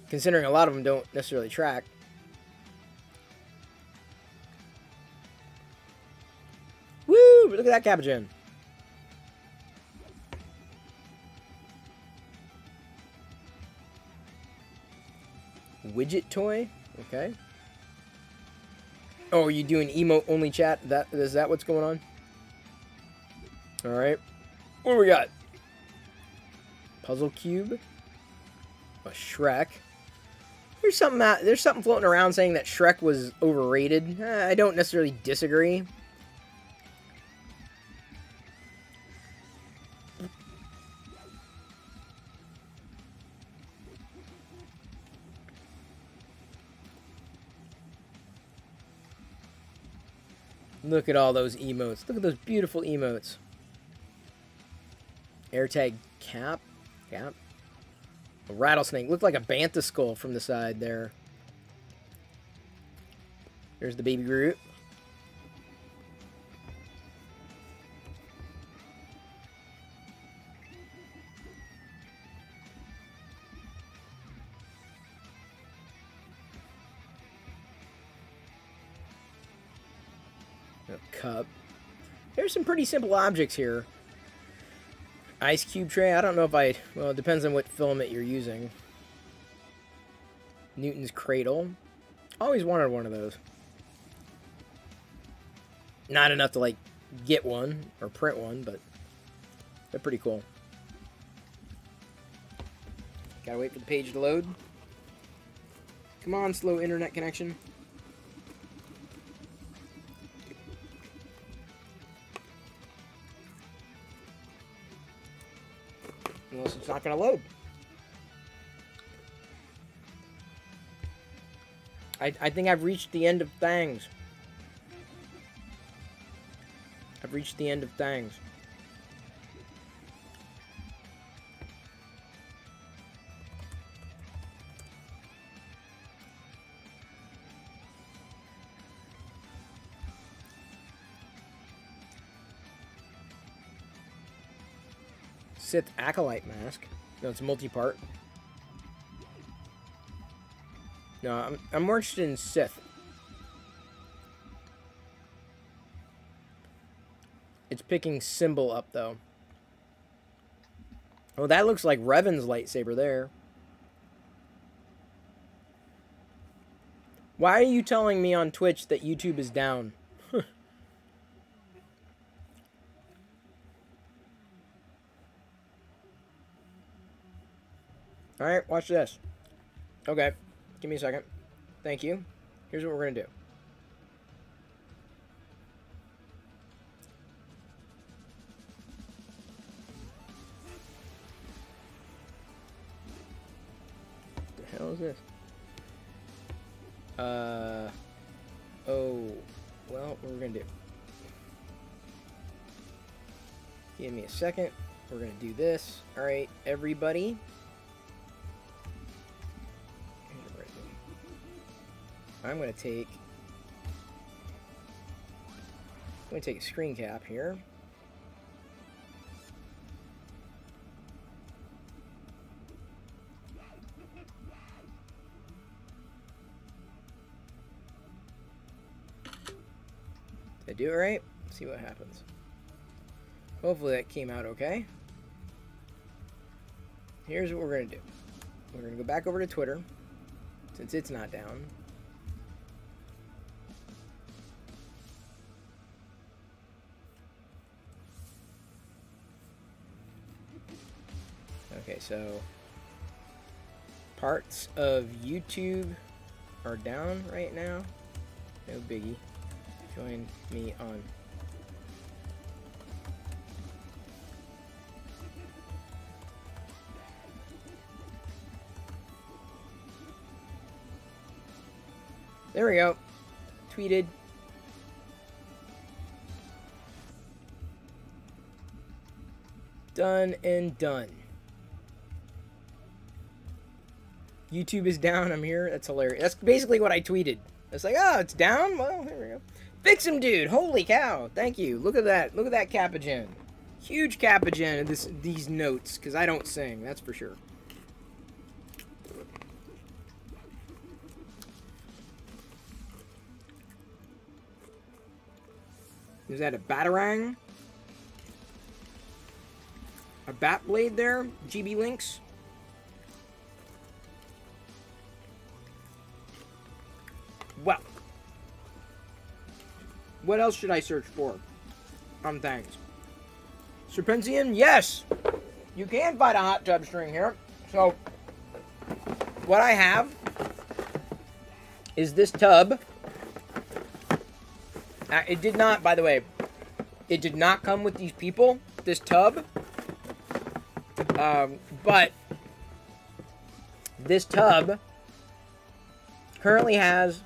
Considering a lot of them don't necessarily track. Woo! Look at that cabbage in. Widget toy? Okay. Oh, are you doing emote only chat? Is that what's going on? All right. What do we got? Puzzle cube. A Shrek. There's something floating around saying that Shrek was overrated. I don't necessarily disagree. Look at all those emotes. Look at those beautiful emotes. AirTag cap. Cap. A rattlesnake. Looked like a bantha skull from the side there. There's the baby Groot. A cup. There's some pretty simple objects here. Ice cube tray. I don't know if well, it depends on what filament you're using. Newton's cradle. Always wanted one of those. Not enough to, like, get one or print one, but they're pretty cool. Gotta wait for the page to load. Come on, slow internet connection. Unless it's not going to load. I think I've reached the end of things. I've reached the end of things. Sith Acolyte mask. No, it's multi-part. No, I'm more interested in Sith. It's picking symbol up, though. Oh, that looks like Revan's lightsaber there. Why are you telling me on Twitch that YouTube is down? Alright, watch this. Okay, give me a second. Thank you. Here's what we're going to do. What the hell is this? Oh, well, what we're going to do. Give me a second. We're going to do this. Alright, everybody. I'm going to take a screen cap here. Did I do it right? Let's see what happens. Hopefully that came out okay. Here's what we're going to do. We're going to go back over to Twitter, since it's not down. Okay, so parts of YouTube are down right now. No biggie. Join me on. There we go. Tweeted. Done and done. YouTube is down. I'm here. That's hilarious. That's basically what I tweeted. It's like, oh, it's down? Well, here we go. Fix him, dude. Holy cow. Thank you. Look at that. Look at that Capagen. Huge Capagen of these notes, because I don't sing. That's for sure. Is that a Batarang? A Bat Blade there? GB Links? Well, What else should I search for on things? Serpentian? Yes! You can find a hot tub string here. So, what I have is this tub. It did not, by the way, it did not come with these people, this tub. But this tub currently has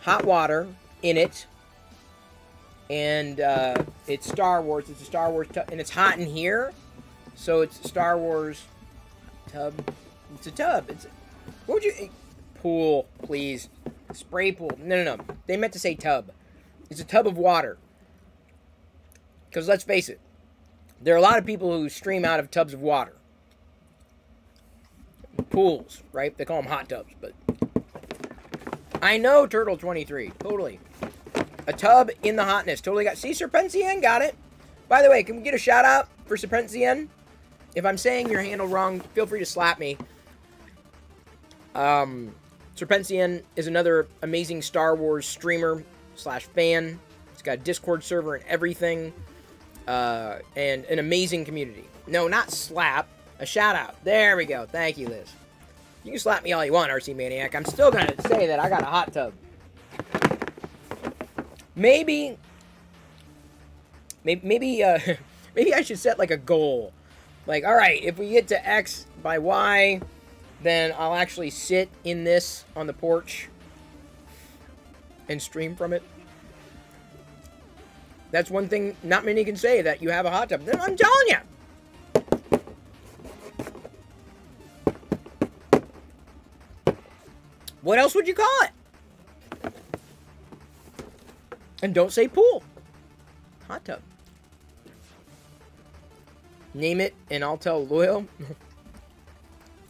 hot water in it. And it's Star Wars. It's a Star Wars tub. And it's hot in here. So it's a Star Wars tub. It's a tub. What would you... Pool, please. Spray pool. No. They meant to say tub. It's a tub of water. Because let's face it. There are a lot of people who stream out of tubs of water. Pools, right? They call them hot tubs. But I know Turtle23. Totally. A tub in the hotness. Totally got... See, Serpentien got it. By the way, can we get a shout out for Serpentien? If I'm saying your handle wrong, feel free to slap me. Serpentien is another amazing Star Wars streamer / fan. He's got a Discord server and everything. And an amazing community. No, not slap. A shout out. There we go. Thank you, Liz. You can slap me all you want, RC Maniac. I'm still going to say that I got a hot tub. Maybe I should set like a goal. Like, all right, if we get to X by Y, then I'll actually sit in this on the porch and stream from it. That's one thing not many can say, that you have a hot tub. I'm telling you. What else would you call it? And don't say pool. Hot tub. Name it, and I'll tell Loyal.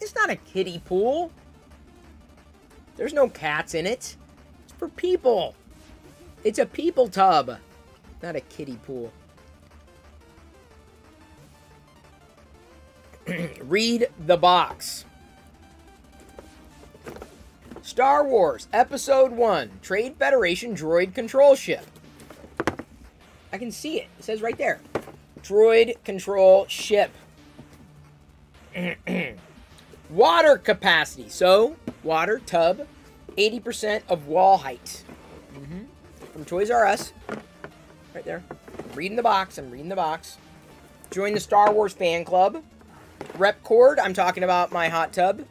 It's not a kiddie pool. There's no cats in it. It's for people. It's a people tub. Not a kiddie pool. Read the box. Star Wars Episode 1. Trade Federation Droid Control Ship. I can see it. It says right there. Droid Control Ship. Water capacity. So, water, tub, 80% of wall height. From Toys R Us. Right there. I'm reading the box. I'm reading the box. Join the Star Wars fan club. Rep cord. I'm talking about my hot tub.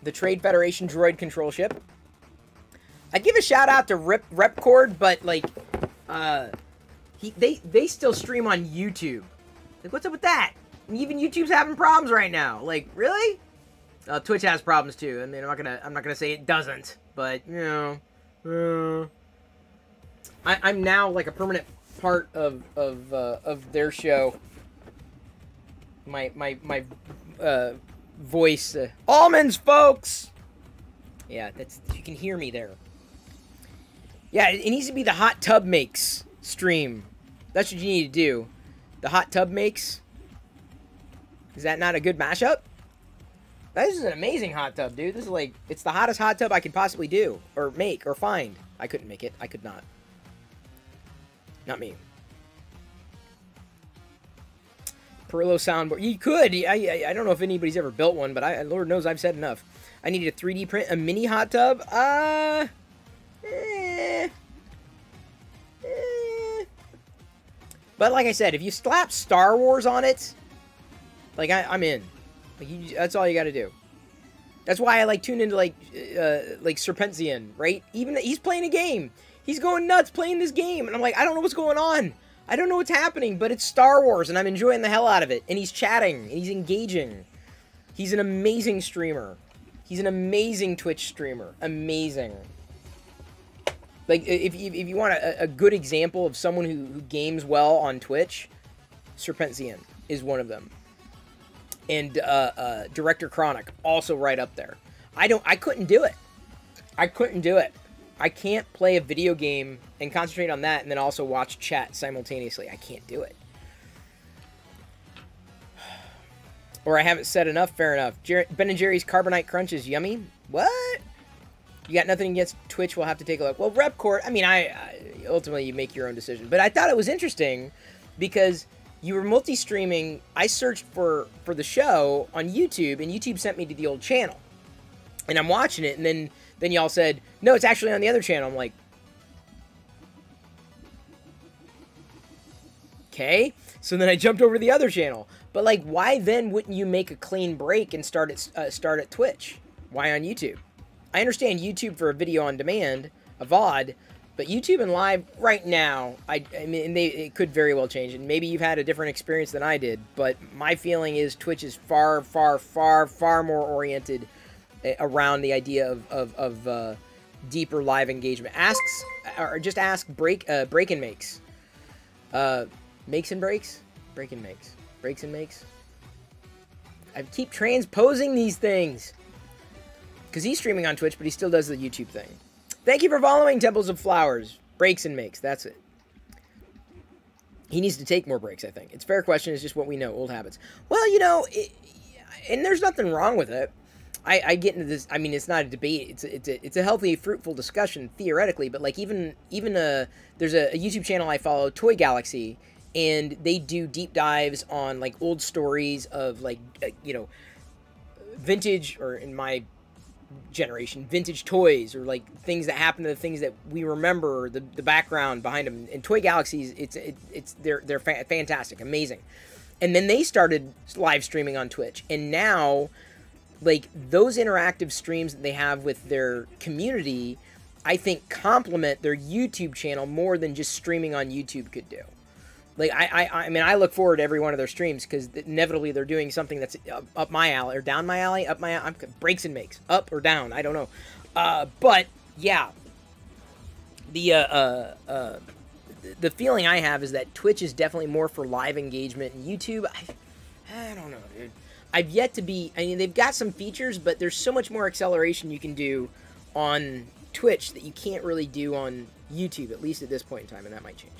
The Trade Federation Droid Control Ship. I'd give a shout out to Repcord, but like, they still stream on YouTube. Like, what's up with that? And even YouTube's having problems right now. Like, really? Twitch has problems too. I mean, I'm not gonna say it doesn't, but you know, I'm now like a permanent part of their show. My voice. Almonds, folks! Yeah, you can hear me there. Yeah, it needs to be the Hot Tub Makes stream. That's what you need to do. The Hot Tub Makes. Is that not a good mashup? This is an amazing hot tub, dude. This is like, it's the hottest hot tub I could possibly do. Or make, or find. I couldn't make it. I could not. Not me. Perillo soundboard. You could. I don't know if anybody's ever built one, but Lord knows I've said enough. I need to 3D print a mini hot tub. But like I said, if you slap Star Wars on it, like I'm in. Like that's all you got to do. That's why I like tune into like Serpentien, right? Even he's playing a game. He's going nuts playing this game, and I'm like, I don't know what's going on. I don't know what's happening, but it's Star Wars, and I'm enjoying the hell out of it. And he's chatting, and he's engaging. He's an amazing streamer. He's an amazing Twitch streamer. Amazing. Like, if you want a good example of someone who games well on Twitch, Serpentien is one of them. And Director Chronic, also right up there. I couldn't do it. I couldn't do it. I can't play a video game and concentrate on that and then also watch chat simultaneously. I can't do it. Or I haven't said enough, fair enough. Ben & Jerry's Carbonite Crunch is yummy. What? You got nothing against Twitch? We'll have to take a look. Well, Repcord, I mean, I ultimately you make your own decision. But I thought it was interesting because you were multi-streaming. I searched for the show on YouTube, and YouTube sent me to the old channel. And I'm watching it, and then y'all said, no, it's actually on the other channel. I'm like, okay. So then I jumped over to the other channel. But, like, why then wouldn't you make a clean break and start at Twitch? Why on YouTube? I understand YouTube for a video on demand, a VOD, but YouTube and live right now, I mean, it could very well change. And maybe you've had a different experience than I did, but my feeling is Twitch is far, far, far, far more oriented around the idea of deeper live engagement. Just ask Break and Makes. Makes and Breaks? Break and Makes. Breaks and Makes? I keep transposing these things. Because he's streaming on Twitch, but he still does the YouTube thing. Thank you for following Temples of Flowers. Breaks and Makes. That's it. He needs to take more breaks, I think. It's a fair question. It's just what we know. Old habits. Well, you know, and there's nothing wrong with it. I get into this. I mean, it's not a debate. It's a healthy, fruitful discussion, theoretically. But, like, even there's a YouTube channel I follow, Toy Galaxy, and they do deep dives on, like, old stories of, like, you know, vintage, or in my generation, vintage toys, or like things that happen to the things that we remember, the background behind them. And Toy Galaxies, they're fantastic, amazing. And then they started live streaming on Twitch, and now, like, those interactive streams that they have with their community, I think complement their YouTube channel more than just streaming on YouTube could do. Like, I mean, I look forward to every one of their streams because inevitably they're doing something that's up my alley, or down my alley, up my breaks and makes, up or down, I don't know. But yeah, the feeling I have is that Twitch is definitely more for live engagement, and YouTube, I don't know, dude. I've yet to be. I mean, they've got some features, but there's so much more acceleration you can do on Twitch that you can't really do on YouTube, at least at this point in time, and that might change.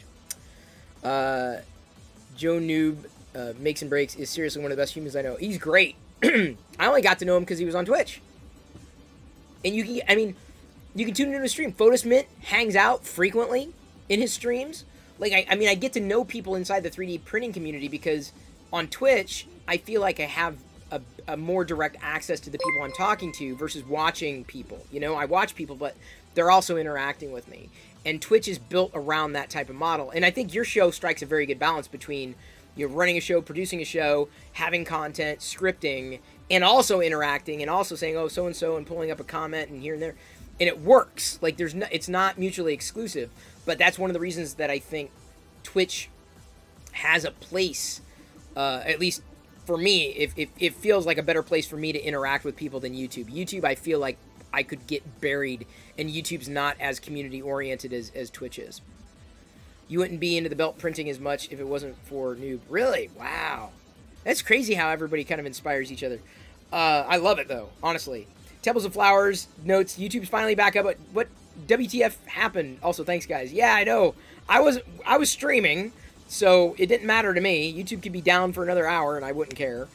Joe Noob, Makes and Breaks, is seriously one of the best humans I know. He's great. I only got to know him because he was on Twitch. And you can tune into his stream. Photos Mint hangs out frequently in his streams. Like, I mean, I get to know people inside the 3D printing community because on Twitch, I feel like I have a more direct access to the people I'm talking to versus watching people. You know, I watch people, but they're also interacting with me. And Twitch is built around that type of model. And I think your show strikes a very good balance between, you know, running a show, producing a show, having content, scripting, and also interacting, and also saying, oh, so-and-so, and pulling up a comment and here and there. And it works. Like, it's not mutually exclusive. But that's one of the reasons that I think Twitch has a place, at least for me, it feels like a better place for me to interact with people than YouTube. YouTube, I feel like I could get buried, and YouTube's not as community-oriented as Twitch is. You wouldn't be into the belt printing as much if it wasn't for Noob. Really? Wow. That's crazy how everybody kind of inspires each other. I love it, though, honestly. Temples of Flowers notes, YouTube's finally back up. What WTF happened? Also, thanks, guys. Yeah, I know. I was streaming, so it didn't matter to me. YouTube could be down for another hour, and I wouldn't care.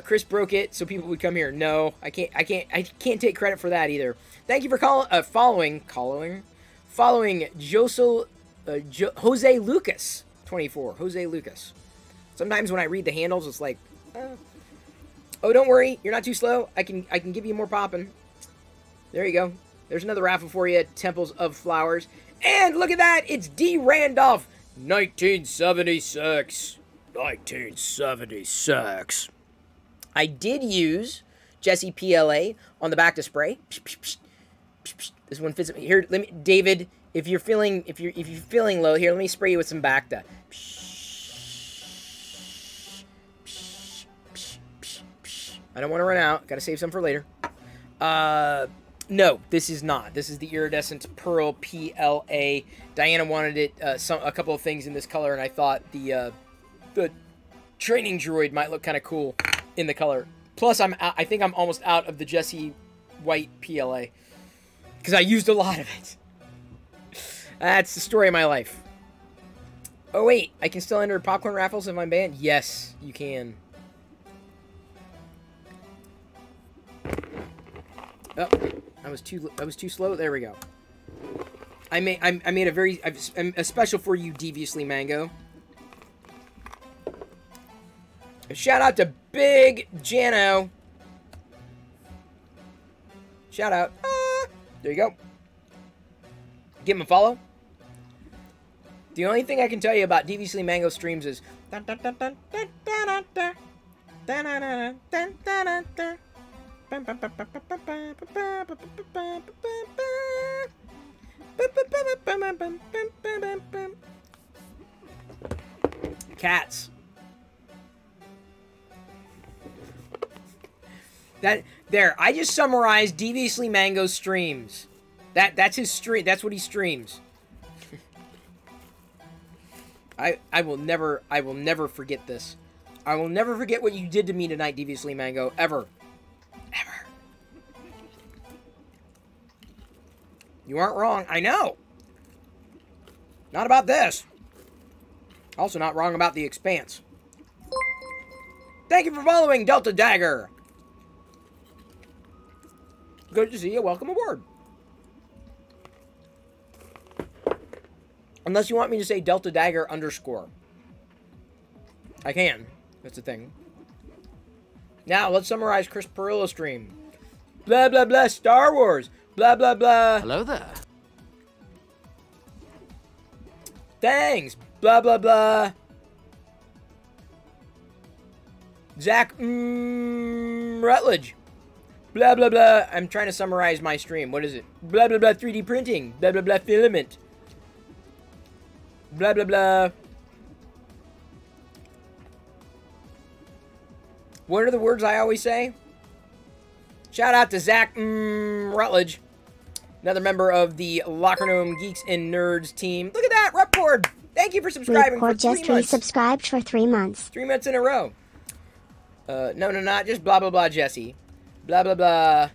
Chris broke it so people would come here. No, I can't take credit for that either. Thank you for following Jose Lucas 24. Jose Lucas. Sometimes when I read the handles, it's like, oh, don't worry, you're not too slow. I can give you more popping. There you go. There's another raffle for you. Temples of Flowers. And look at that, it's D. Randolph, 1976. 1976. I did use Jesse PLA on the back to spray. This one fits me. Here, let me, David, if you're feeling low, here, let me spray you with some Bacta. I don't want to run out. Got to save some for later. No, this is not. This is the Iridescent Pearl PLA. Diana wanted it, a couple of things in this color, and I thought the training droid might look kind of cool in the color. Plus, I think I'm almost out of the Jesse White PLA because I used a lot of it. That's the story of my life. Oh wait, I can still enter popcorn raffles if I'm banned? Yes, you can. Oh, I was too slow. There we go. I made a special for you, Deviously Mango. A shout out to Big Jano. Shout out. There you go. Give him a follow. The only thing I can tell you about Deviously Mango streams is cats. I just summarized Deviously Mango's streams. That's his stream. That's what he streams. I will never forget this. I will never forget what you did to me tonight, Deviously Mango. Ever. Ever. You aren't wrong. I know. Not about this. Also not wrong about the Expanse. Thank you for following, Delta Dagger. Good to see you. Welcome aboard. Unless you want me to say Delta Dagger _ I can. That's the thing. Now, let's summarize Chris Perilla's stream. Blah, blah, blah, Star Wars. Blah, blah, blah. Hello there. Thanks. Blah, blah, blah. Zach Rutledge. Blah, blah, blah. I'm trying to summarize my stream. What is it? Blah, blah, blah, 3D printing. Blah, blah, blah, filament. Blah, blah, blah. What are the words I always say? Shout out to Zach Rutledge. Another member of the Locker Room Geeks and Nerds team. Look at that, Repcord. Thank you for subscribing for 3 months. Just subscribed for 3 months. 3 months in a row. No, not just blah, blah, blah, Jesse. Blah, blah, blah.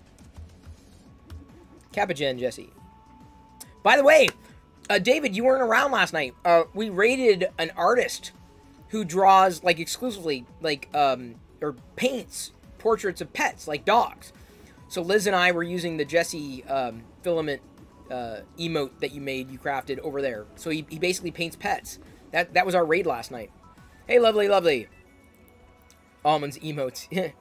Capagen, Jesse. By the way, David, you weren't around last night. We rated an artist who draws, like, exclusively, like, or paints portraits of pets, like dogs. So Liz and I were using the Jesse filament emote that you crafted over there. So he basically paints pets. That was our raid last night. Hey, lovely, lovely. Almonds emotes.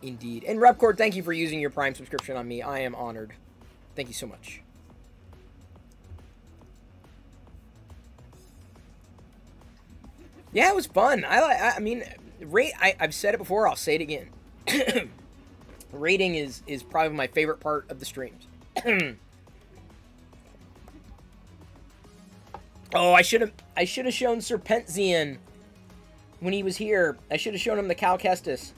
Indeed. And Repcord, thank you for using your Prime subscription on me. I am honored. Thank you so much. Yeah, it was fun. I mean, I've said it before. I'll say it again. Rating is probably my favorite part of the streams. Oh, I should have shown Serpentzian when he was here. I should have shown him the Cal Kestis.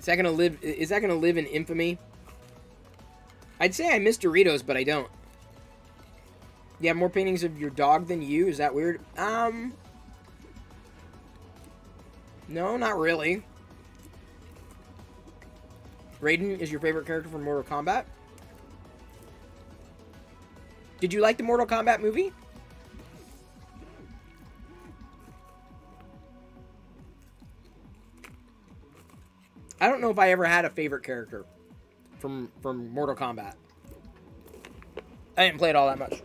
Is that gonna live in infamy? I'd say I miss Doritos, but I don't. You have more paintings of your dog than you? Is that weird? No, not really. Raiden is your favorite character from Mortal Kombat? Did you like the Mortal Kombat movie? I don't know if I ever had a favorite character from Mortal Kombat. I didn't play it all that much.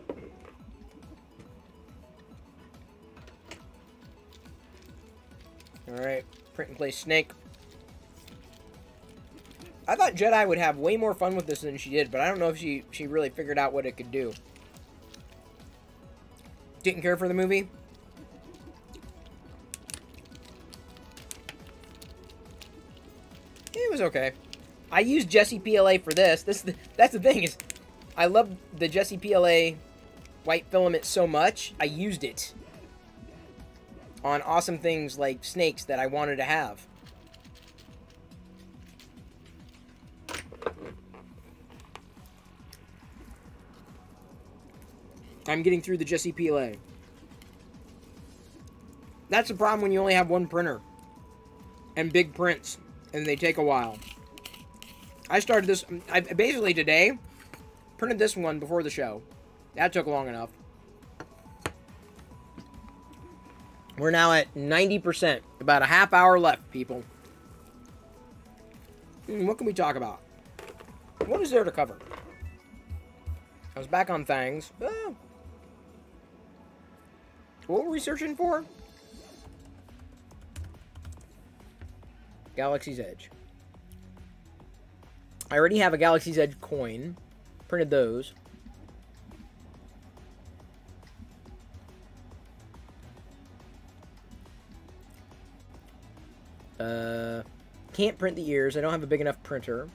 Alright, print and play Snake. I thought Jedi would have way more fun with this than she did, but I don't know if she really figured out what it could do. Didn't care for the movie? It was okay. I used Jesse PLA for this. That's the thing is, I love the Jesse PLA white filament so much, I used it on awesome things like snakes that I wanted to have. I'm getting through the Jesse PLA. That's the problem when you only have one printer and big prints, and they take a while. I started this, basically today, printed this one before the show. That took long enough. We're now at 90%. About a half hour left, people. What can we talk about? What is there to cover? I was back on things. Oh. What were we searching for? Galaxy's Edge. I already have a Galaxy's Edge coin. Printed those. Can't print the ears. I don't have a big enough printer.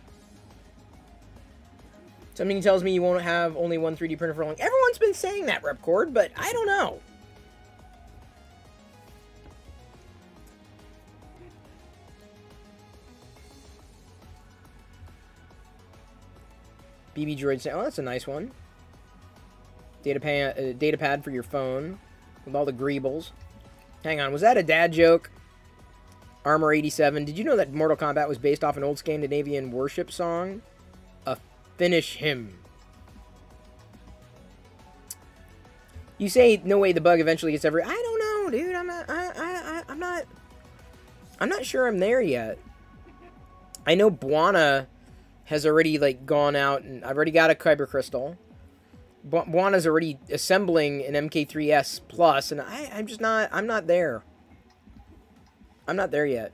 Something tells me you won't have only one 3D printer for long. Everyone's been saying that, Repcord, but I don't know. BB Droid saying, oh, that's a nice one. Data pad for your phone with all the greebles. Hang on, was that a dad joke? Armor 87. Did you know that Mortal Kombat was based off an old Scandinavian worship song? A Finish Him. You say no way the bug eventually gets every. I don't know, dude. I'm not sure I'm there yet. I know Buana has already like gone out, and I've already got a Kyber Crystal. Buana's already assembling an MK3S Plus, and I'm just not. I'm not there. I'm not there yet.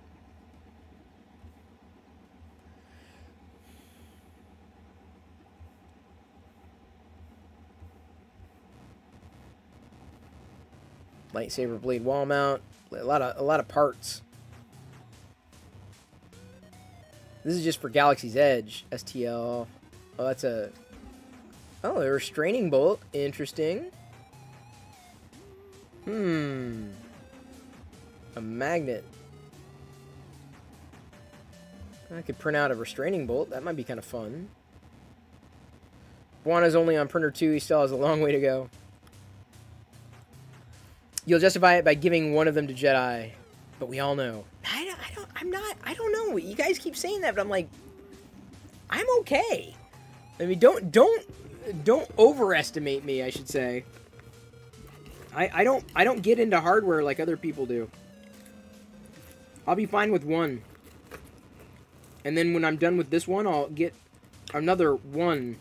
Lightsaber blade wall mount. A lot of parts. This is just for Galaxy's Edge. STL. Oh, that's a. Oh, a restraining bolt. Interesting. A magnet. I could print out a restraining bolt. That might be kind of fun. Buana's only on printer 2. He still has a long way to go. You'll justify it by giving one of them to Jedi. But we all know. I don't know. You guys keep saying that, but I'm like, I'm okay. I mean, don't overestimate me, I should say. I don't get into hardware like other people do. I'll be fine with one. And then when I'm done with this one, I'll get another one.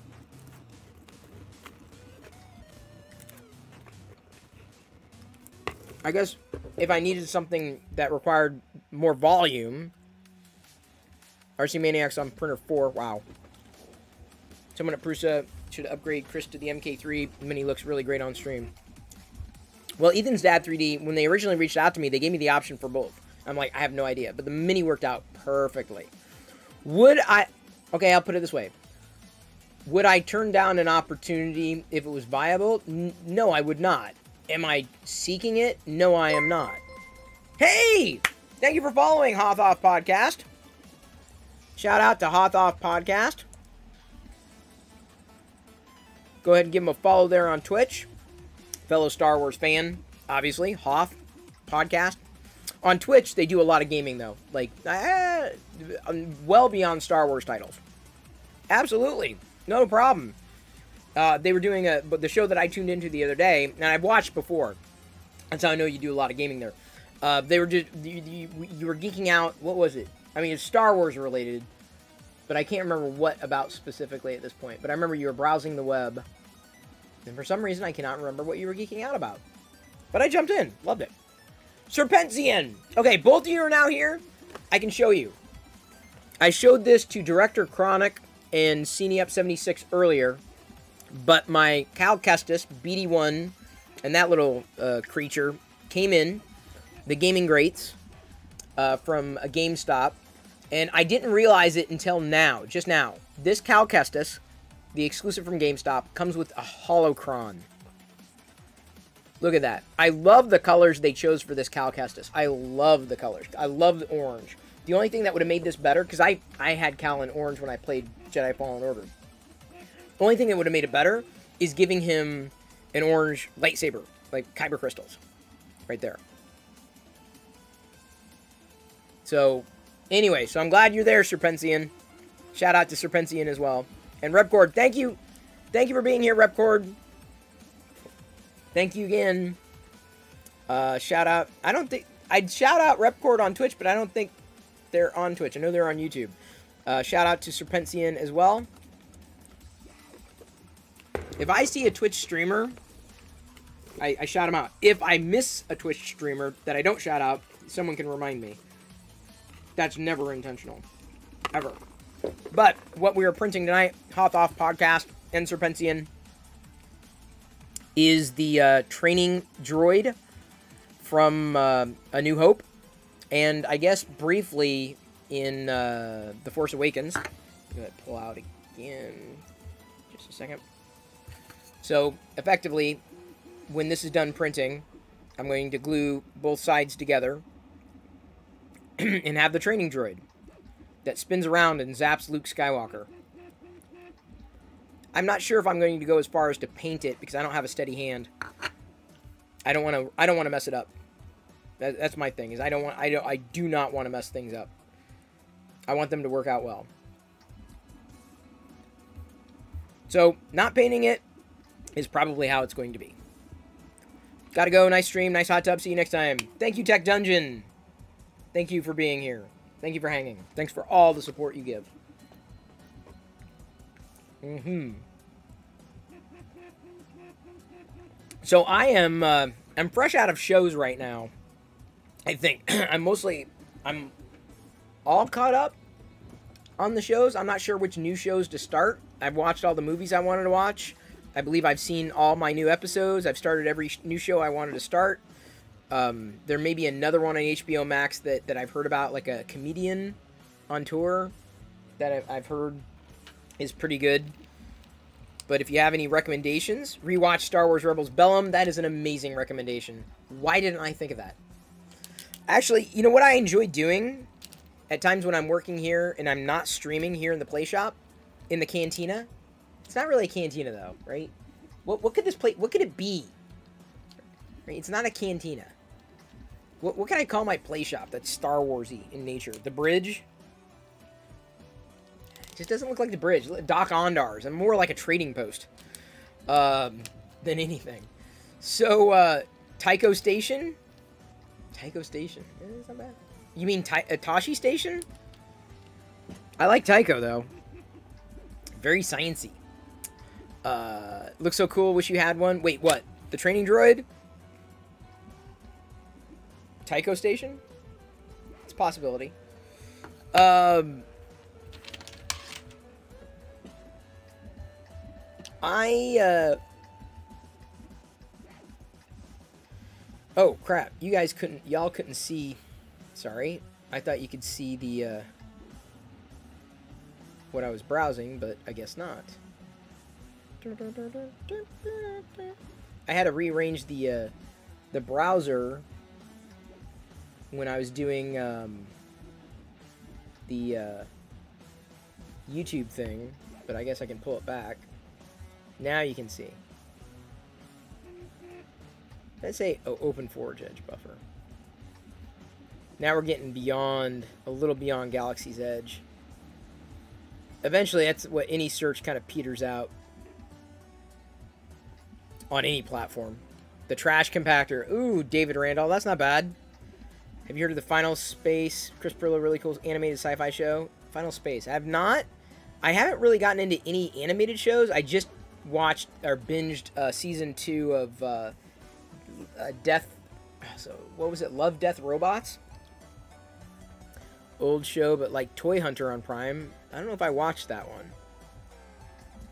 I guess if I needed something that required more volume. RC Maniacs on printer 4. Wow. Someone at Prusa should upgrade Chris to the MK3. Mini looks really great on stream. Well, Ethan's Dad 3D, when they originally reached out to me, they gave me the option for both. I'm like, I have no idea. But the Mini worked out perfectly. Would I... Okay, I'll put it this way. Would I turn down an opportunity if it was viable? No, I would not. Am I seeking it? No, I am not. Hey! Thank you for following Hoth Off Podcast. Shout out to Hoth Off Podcast. Go ahead and give him a follow there on Twitch. Fellow Star Wars fan, obviously. Hoth Podcast. On Twitch, they do a lot of gaming, though. Like, well beyond Star Wars titles. Absolutely. No problem. They were doing the show that I tuned into the other day, and I've watched before. That's how I know you do a lot of gaming there. They were just, you were geeking out. What was it? I mean, it's Star Wars related, but I can't remember what about specifically at this point. But I remember you were browsing the web, and for some reason I cannot remember what you were geeking out about. But I jumped in. Loved it. Serpentian. Okay, both of you are now here. I can show you. I showed this to Director Chronic and CineUp76 earlier, but my Cal Kestis BD1 and that little creature came in, the Gaming Greats, from a GameStop, and I didn't realize it until now, just now. This Cal Kestis, the exclusive from GameStop, comes with a holocron. Look at that. I love the colors they chose for this Cal Kestis. I love the colors. I love the orange. The only thing that would have made this better, because I had Cal in orange when I played Jedi Fallen Order. The only thing that would have made it better is giving him an orange lightsaber, like Kyber crystals, right there. So, anyway, so I'm glad you're there, Serpentian. Shout out to Serpentian as well. And Repcord, thank you Thank you for being here, Repcord. Thank you again. Shout out. I don't think I'd shout out Repcord on Twitch, but I don't think they're on Twitch. I know they're on YouTube. Shout out to Serpentian as well. If I see a Twitch streamer, I shout him out. If I miss a Twitch streamer that I don't shout out, someone can remind me. That's never intentional. Ever. But what we are printing tonight, Hoth Off Podcast and Serpentian, is the training droid from A New Hope. And I guess briefly in The Force Awakens. I'm going to pull out again. Just a second. So, effectively, when this is done printing, I'm going to glue both sides together and have the training droid that spins around and zaps Luke Skywalker. I'm not sure if I'm going to go as far as to paint it because I don't have a steady hand. I don't want to mess it up. That's my thing. Is I do not want to mess things up. I want them to work out well. So, not painting it is probably how it's going to be. Gotta go. Nice stream. Nice hot tub. See you next time. Thank you, Tech Dungeon. Thank you for being here. Thank you for hanging. Thanks for all the support you give. So I am, I'm fresh out of shows right now. I think I'm all caught up on the shows. I'm not sure which new shows to start. I've watched all the movies I wanted to watch. I believe I've seen all my new episodes. I've started every new show I wanted to start. There may be another one on HBO Max that I've heard about, like a comedian on tour that I've heard is pretty good. But if you have any recommendations, rewatch Star Wars Rebels Bellum. That is an amazing recommendation. Why didn't I think of that? Actually, you know what I enjoy doing at times when I'm working here and I'm not streaming here in the play shop, in the cantina? It's not really a cantina though, right? What could this play? What could it be? Right? It's not a cantina. What can I call my play shop that's Star Warsy in nature? The Bridge? It just doesn't look like the Bridge. Doc Ondars. I'm more like a trading post than anything. So, Tycho Station? Tycho Station. It's not bad. You mean Tashi Station? I like Tycho, though. Very sciencey. Looks so cool. Wish you had one. Wait, what? The training droid? Tycho Station? It's a possibility. Oh, crap. Y'all couldn't see... Sorry. I thought you could see the, what I was browsing, but I guess not. I had to rearrange the browser when I was doing, the, YouTube thing, but I guess I can pull it back. Now you can see. Let's say open forge edge buffer. Now we're getting beyond, a little beyond Galaxy's Edge. Eventually, that's what any search kind of peters out on any platform. The trash compactor. Ooh, David Randall. That's not bad. Have you heard of the Final Space? Chris Pirillo, really cool animated sci-fi show. Final Space. I have not. I haven't really gotten into any animated shows. I just watched or binged season 2 of Death. So what was it? Love, Death, Robots. Old show, but like Toy Hunter on Prime. I don't know if I watched that one.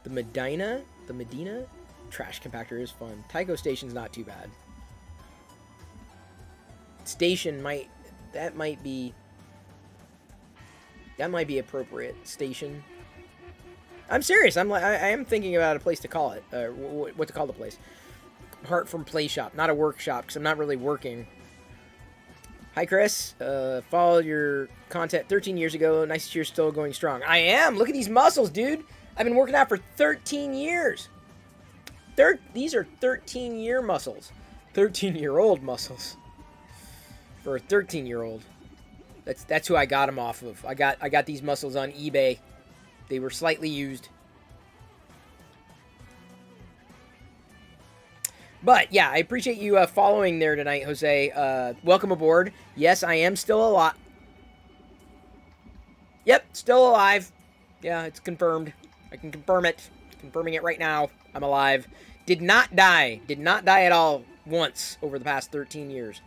The Medina trash compactor is fun. Tycho Station's not too bad. Station might be appropriate. Station. I'm serious. I am thinking about a place to call it. What to call the place? Apart from play shop, not a workshop, because I'm not really working. Hi, Chris. Followed your content 13 years ago. Nice that you're still going strong. I am. Look at these muscles, dude. I've been working out for 13 years. These are 13-year muscles. 13-year-old muscles. For a 13-year-old. That's who I got them off of. I got these muscles on eBay. They were slightly used. But yeah, I appreciate you following there tonight, Jose. Welcome aboard. Yes, I am still alive. Yep, still alive. Yeah, it's confirmed. I can confirm it. Confirming it right now. I'm alive. Did not die. Did not die at all once over the past 13 years.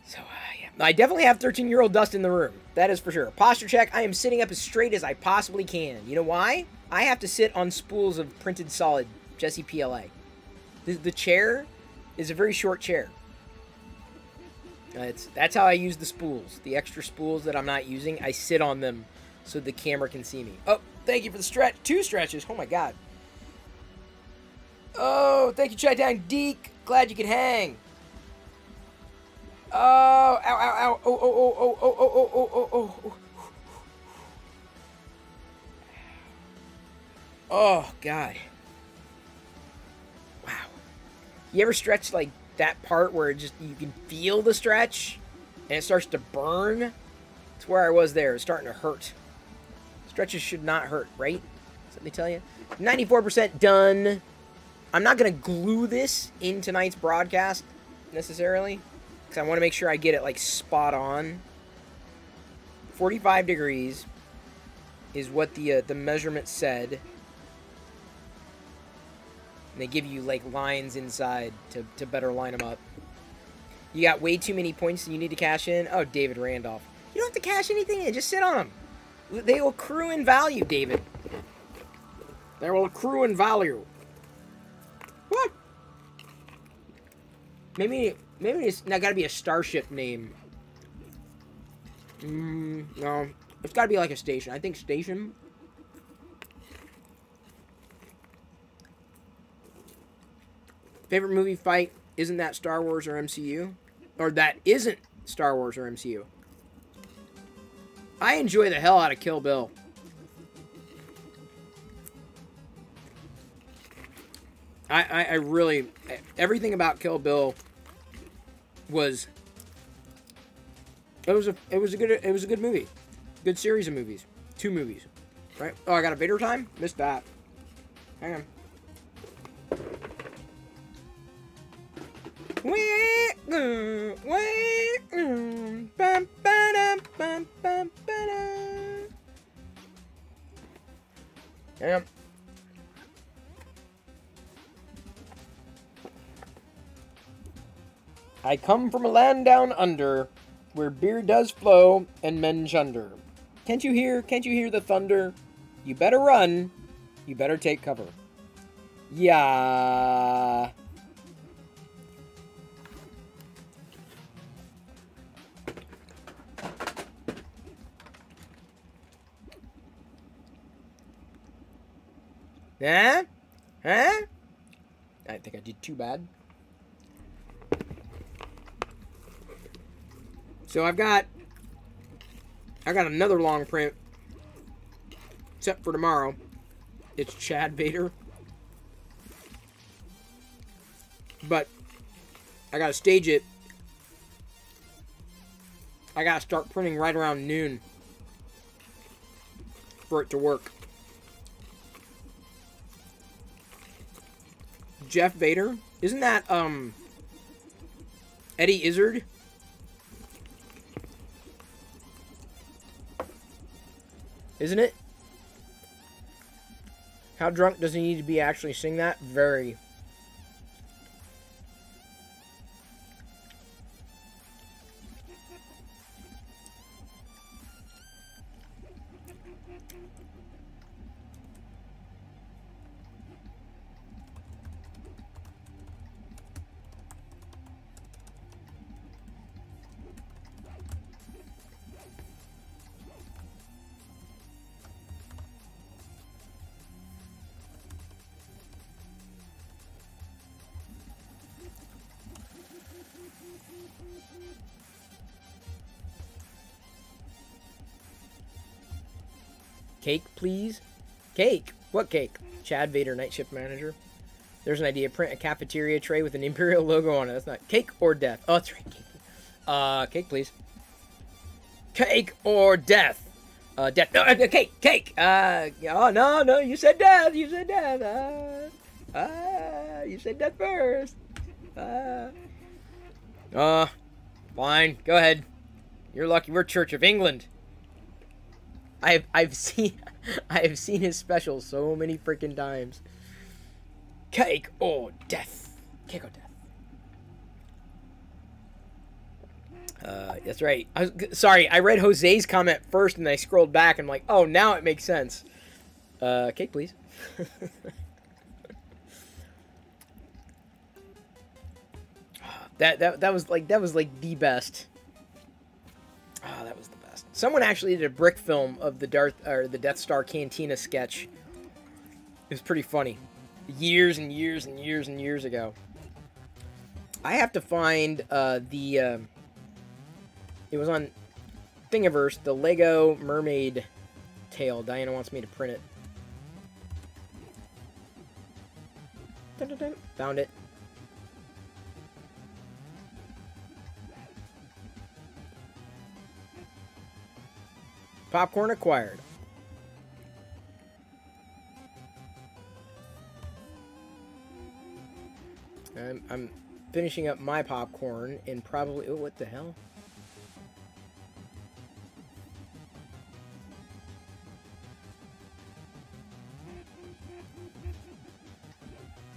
So, yeah. I definitely have 13-year-old dust in the room. That is for sure. Posture check. I am sitting up as straight as I possibly can. You know why? I have to sit on spools of printed solid Jesse PLA. The chair is a very short chair. That's how I use the spools. The extra spools that I'm not using, I sit on them so the camera can see me. Oh, thank you for the stretch. 2 stretches. Oh, my God. Oh, thank you, Chi-Tang Deke. Glad you could hang. Oh, ow, ow, ow. Oh, oh, oh, oh, oh, oh, oh, oh, oh, oh. Oh, God. Wow. You ever stretch like that part where it just you can feel the stretch and it starts to burn? That's where I was there. It's starting to hurt. Stretches should not hurt, right? Let me tell you. 94% done. I'm not going to glue this in tonight's broadcast necessarily because I want to make sure I get it like spot on. 45 degrees is what the measurement said. And they give you like lines inside to better line them up. You got way too many points that you need to cash in. Oh, David Randolph. You don't have to cash anything in. Just sit on them. They will accrue in value, David. They will accrue in value. What? Maybe it's not got to be a starship name. No. It's got to be like a station. I think station. Favorite movie fight, isn't that Star Wars or MCU? Or that isn't Star Wars or MCU. I enjoy the hell out of Kill Bill. I really, everything about Kill Bill was, it was a good movie. Good series of movies. 2 movies. Right? Oh, I got a Vader time? Missed that. Hang on. Yeah. I come from a land down under, where beer does flow and men chunder. Can't you hear the thunder? You better run. You better take cover. Yeah. Huh? Huh? I think I did too bad. So I got another long print, except for tomorrow. It's Chad Vader. But I gotta stage it. I gotta start printing right around noon for it to work. Jeff Vader? Isn't that, Eddie Izzard? Isn't it? How drunk does he need to be actually sing that? Very. Cake, please. Cake? What cake? Chad Vader, night shift manager. There's an idea. Print a cafeteria tray with an Imperial logo on it. That's not cake or death. Oh, that's right. Cake. Cake, please. Cake or death. Death. No, cake. Cake. Oh, no. You said death. You said death. You said that first. Fine. Go ahead. You're lucky. We're Church of England. I've seen his specials so many freaking times. Cake or death. Cake or death. That's right. Sorry, I read Jose's comment first and I scrolled back and I'm like, oh, now it makes sense. Cake, please. that was like the best. Oh, that was the best. Someone actually did a brick film of the Death Star Cantina sketch. It was pretty funny. Years and years and years and years ago. I have to find it was on Thingiverse, the Lego Mermaid tail. Diana wants me to print it. Dun, dun, dun. Found it. Popcorn acquired. I'm finishing up my popcorn in probably... Oh, what the hell?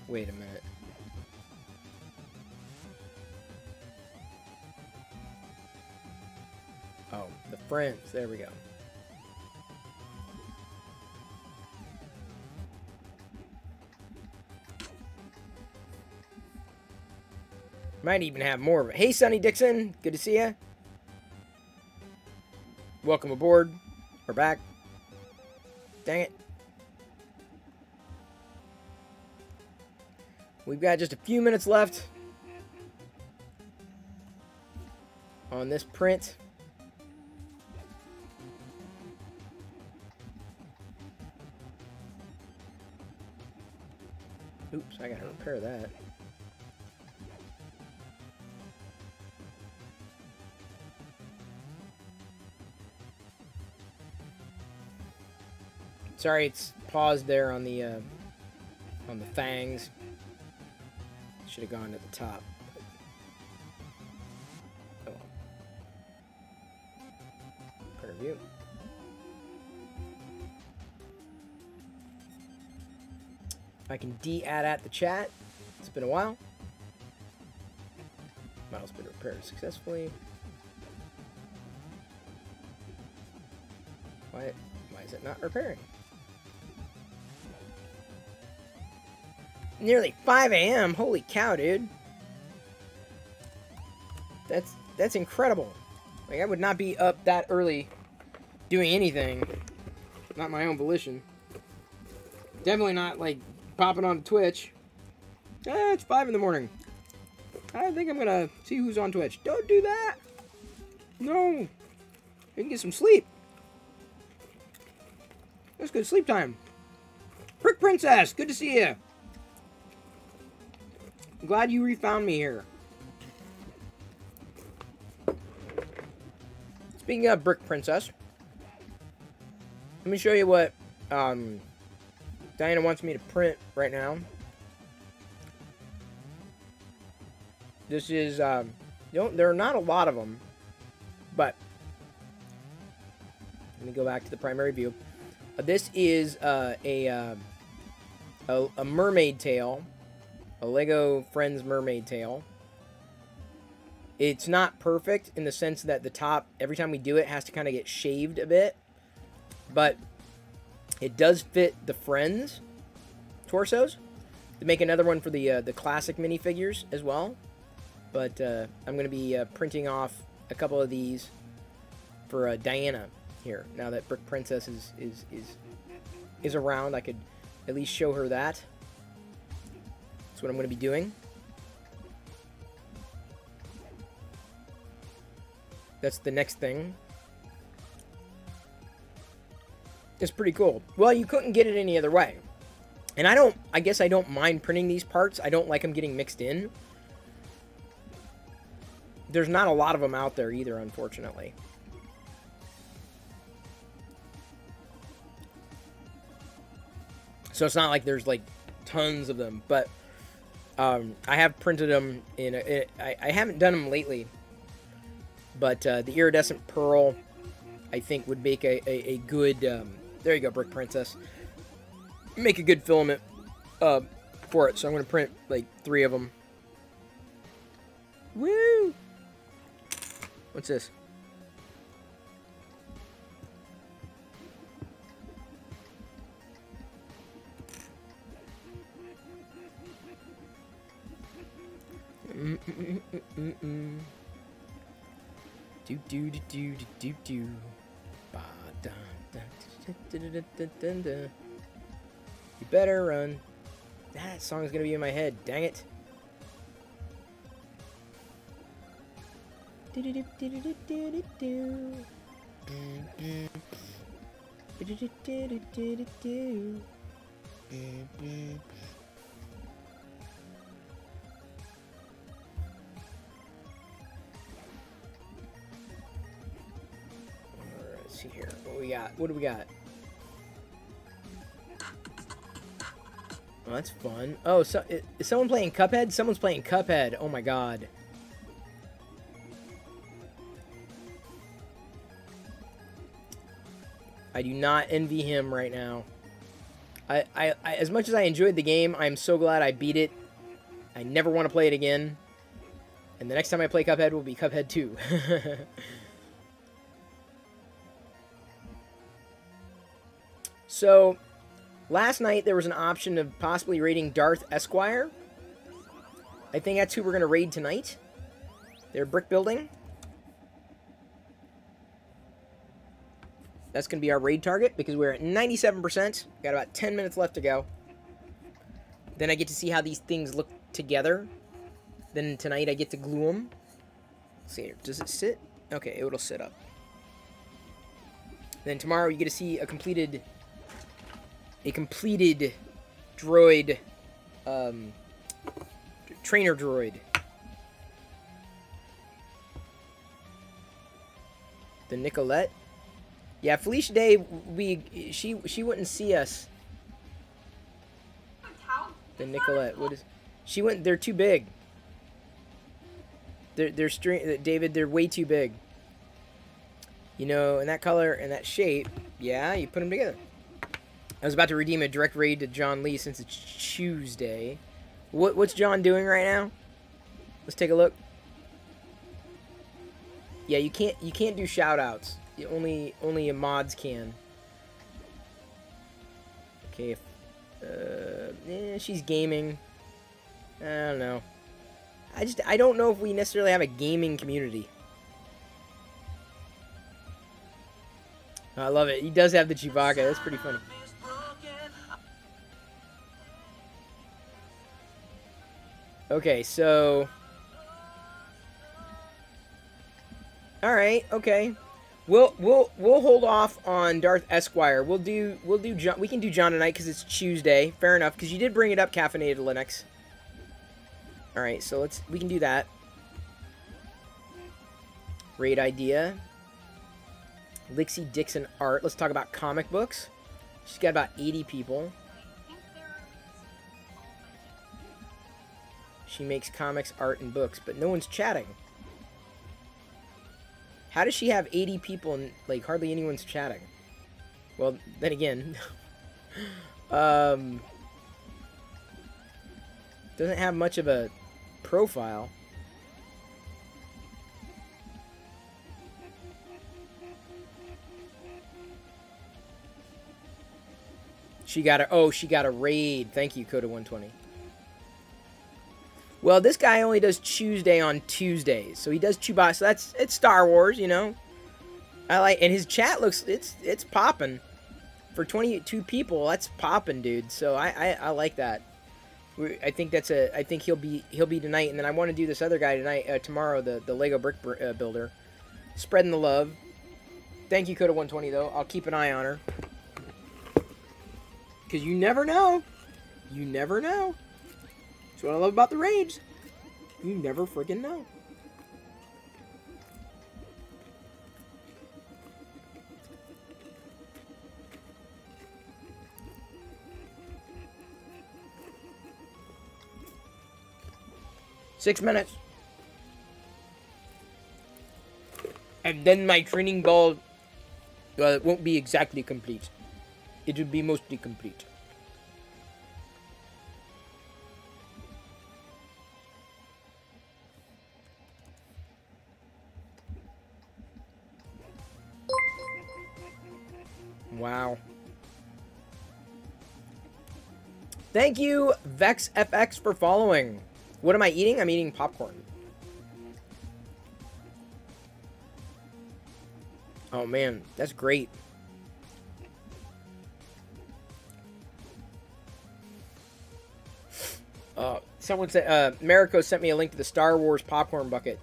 Wait a minute. Oh, the friends. There we go. Might even have more of it. Hey, Sonny Dixon. Good to see ya. Welcome aboard. We're back. Dang it. We've got just a few minutes left on this print. Oops, I gotta repair that. Sorry, it's paused there on the fangs. Should have gone at the top. Oh. Printer view. I can de-add at the chat. It's been a while. Model's been repaired successfully. Why is it not repairing? Nearly 5 a.m. Holy cow, dude. That's incredible. Like, I would not be up that early doing anything. Not my own volition. Definitely not, like, popping on Twitch. It's 5 in the morning. I think I'm gonna see who's on Twitch. Don't do that! No! You can get some sleep. That's good sleep time. Brick Princess, good to see you. I'm glad you refound me here. Speaking of Brick Princess, let me show you what Diana wants me to print right now. This is, there are not a lot of them, but let me go back to the primary view. This is a mermaid tail. A Lego Friends mermaid tail. It's not perfect in the sense that the top, every time we do it, has to kind of get shaved a bit. But it does fit the Friends torsos. To make another one for the classic minifigures as well. But I'm going to be printing off a couple of these for Diana here. Now that Brick Princess is around, I could at least show her that. That's what I'm going to be doing. That's the next thing. It's pretty cool. Well, you couldn't get it any other way. And I guess I don't mind printing these parts. I don't like them getting mixed in. There's not a lot of them out there either, unfortunately. So it's not like there's like tons of them. But I have printed them in. I haven't done them lately. But the iridescent pearl, I think, would make a good. There you go, Brick Princess. Make a good filament for it. So I'm going to print like 3 of them. Woo! What's this? Do do do do do do. Ba da da da da da da da. You better run. That song is gonna be in my head. Dang it. Do do do do do do do do. Do do do do do do do. Let's see here. What we got? What do we got? Oh, that's fun. Oh, so is someone playing Cuphead? Someone's playing Cuphead. Oh my god. I do not envy him right now. I as much as I enjoyed the game, I'm so glad I beat it. I never want to play it again. And the next time I play Cuphead will be Cuphead 2. So, last night there was an option of possibly raiding Darth Esquire. I think that's who we're going to raid tonight. They're brick building. That's going to be our raid target because we're at 97%. Got about 10 minutes left to go. Then I get to see how these things look together. Then tonight I get to glue them. Let's see here. Does it sit? Okay, it'll sit up. Then tomorrow you get to see a completed droid, trainer droid. The Nicolette. Yeah, Felicia Day, she wouldn't see us. The Nicolette, what is? She went. They're too big. David, they're way too big. You know, in that color and that shape, yeah, you put them together. I was about to redeem a direct raid to John Lee since it's Tuesday. What's John doing right now? Let's take a look. Yeah, you can't do shout-outs. Only mods can. Okay, she's gaming. I don't know. I don't know if we necessarily have a gaming community. I love it. He does have the Chewbacca. That's pretty funny. Okay, so. All right. Okay. We'll hold off on Darth Esquire. We can do John tonight because it's Tuesday. Fair enough. Because you did bring it up, Caffeinated Linux. All right. So we can do that. Raid idea. Lixie Dixon art. Let's talk about comic books. She's got about 80 people. She makes comics, art, and books, but no one's chatting. How does she have 80 people and, like, hardly anyone's chatting? Well, then again, doesn't have much of a profile. She got a raid. Thank you, Coda120. Well, this guy only does Tuesday on Tuesdays, so he does Chewbacca. So it's Star Wars, you know. And his chat looks it's popping for 22 people. That's popping, dude. So I like that. I think he'll be tonight, and then I want to do this other guy tonight, tomorrow, the Lego brick builder, spreading the love. Thank you, Coda120 though. I'll keep an eye on her. Because you never know. You never know. That's what I love about the raids. You never freaking know. 6 minutes. And then my training ball won't be exactly complete. It will be mostly complete. Wow. Thank you, VexFX, for following. What am I eating? I'm eating popcorn. Oh, man. That's great. Someone said, Mariko sent me a link to the Star Wars popcorn bucket.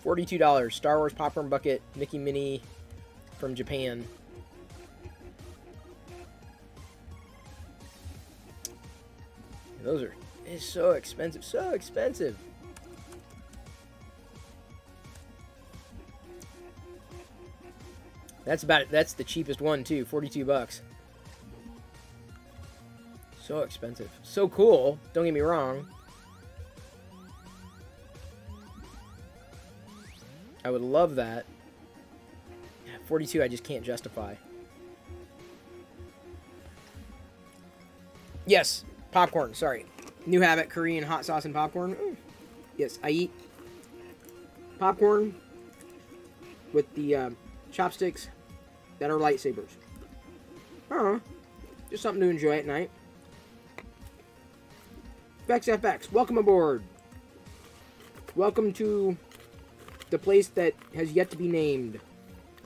$42. Star Wars popcorn bucket, Mickey Mini from Japan. Those are, it's so expensive, so expensive. That's about it. That's the cheapest one too, 42 bucks. So expensive. So cool, don't get me wrong. I would love that. 42 I just can't justify. Yes, popcorn, sorry. New habit, Korean hot sauce and popcorn. Ooh. Yes, I eat popcorn with the chopsticks that are lightsabers. Just something to enjoy at night. VexFX, welcome aboard. Welcome to the place that has yet to be named.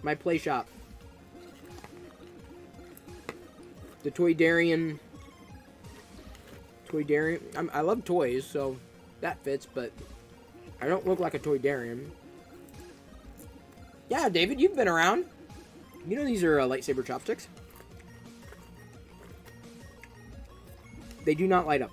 My play shop. The Toydarian. I love toys, so that fits, but I don't look like a Toydarian. Yeah, David, you've been around. You know these are lightsaber chopsticks. They do not light up.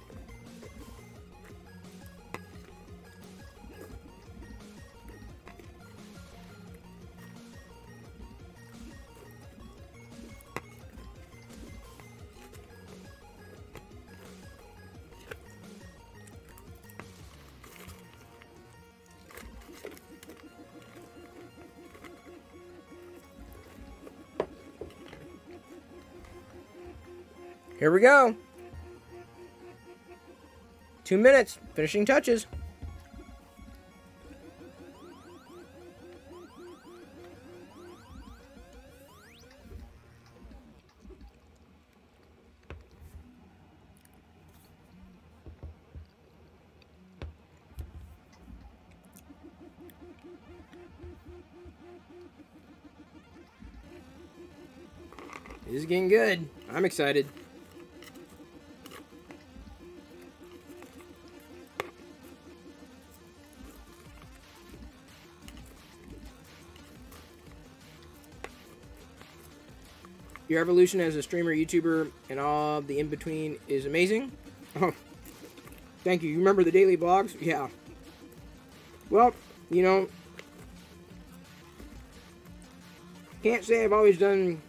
Here we go. 2 minutes. Finishing touches. This is getting good. I'm excited. Your evolution as a streamer, YouTuber, and all the in-between is amazing. Oh, thank you. You remember the daily vlogs? Yeah. Well, you know, can't say I've always done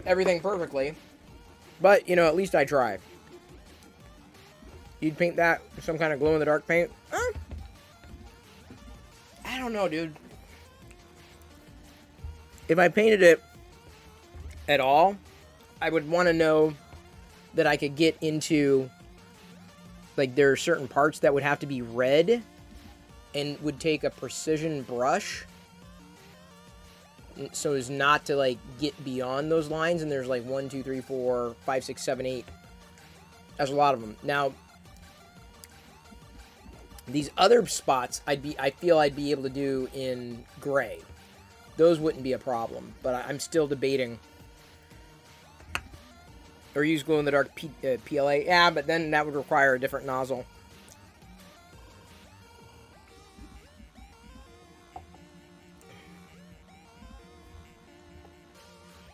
everything perfectly, but, you know, at least I try. You'd paint that with some kind of glow-in-the-dark paint? I don't know, dude. If I painted it at all, I would want to know that I could get into, like, there are certain parts that would have to be red and would take a precision brush so as not to, like, get beyond those lines. And there's, like, 1, 2, 3, 4, 5, 6, 7, 8. There's a lot of them. Now, these other spots, I feel I'd be able to do in gray. Those wouldn't be a problem, but I'm still debating. Or use glow-in-the-dark PLA. Yeah, but then that would require a different nozzle.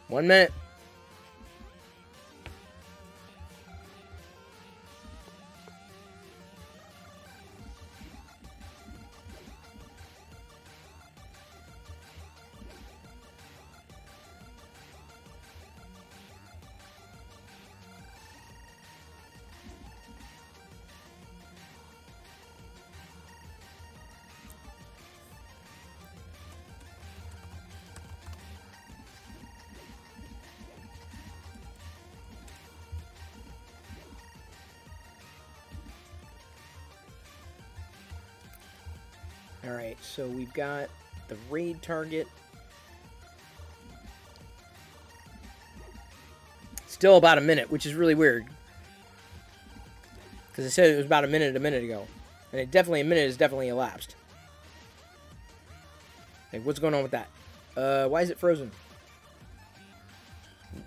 One minute. Alright, so we've got the raid target. Still about a minute, which is really weird. Because I said it was about a minute ago. And a minute has definitely elapsed. Like, what's going on with that? Why is it frozen?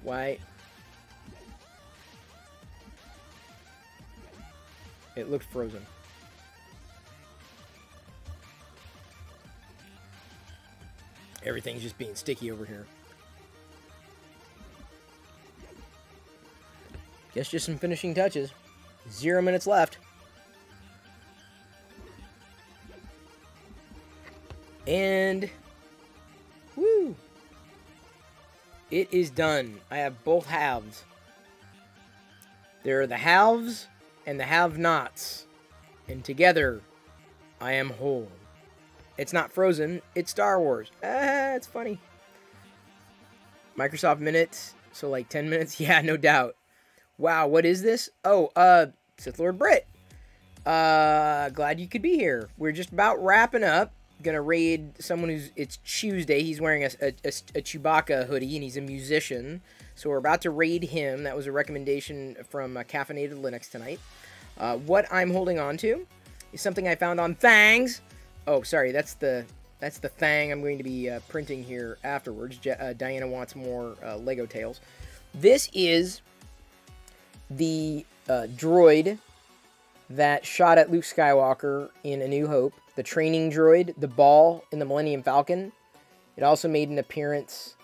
Why? It looked frozen. Everything's just being sticky over here. Guess just some finishing touches. 0 minutes left. And woo! It is done. I have both halves. There are the halves and the have-nots. And together, I am whole. It's not Frozen, it's Star Wars. It's funny. Microsoft Minutes, so like 10 minutes? Yeah, no doubt. Wow, what is this? Oh, Sith Lord Brit. Glad you could be here. We're just about wrapping up. Gonna raid someone it's Tuesday. He's wearing a Chewbacca hoodie, and he's a musician. So we're about to raid him. That was a recommendation from Caffeinated Linux tonight. What I'm holding on to is something I found on Thangs. Oh, sorry, that's the thing I'm going to be printing here afterwards. Diana wants more Lego Tales. This is the droid that shot at Luke Skywalker in A New Hope. The training droid, the ball in the Millennium Falcon. It also made an appearance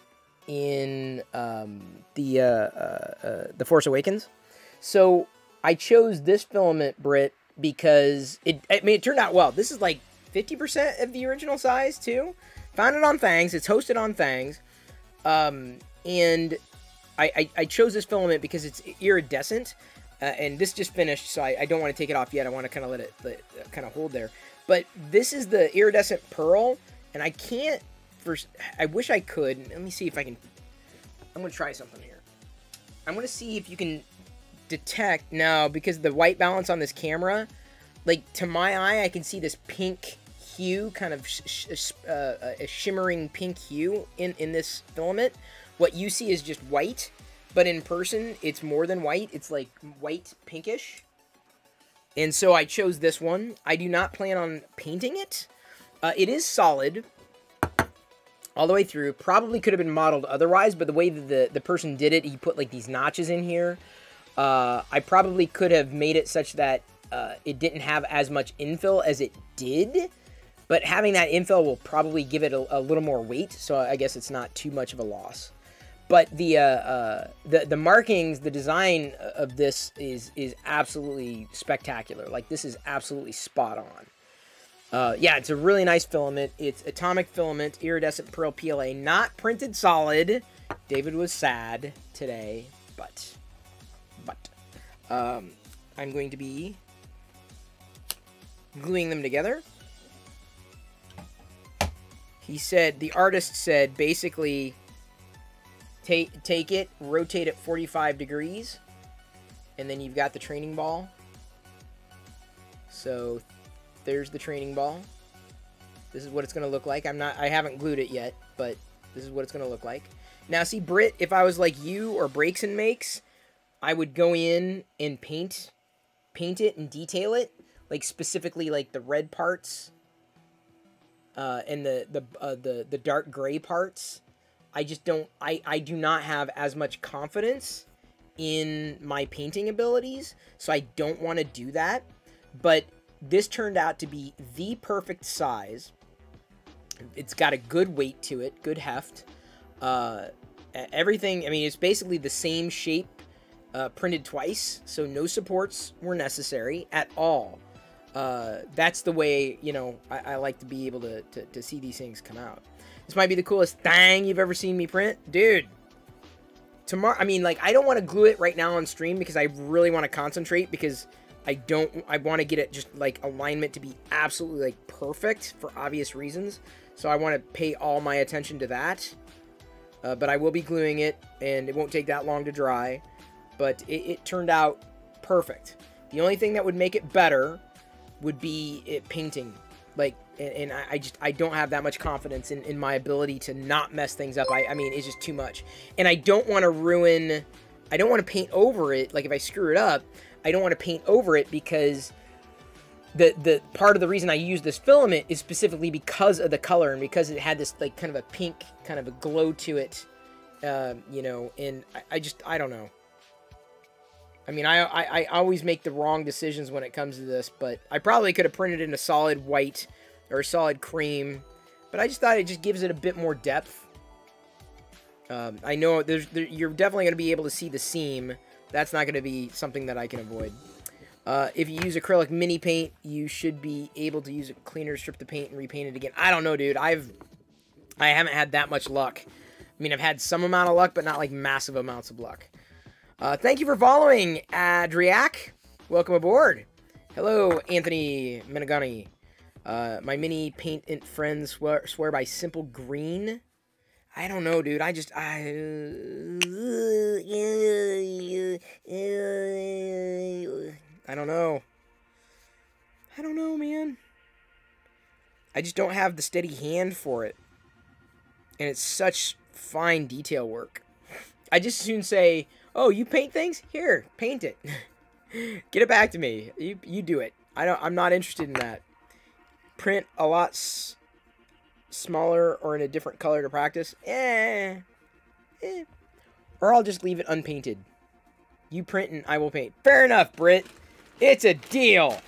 in the Force Awakens. So I chose this filament, Brit, because it turned out well. This is like 50% of the original size, too. Found it on Thangs. It's hosted on Thangs. And I chose this filament because it's iridescent. And this just finished, so I don't want to take it off yet. I want to kind of let it kind of hold there. But this is the iridescent pearl, and I can't... I wish I could. Let me see if I can... I'm going to try something here. I'm going to see if you can detect... No, because the white balance on this camera, like, to my eye, I can see this pink hue, kind of a shimmering pink hue in this filament. What you see is just white, but in person, it's more than white. It's like white pinkish. And so I chose this one. I do not plan on painting it. It is solid all the way through. Probably could have been modeled otherwise, but the way that the person did it, he put like these notches in here. I probably could have made it such that it didn't have as much infill as it did. But having that infill will probably give it a little more weight, so I guess it's not too much of a loss. But the markings, the design of this is absolutely spectacular. Like, this is absolutely spot on. Yeah, it's a really nice filament. It's atomic filament, iridescent pearl PLA, not printed solid. David was sad today, but I'm going to be gluing them together. He said, the artist said, basically, take it, rotate it 45 degrees, and then you've got the training ball. So there's the training ball. This is what it's going to look like. I haven't glued it yet, but this is what it's going to look like. Now, see, Brit, if I was like you or Breaks and Makes, I would go in and paint it and detail it, like specifically like the red parts and the dark gray parts. I just don't, I do not have as much confidence in my painting abilities, so I don't want to do that. But this turned out to be the perfect size. It's got a good weight to it, good heft. Everything, I mean, it's basically the same shape printed twice, so no supports were necessary at all. That's the way, you know, I like to be able to see these things come out. This might be the coolest thing you've ever seen me print. Dude, tomorrow, I mean, like, I don't want to glue it right now on stream because I really want to concentrate, because I want to get it just, like, alignment to be absolutely, like, perfect for obvious reasons. So I want to pay all my attention to that. But I will be gluing it, and it won't take that long to dry. But it turned out perfect. The only thing that would make it better would be it painting. Like, and I don't have that much confidence in my ability to not mess things up. I mean, it's just too much. And I don't want to ruin, I don't want to paint over it. Like, if I screw it up, I don't want to paint over it because the part of the reason I use this filament is specifically because of the color and because it had this, like, kind of a pink, kind of a glow to it, you know, and I don't know. I mean, I always make the wrong decisions when it comes to this, but I probably could have printed in a solid white or a solid cream, but I just thought it just gives it a bit more depth. I know you're definitely going to be able to see the seam. That's not going to be something that I can avoid. If you use acrylic mini paint, you should be able to use a cleaner to strip the paint and repaint it again. I don't know, dude. I haven't had that much luck. I mean, I've had some amount of luck, but not like massive amounts of luck. Thank you for following, Adriac. Welcome aboard. Hello, Anthony Menegani. My mini paint friends swear by simple green. I don't know, dude. I don't know. I don't know, man. I just don't have the steady hand for it. And it's such fine detail work. I just soon say, oh, you paint things? Here, paint it. Get it back to me. You do it. I'm not interested in that. Print a lot smaller or in a different color to practice. Or I'll just leave it unpainted. You print and I will paint. Fair enough, Britt. It's a deal.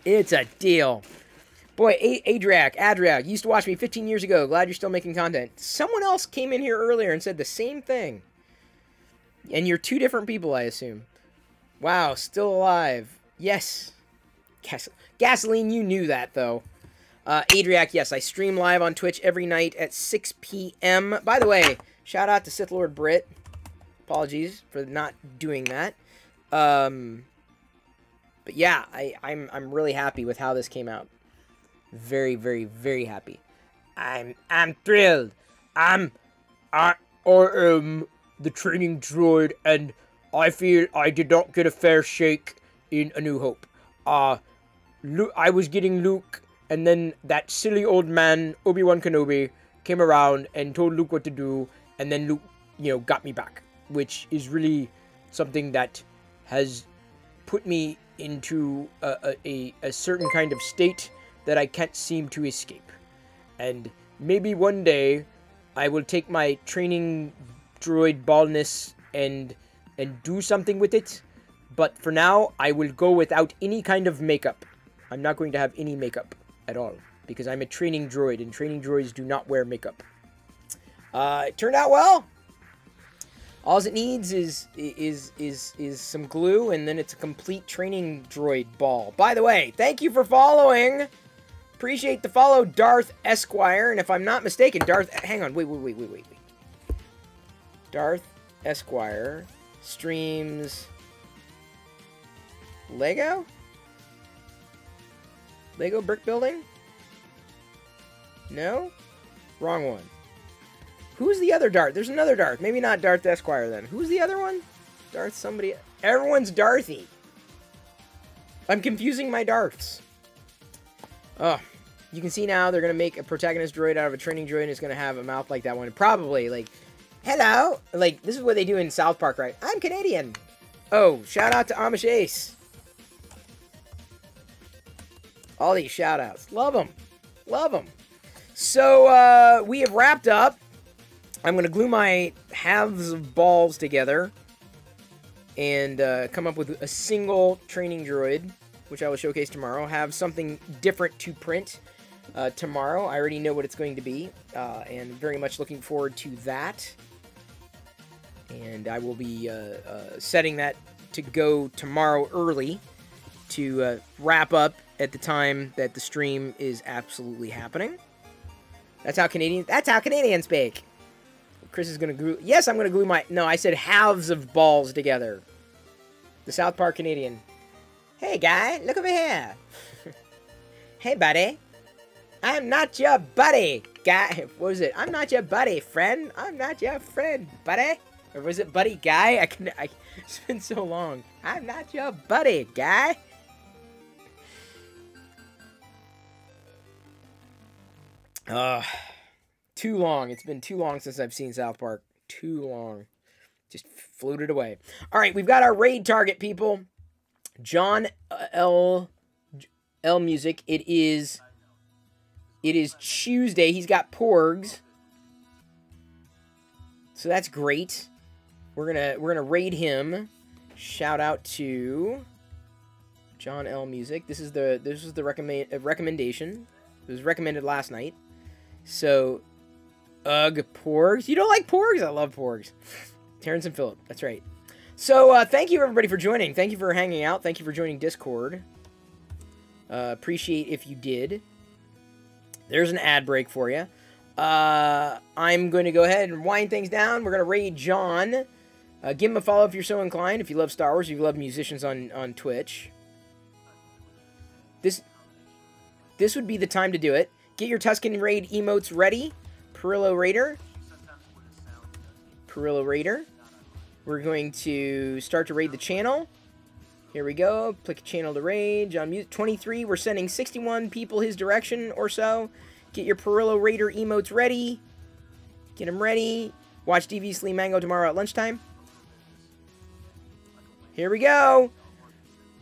It's a deal. Boy, Adriac, you used to watch me 15 years ago. Glad you're still making content. Someone else came in here earlier and said the same thing. And you're two different people, I assume. Wow, still alive. Yes. Gasoline, you knew that, though. Adriac, yes, I stream live on Twitch every night at 6 p.m. By the way, shout out to Sith Lord Brit. Apologies for not doing that. But yeah, I'm really happy with how this came out. Very, very, very happy. I'm thrilled. I am the training droid, and I feel I did not get a fair shake in A New Hope. I was getting Luke, and then that silly old man, Obi-Wan Kenobi, came around and told Luke what to do, and then Luke, you know, got me back, which is really something that has put me into a certain kind of state that I can't seem to escape. And maybe one day I will take my training droid baldness and do something with it. But for now, I will go without any kind of makeup. I'm not going to have any makeup at all because I'm a training droid and training droids do not wear makeup. It turned out well. All it needs is some glue, and then it's a complete training droid ball. By the way, thank you for following. Appreciate the follow, Darth Esquire. And if I'm not mistaken, hang on, wait. Darth Esquire streams Lego brick building? No? Wrong one. Who's the other Darth? There's another Darth. Maybe not Darth Esquire then. Who's the other one? Darth somebody. Everyone's Darthy. I'm confusing my Darths. Oh, you can see now they're going to make a protagonist droid out of a training droid and it's going to have a mouth like that one. Probably, like, hello. Like, this is what they do in South Park, right? I'm Canadian. Oh, shout out to Amish Ace. All these shout outs. Love them. Love them. So, we have wrapped up. I'm going to glue my halves of balls together and come up with a single training droid, which I will showcase tomorrow. Have something different to print tomorrow. I already know what it's going to be, and very much looking forward to that. And I will be setting that to go tomorrow early to wrap up at the time that the stream is absolutely happening. That's how Canadians speak. Chris is going to glue... Yes, I'm going to glue my... No, I said halves of balls together. The South Park Canadian. Hey, guy, look over here. Hey, buddy. I'm not your buddy, guy. What was it? I'm not your buddy, friend. I'm not your friend, buddy. Or was it buddy, guy? It's been so long. I'm not your buddy, guy. Too long. It's been too long since I've seen South Park. Too long. Just floated away. All right, we've got our raid target, people. John L Music. It is Tuesday. He's got Porgs. So that's great. We're gonna raid him. Shout out to John L Music. This was the recommendation. It was recommended last night. So, Porgs. You don't like Porgs? I love Porgs. Terrence and Phillip. That's right. So, thank you everybody for joining. Thank you for hanging out. Thank you for joining Discord. Appreciate if you did. There's an ad break for you. I'm going to go ahead and wind things down. We're going to raid John. Give him a follow if you're so inclined. If you love Star Wars, if you love musicians on Twitch. This would be the time to do it. Get your Tuscan Raid emotes ready. Perillo Raider. Perillo Raider. We're going to start to raid the channel. Here we go. Click channel to raid. John Music 23. We're sending 61 people his direction or so. Get your Perillo Raider emotes ready. Get them ready. Watch DV Slee Mango tomorrow at lunchtime. Here we go.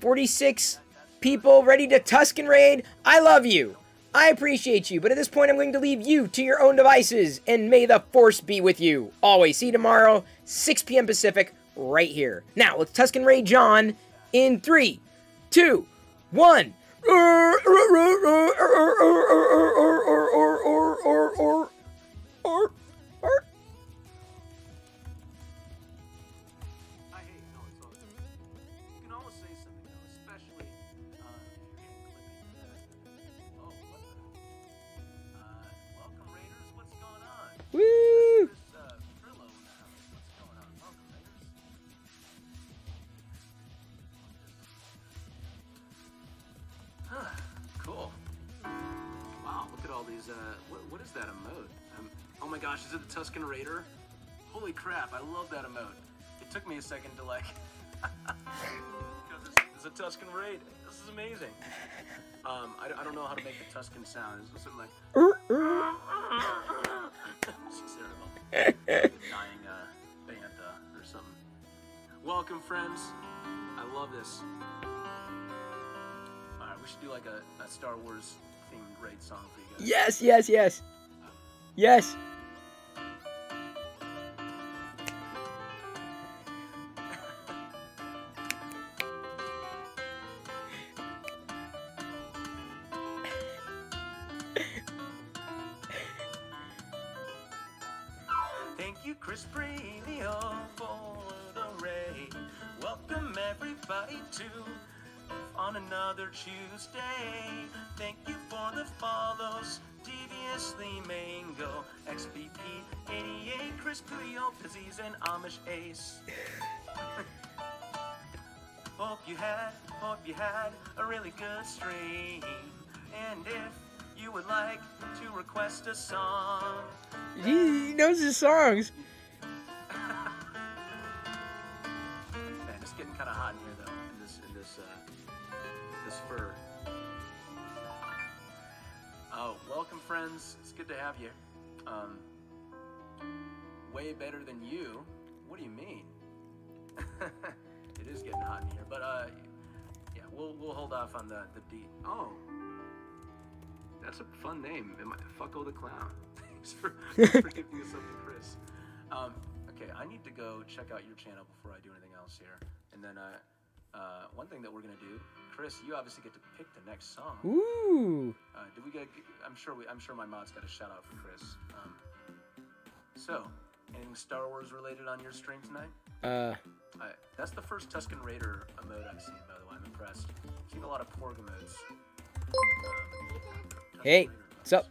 46 people ready to Tuscan Raid. I love you. I appreciate you. But at this point, I'm going to leave you to your own devices. And may the Force be with you. Always. See you tomorrow, 6 p.m. Pacific, right here. Now, let's Tuscan Raid John in 3, 2, 1. Woo! Cool. Wow, look at all these, what is that emote? Oh my gosh, is it the Tuscan Raider? Holy crap, I love that emote. It took me a second to like, because it's a Tuscan Raid. This is amazing. I don't know how to make the Tuscan sound. It's something like, dying bantha or something. Welcome, friends. I love this. Alright, we should do like a Star Wars themed raid song for you guys. Yes, yes, yes. Yes. Thank you, Chris Brelio, for the raid. Welcome everybody to on another Tuesday. Thank you for the follows. Deviously Mango, XBP 88, Chris Brelio, Fizzies, and Amish Ace. Hope you had a really good stream. And if you would like to request a song, He knows his songs. man, it's getting kind of hot in here though. In this fur. Oh, welcome friends. It's good to have you. Way better than you. What do you mean? It is getting hot in here, but yeah, we'll hold off on the D. Oh, that's a fun name. Fucko the Clown. Thanks for giving us something, Chris. Okay, I need to go check out your channel before I do anything else here. And then one thing that we're gonna do, Chris, you obviously get to pick the next song. Ooh. Did we get? I'm sure my mod's got a shout out for Chris. So, anything Star Wars related on your stream tonight? That's the first Tuscan Raider emote I've seen, by the way. I'm impressed. I've seen a lot of Porg emotes. Hey, what's up?